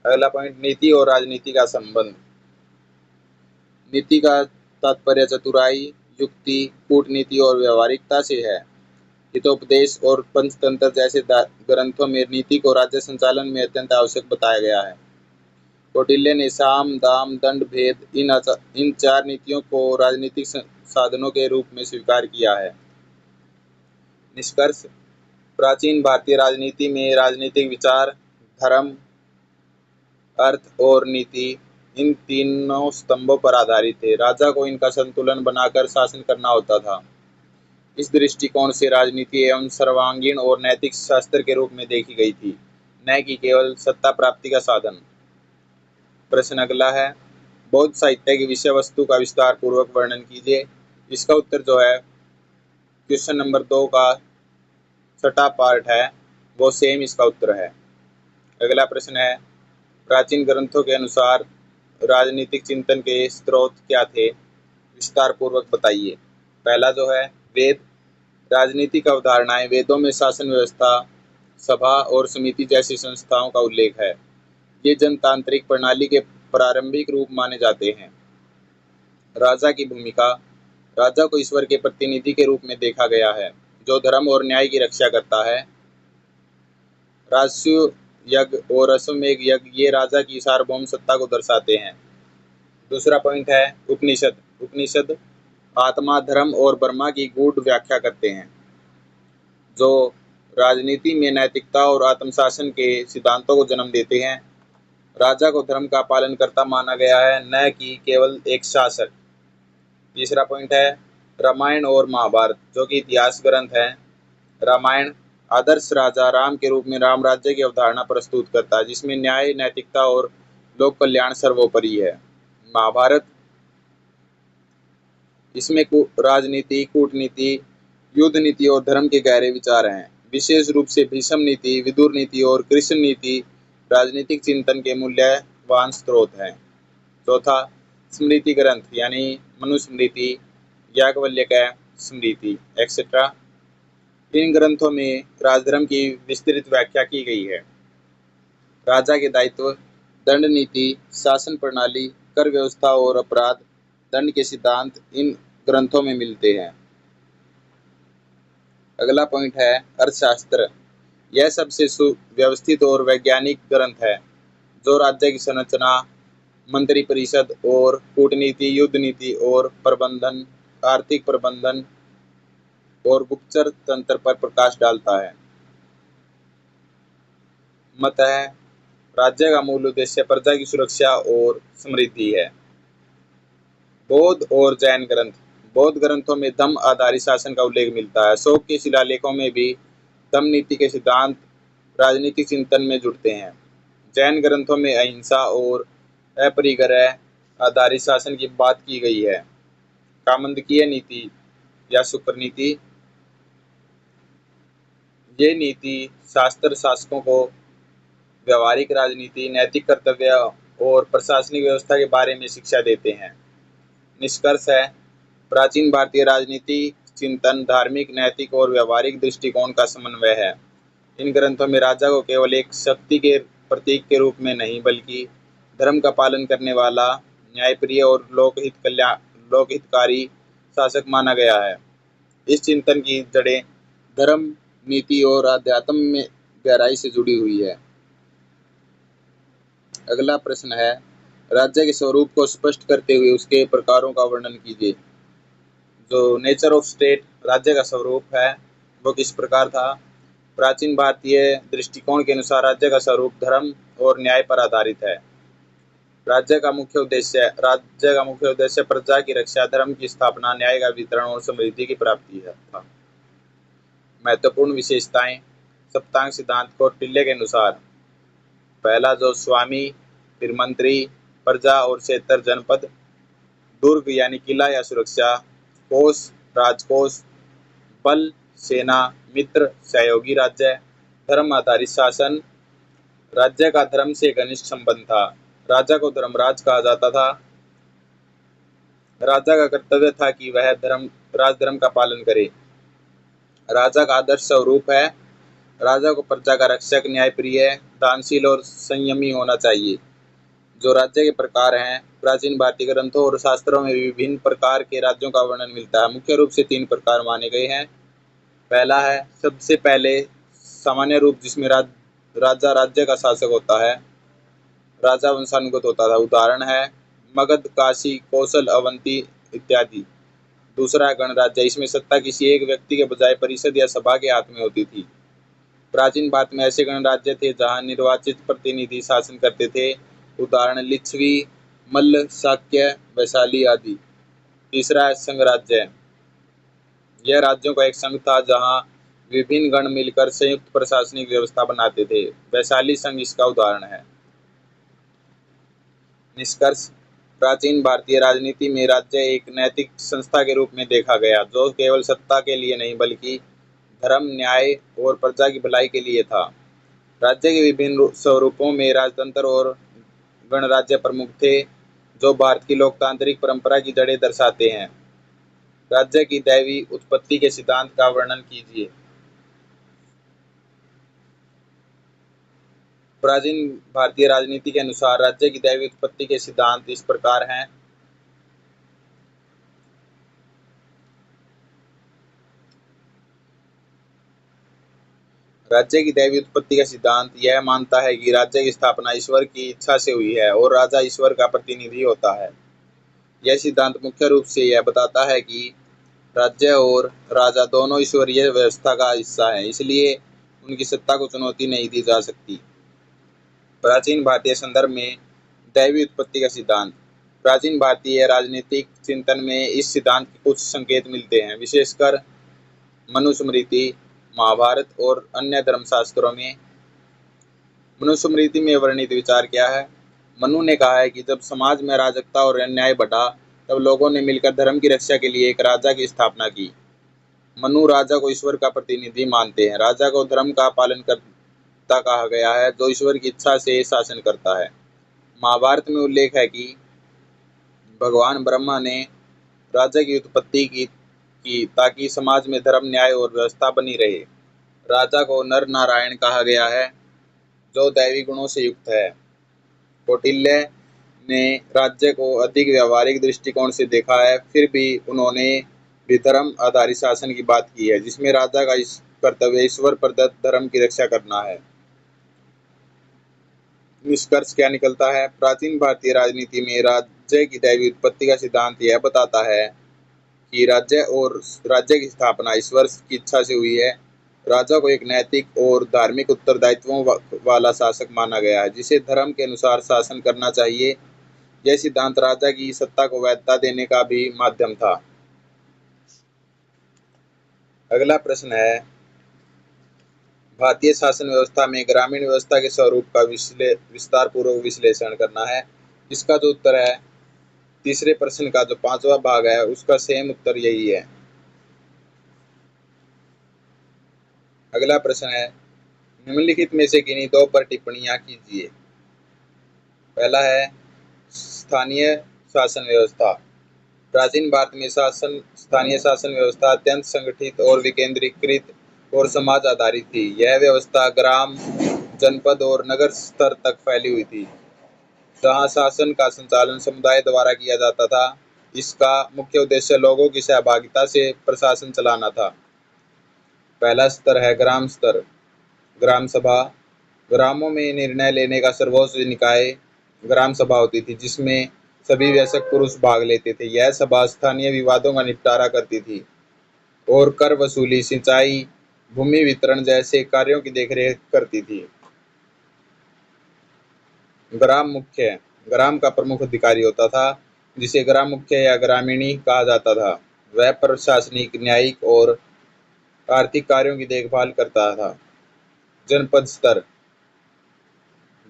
अगला पॉइंट, नीति और राजनीति का संबंध। नीति का तात्पर्य चतुराई, युक्ति, कूटनीति और व्यवहारिकता से है। हितोपदेश और पंचतंत्र जैसे ग्रंथों में नीति को राज्य संचालन में अत्यंत आवश्यक बताया गया है। कौटिल्य ने साम, दाम, दंड, भेद इन चार नीतियों को राजनीतिक साधनों के रूप में स्वीकार किया है। निष्कर्ष, प्राचीन भारतीय राजनीति में राजनीतिक विचार धर्म, अर्थ और नीति इन तीनों स्तंभों पर आधारित थे। राजा को इनका संतुलन बनाकर शासन करना होता था। इस दृष्टिकोण से राजनीति एवं सर्वांगीण और नैतिक शास्त्र के रूप में देखी गई थी, न कि केवल सत्ता प्राप्ति का साधन। प्रश्न अगला है, बौद्ध साहित्य की विषय वस्तु का विस्तार पूर्वक वर्णन कीजिए। इसका उत्तर जो है क्वेश्चन नंबर 2 का छठा पार्ट है, वो सेम इसका उत्तर है। अगला प्रश्न है, प्राचीन ग्रंथों के अनुसार राजनीतिक चिंतन के स्रोत क्या थे, विस्तार पूर्वक बताइए। पहला जो है वेद। राजनीतिक अवधारणाएं वेदों में शासन व्यवस्था, सभा और समिति जैसी संस्थाओं का उल्लेख है। ये जनतांत्रिक प्रणाली के प्रारंभिक रूप माने जाते हैं। राजा की भूमिका। राजा को ईश्वर के प्रतिनिधि के रूप में देखा गया है, जो धर्म और न्याय की रक्षा करता है। राजसूय यज्ञ और अश्वमेध यज्ञ ये राजा की सार्वभौम सत्ता को दर्शाते हैं। दूसरा पॉइंट है उपनिषद। उपनिषद आत्मा, धर्म और ब्रह्मा की गूढ़ व्याख्या करते हैं, जो राजनीति में नैतिकता और आत्मशासन के सिद्धांतों को जन्म देते हैं। राजा को धर्म का पालनकर्ता माना गया है, न कि केवल एक शासक। तीसरा पॉइंट है रामायण और महाभारत, जो कि इतिहास ग्रंथ हैं। रामायण आदर्श राजा राम के रूप में राम राज्य की अवधारणा प्रस्तुत करता है, जिसमें न्याय, नैतिकता और लोक कल्याण सर्वोपरि है। महाभारत इसमें राजनीति, कूटनीति, युद्ध नीति और धर्म के गहरे विचार हैं। विशेष रूप से भीष्म नीति, विदुर नीति और कृष्ण नीति राजनीतिक चिंतन के मूल्यवान स्रोत हैं। चौथा स्मृति ग्रंथ यानी मनुस्मृति, याज्ञवल्क्य स्मृति एक्सेट्रा। इन ग्रंथों में राजधर्म की विस्तृत व्याख्या की गई है। राजा के दायित्व, दंड नीति, शासन प्रणाली, कर व्यवस्था और अपराध दंड के सिद्धांत इन ग्रंथों में मिलते हैं। अगला पॉइंट है अर्थशास्त्र। यह सबसे सुव्यवस्थित और वैज्ञानिक ग्रंथ है, जो राज्य की संरचना, मंत्री परिषद और कूटनीति, युद्ध नीति और प्रबंधन, आर्थिक प्रबंधन और गुप्तचर तंत्र पर प्रकाश डालता है। मत है राज्य का मूल उद्देश्य प्रजा की सुरक्षा और समृद्धि है। बौद्ध और जैन ग्रंथ। बौद्ध ग्रंथों में धम्म आधारित शासन का उल्लेख मिलता है। अशोक के शिलालेखों में भी धम्म नीति के सिद्धांत राजनीतिक चिंतन में जुड़ते हैं। जैन ग्रंथों में अहिंसा और अपरिग्रह आधारित शासन की बात की गई है। कामंदकीय नीति या शुक्र नीति, ये नीति शास्त्र शासकों को व्यवहारिक राजनीति, नैतिक कर्तव्य और प्रशासनिक व्यवस्था के बारे में शिक्षा देते हैं। निष्कर्ष है, प्राचीन भारतीय राजनीति चिंतन धार्मिक, नैतिक और व्यवहारिक दृष्टिकोण का समन्वय है। इन ग्रंथों में राजा को केवल एक शक्ति के प्रतीक के रूप में नहीं, बल्कि धर्म का पालन करने वाला, न्यायप्रिय और लोकहितकारी शासक माना गया है। इस चिंतन की जड़ें धर्म, नीति और अध्यात्म में गहराई से जुड़ी हुई है। अगला प्रश्न है, राज्य के स्वरूप को स्पष्ट करते हुए उसके प्रकारों का वर्णन कीजिए। जो नेचर ऑफ स्टेट, राज्य का स्वरूप है, वो किस प्रकार था? प्राचीन भारतीय दृष्टिकोण के अनुसार राज्य का स्वरूप धर्म और न्याय पर आधारित है। राज्य का मुख्य उद्देश्य प्रजा की रक्षा, धर्म की स्थापना, न्याय का वितरण और समृद्धि की प्राप्ति है था। महत्वपूर्ण विशेषताएं। सप्तांग सिद्धांत कौटिल्य के अनुसार पहला जो स्वामी, फिर मंत्री, प्रजा और क्षेत्र जनपद, दुर्ग यानी किला या सुरक्षा, कोष, राजकोष, बल, सेना, मित्र, सहयोगी राज्य, धर्म आधारित शासन। राज्य का धर्म से घनिष्ठ संबंध था। राजा को धर्मराज कहा जाता था। राजा का कर्तव्य था कि वह राजधर्म का पालन करे। राजा का आदर्श स्वरूप है, राजा को प्रजा का रक्षक, न्यायप्रिय, दानशील और संयमी होना चाहिए। जो राज्य के प्रकार हैं, प्राचीन भारतीय ग्रंथों और शास्त्रों में विभिन्न प्रकार के राज्यों का वर्णन मिलता है। मुख्य रूप से 3 प्रकार माने गए हैं। पहला है, सबसे पहले सामान्य रूप, जिसमें राजा राज्य का शासक होता है, राजा वंशानुगत होता था। उदाहरण है मगध, काशी, कौशल, अवंती इत्यादि। दूसरा है गणराज्य, इसमें सत्ता किसी एक व्यक्ति के बजाय परिषद या सभा के हाथ में होती थी। प्राचीन भारत में ऐसे गणराज्य थे जहां निर्वाचित प्रतिनिधि शासन करते थे। उदाहरण लिच्छवी, मल्ल, शाक्य, वैशाली आदि। तीसरा है संघराज्य, यह राज्यों का एक संघ था जहां विभिन्न गण मिलकर संयुक्त प्रशासनिक व्यवस्था बनाते थे। वैशाली संघ इसका उदाहरण है। निष्कर्ष, प्राचीन भारतीय राजनीति में राज्य एक नैतिक संस्था के रूप में देखा गया, जो केवल सत्ता के लिए नहीं बल्कि धर्म, न्याय और प्रजा की भलाई के लिए था। राज्य के विभिन्न स्वरूपों में राजतंत्र और गणराज्य प्रमुख थे, जो भारत की लोकतांत्रिक परंपरा की जड़ें दर्शाते हैं। राज्य की दैवी उत्पत्ति के सिद्धांत का वर्णन कीजिए। प्राचीन भारतीय राजनीति के अनुसार राज्य की दैवी उत्पत्ति के सिद्धांत इस प्रकार हैं। राज्य की दैवी उत्पत्ति का सिद्धांत यह मानता है कि राज्य की स्थापना ईश्वर की इच्छा से हुई है और राजा ईश्वर का प्रतिनिधि होता है। यह सिद्धांत मुख्य रूप से यह बताता है कि राज्य और राजा दोनों ईश्वरीय व्यवस्था का हिस्सा हैं, इसलिए उनकी सत्ता को चुनौती नहीं दी जा सकती। प्राचीन भारतीय संदर्भ में दैवी उत्पत्ति का सिद्धांत। प्राचीन भारतीय राजनीतिक चिंतन में इस सिद्धांत के कुछ संकेत मिलते हैं, विशेषकर मनुस्मृति, महाभारत और अन्य धर्मशास्त्रों में। मनुस्मृति में वर्णित विचार क्या है? मनु ने कहा है कि जब समाज में अराजकता और अन्याय बढ़ा, तब लोगों ने मिलकर धर्म की रक्षा के लिए एक राजा की स्थापना की। मनु राजा को ईश्वर का प्रतिनिधि मानते हैं। राजा को धर्म का पालन करता कहा गया है, जो ईश्वर की इच्छा से शासन करता है। महाभारत में उल्लेख है कि भगवान ब्रह्मा ने राजा की उत्पत्ति की ताकि समाज में धर्म, न्याय और व्यवस्था बनी रहे। राजा को नर नारायण कहा गया है, जो दैवी गुणों से युक्त है। कौटिल्य ने राज्य को अधिक व्यवहारिक दृष्टिकोण से देखा है, फिर भी उन्होंने भी धर्म आधारित शासन की बात की है, जिसमें राजा का कर्तव्य ईश्वर प्रदत्त धर्म की रक्षा करना है। निष्कर्ष क्या निकलता है? प्राचीन भारतीय राजनीति में राज्य की दैवी उत्पत्ति का सिद्धांत यह बताता है कि राज्य की स्थापना ईश्वर की इच्छा से हुई है। राजा को एक नैतिक और धार्मिक उत्तरदायित्वों वाला शासक माना गया है, जिसे धर्म के अनुसार शासन करना चाहिए। यह सिद्धांत राजा की सत्ता को वैधता देने का भी माध्यम था। अगला प्रश्न है, भारतीय शासन व्यवस्था में ग्रामीण व्यवस्था के स्वरूप का विस्तार पूर्वक विश्लेषण करना है। इसका जो उत्तर है, तीसरे प्रश्न का जो 5वां भाग है, उसका सेम उत्तर यही है। अगला प्रश्न है, निम्नलिखित में से किन्हीं 2 पर टिप्पणियां कीजिए। पहला है स्थानीय शासन व्यवस्था। प्राचीन भारत में स्थानीय शासन व्यवस्था अत्यंत संगठित और विकेंद्रीकृत और समाज आधारित थी। यह व्यवस्था ग्राम, जनपद और नगर स्तर तक फैली हुई थी, जहां शासन का संचालन समुदाय द्वारा किया जाता था। इसका मुख्य उद्देश्य लोगों की सहभागिता से प्रशासन चलाना था। पहला स्तर है ग्राम स्तर। ग्राम सभा। ग्रामों में निर्णय लेने का सर्वोच्च निकाय ग्राम सभा होती थी, जिसमें सभी वयस्क पुरुष भाग लेते थे। यह सभा स्थानीय विवादों का निपटारा करती थी और कर वसूली, सिंचाई, भूमि वितरण जैसे कार्यों की देखरेख करती थी। ग्राम मुख्य। ग्राम का प्रमुख अधिकारी होता था, जिसे ग्राम मुख्य या ग्रामीणी कहा जाता था। वह प्रशासनिक, न्यायिक और आर्थिक कार्यों की देखभाल करता था। जनपद स्तर।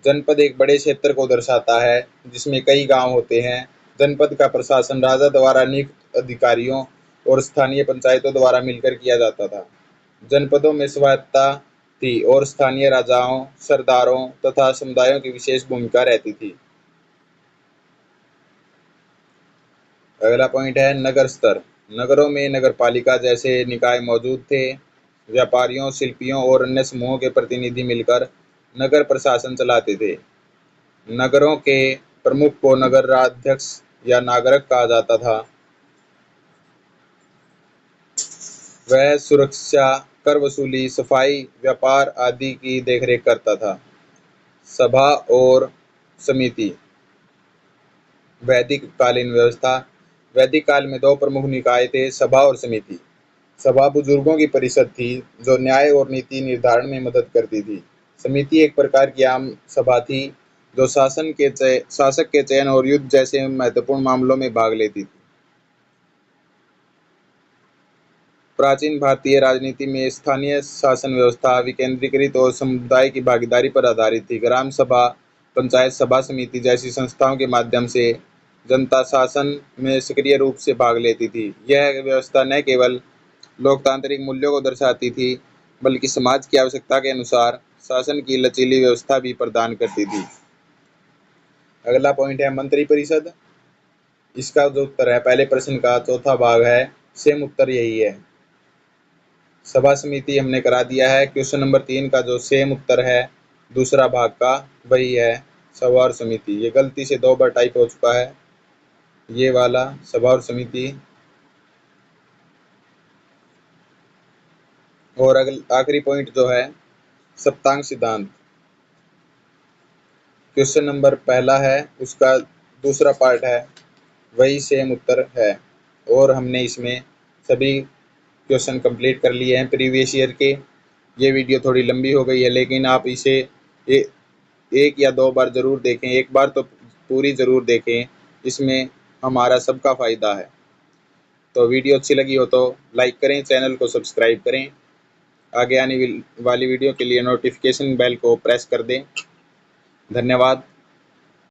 जनपद एक बड़े क्षेत्र को दर्शाता है, जिसमें कई गांव होते हैं। जनपद का प्रशासन राजा द्वारा नियुक्त अधिकारियों और स्थानीय पंचायतों द्वारा मिलकर किया जाता था। जनपदों में स्वायत्तता थी और स्थानीय राजाओं, सरदारों तथा समुदायों की विशेष भूमिका रहती थी। अगला पॉइंट है नगर स्तर। नगरों में नगरपालिका जैसे निकाय मौजूद थे। व्यापारियों, शिल्पियों और अन्य समूहों के प्रतिनिधि मिलकर नगर प्रशासन चलाते थे। नगरों के प्रमुख को नगराध्यक्ष या नागरिक कहा जाता था। वह सुरक्षा, कर वसूली, सफाई, व्यापार आदि की देखरेख करता था। सभा और समिति। वैदिक कालीन व्यवस्था। वैदिक काल में दो प्रमुख निकाय थे, सभा और समिति। सभा बुजुर्गों की परिषद थी, जो न्याय और नीति निर्धारण में मदद करती थी। समिति एक प्रकार की आम सभा थी, जो शासक के चयन और युद्ध जैसे महत्वपूर्ण मामलों में भाग लेती थी। प्राचीन भारतीय राजनीति में स्थानीय शासन व्यवस्था विकेंद्रीकृत और समुदाय की भागीदारी पर आधारित थी। ग्राम सभा, पंचायत सभा, समिति जैसी संस्थाओं के माध्यम से जनता शासन में सक्रिय रूप से भाग लेती थी। यह व्यवस्था न केवल लोकतांत्रिक मूल्यों को दर्शाती थी, बल्कि समाज की आवश्यकता के अनुसार शासन की लचीली व्यवस्था भी प्रदान करती थी। अगला पॉइंट है मंत्रिपरिषद। इसका जो उत्तर है पहले प्रश्न का चौथा भाग है, सेम उत्तर यही है। सभा समिति हमने करा दिया है। क्वेश्चन नंबर 3 का जो सेम उत्तर है दूसरा भाग का, वही है सभा और समिति। ये गलती से 2 बार टाइप हो चुका है, ये वाला सभा और समिति। और आखिरी पॉइंट जो है सप्तांग सिद्धांत। क्वेश्चन नंबर पहला है, उसका दूसरा पार्ट है, वही सेम उत्तर है। और हमने इसमें सभी क्वेश्चन कंप्लीट कर लिए हैं प्रीवियस ईयर के। ये वीडियो थोड़ी लंबी हो गई है, लेकिन आप इसे एक या 2 बार ज़रूर देखें। एक बार तो पूरी ज़रूर देखें, इसमें हमारा सबका फ़ायदा है। तो वीडियो अच्छी लगी हो तो लाइक करें, चैनल को सब्सक्राइब करें। आगे आने वाली वीडियो के लिए नोटिफिकेशन बेल को प्रेस कर दें। धन्यवाद।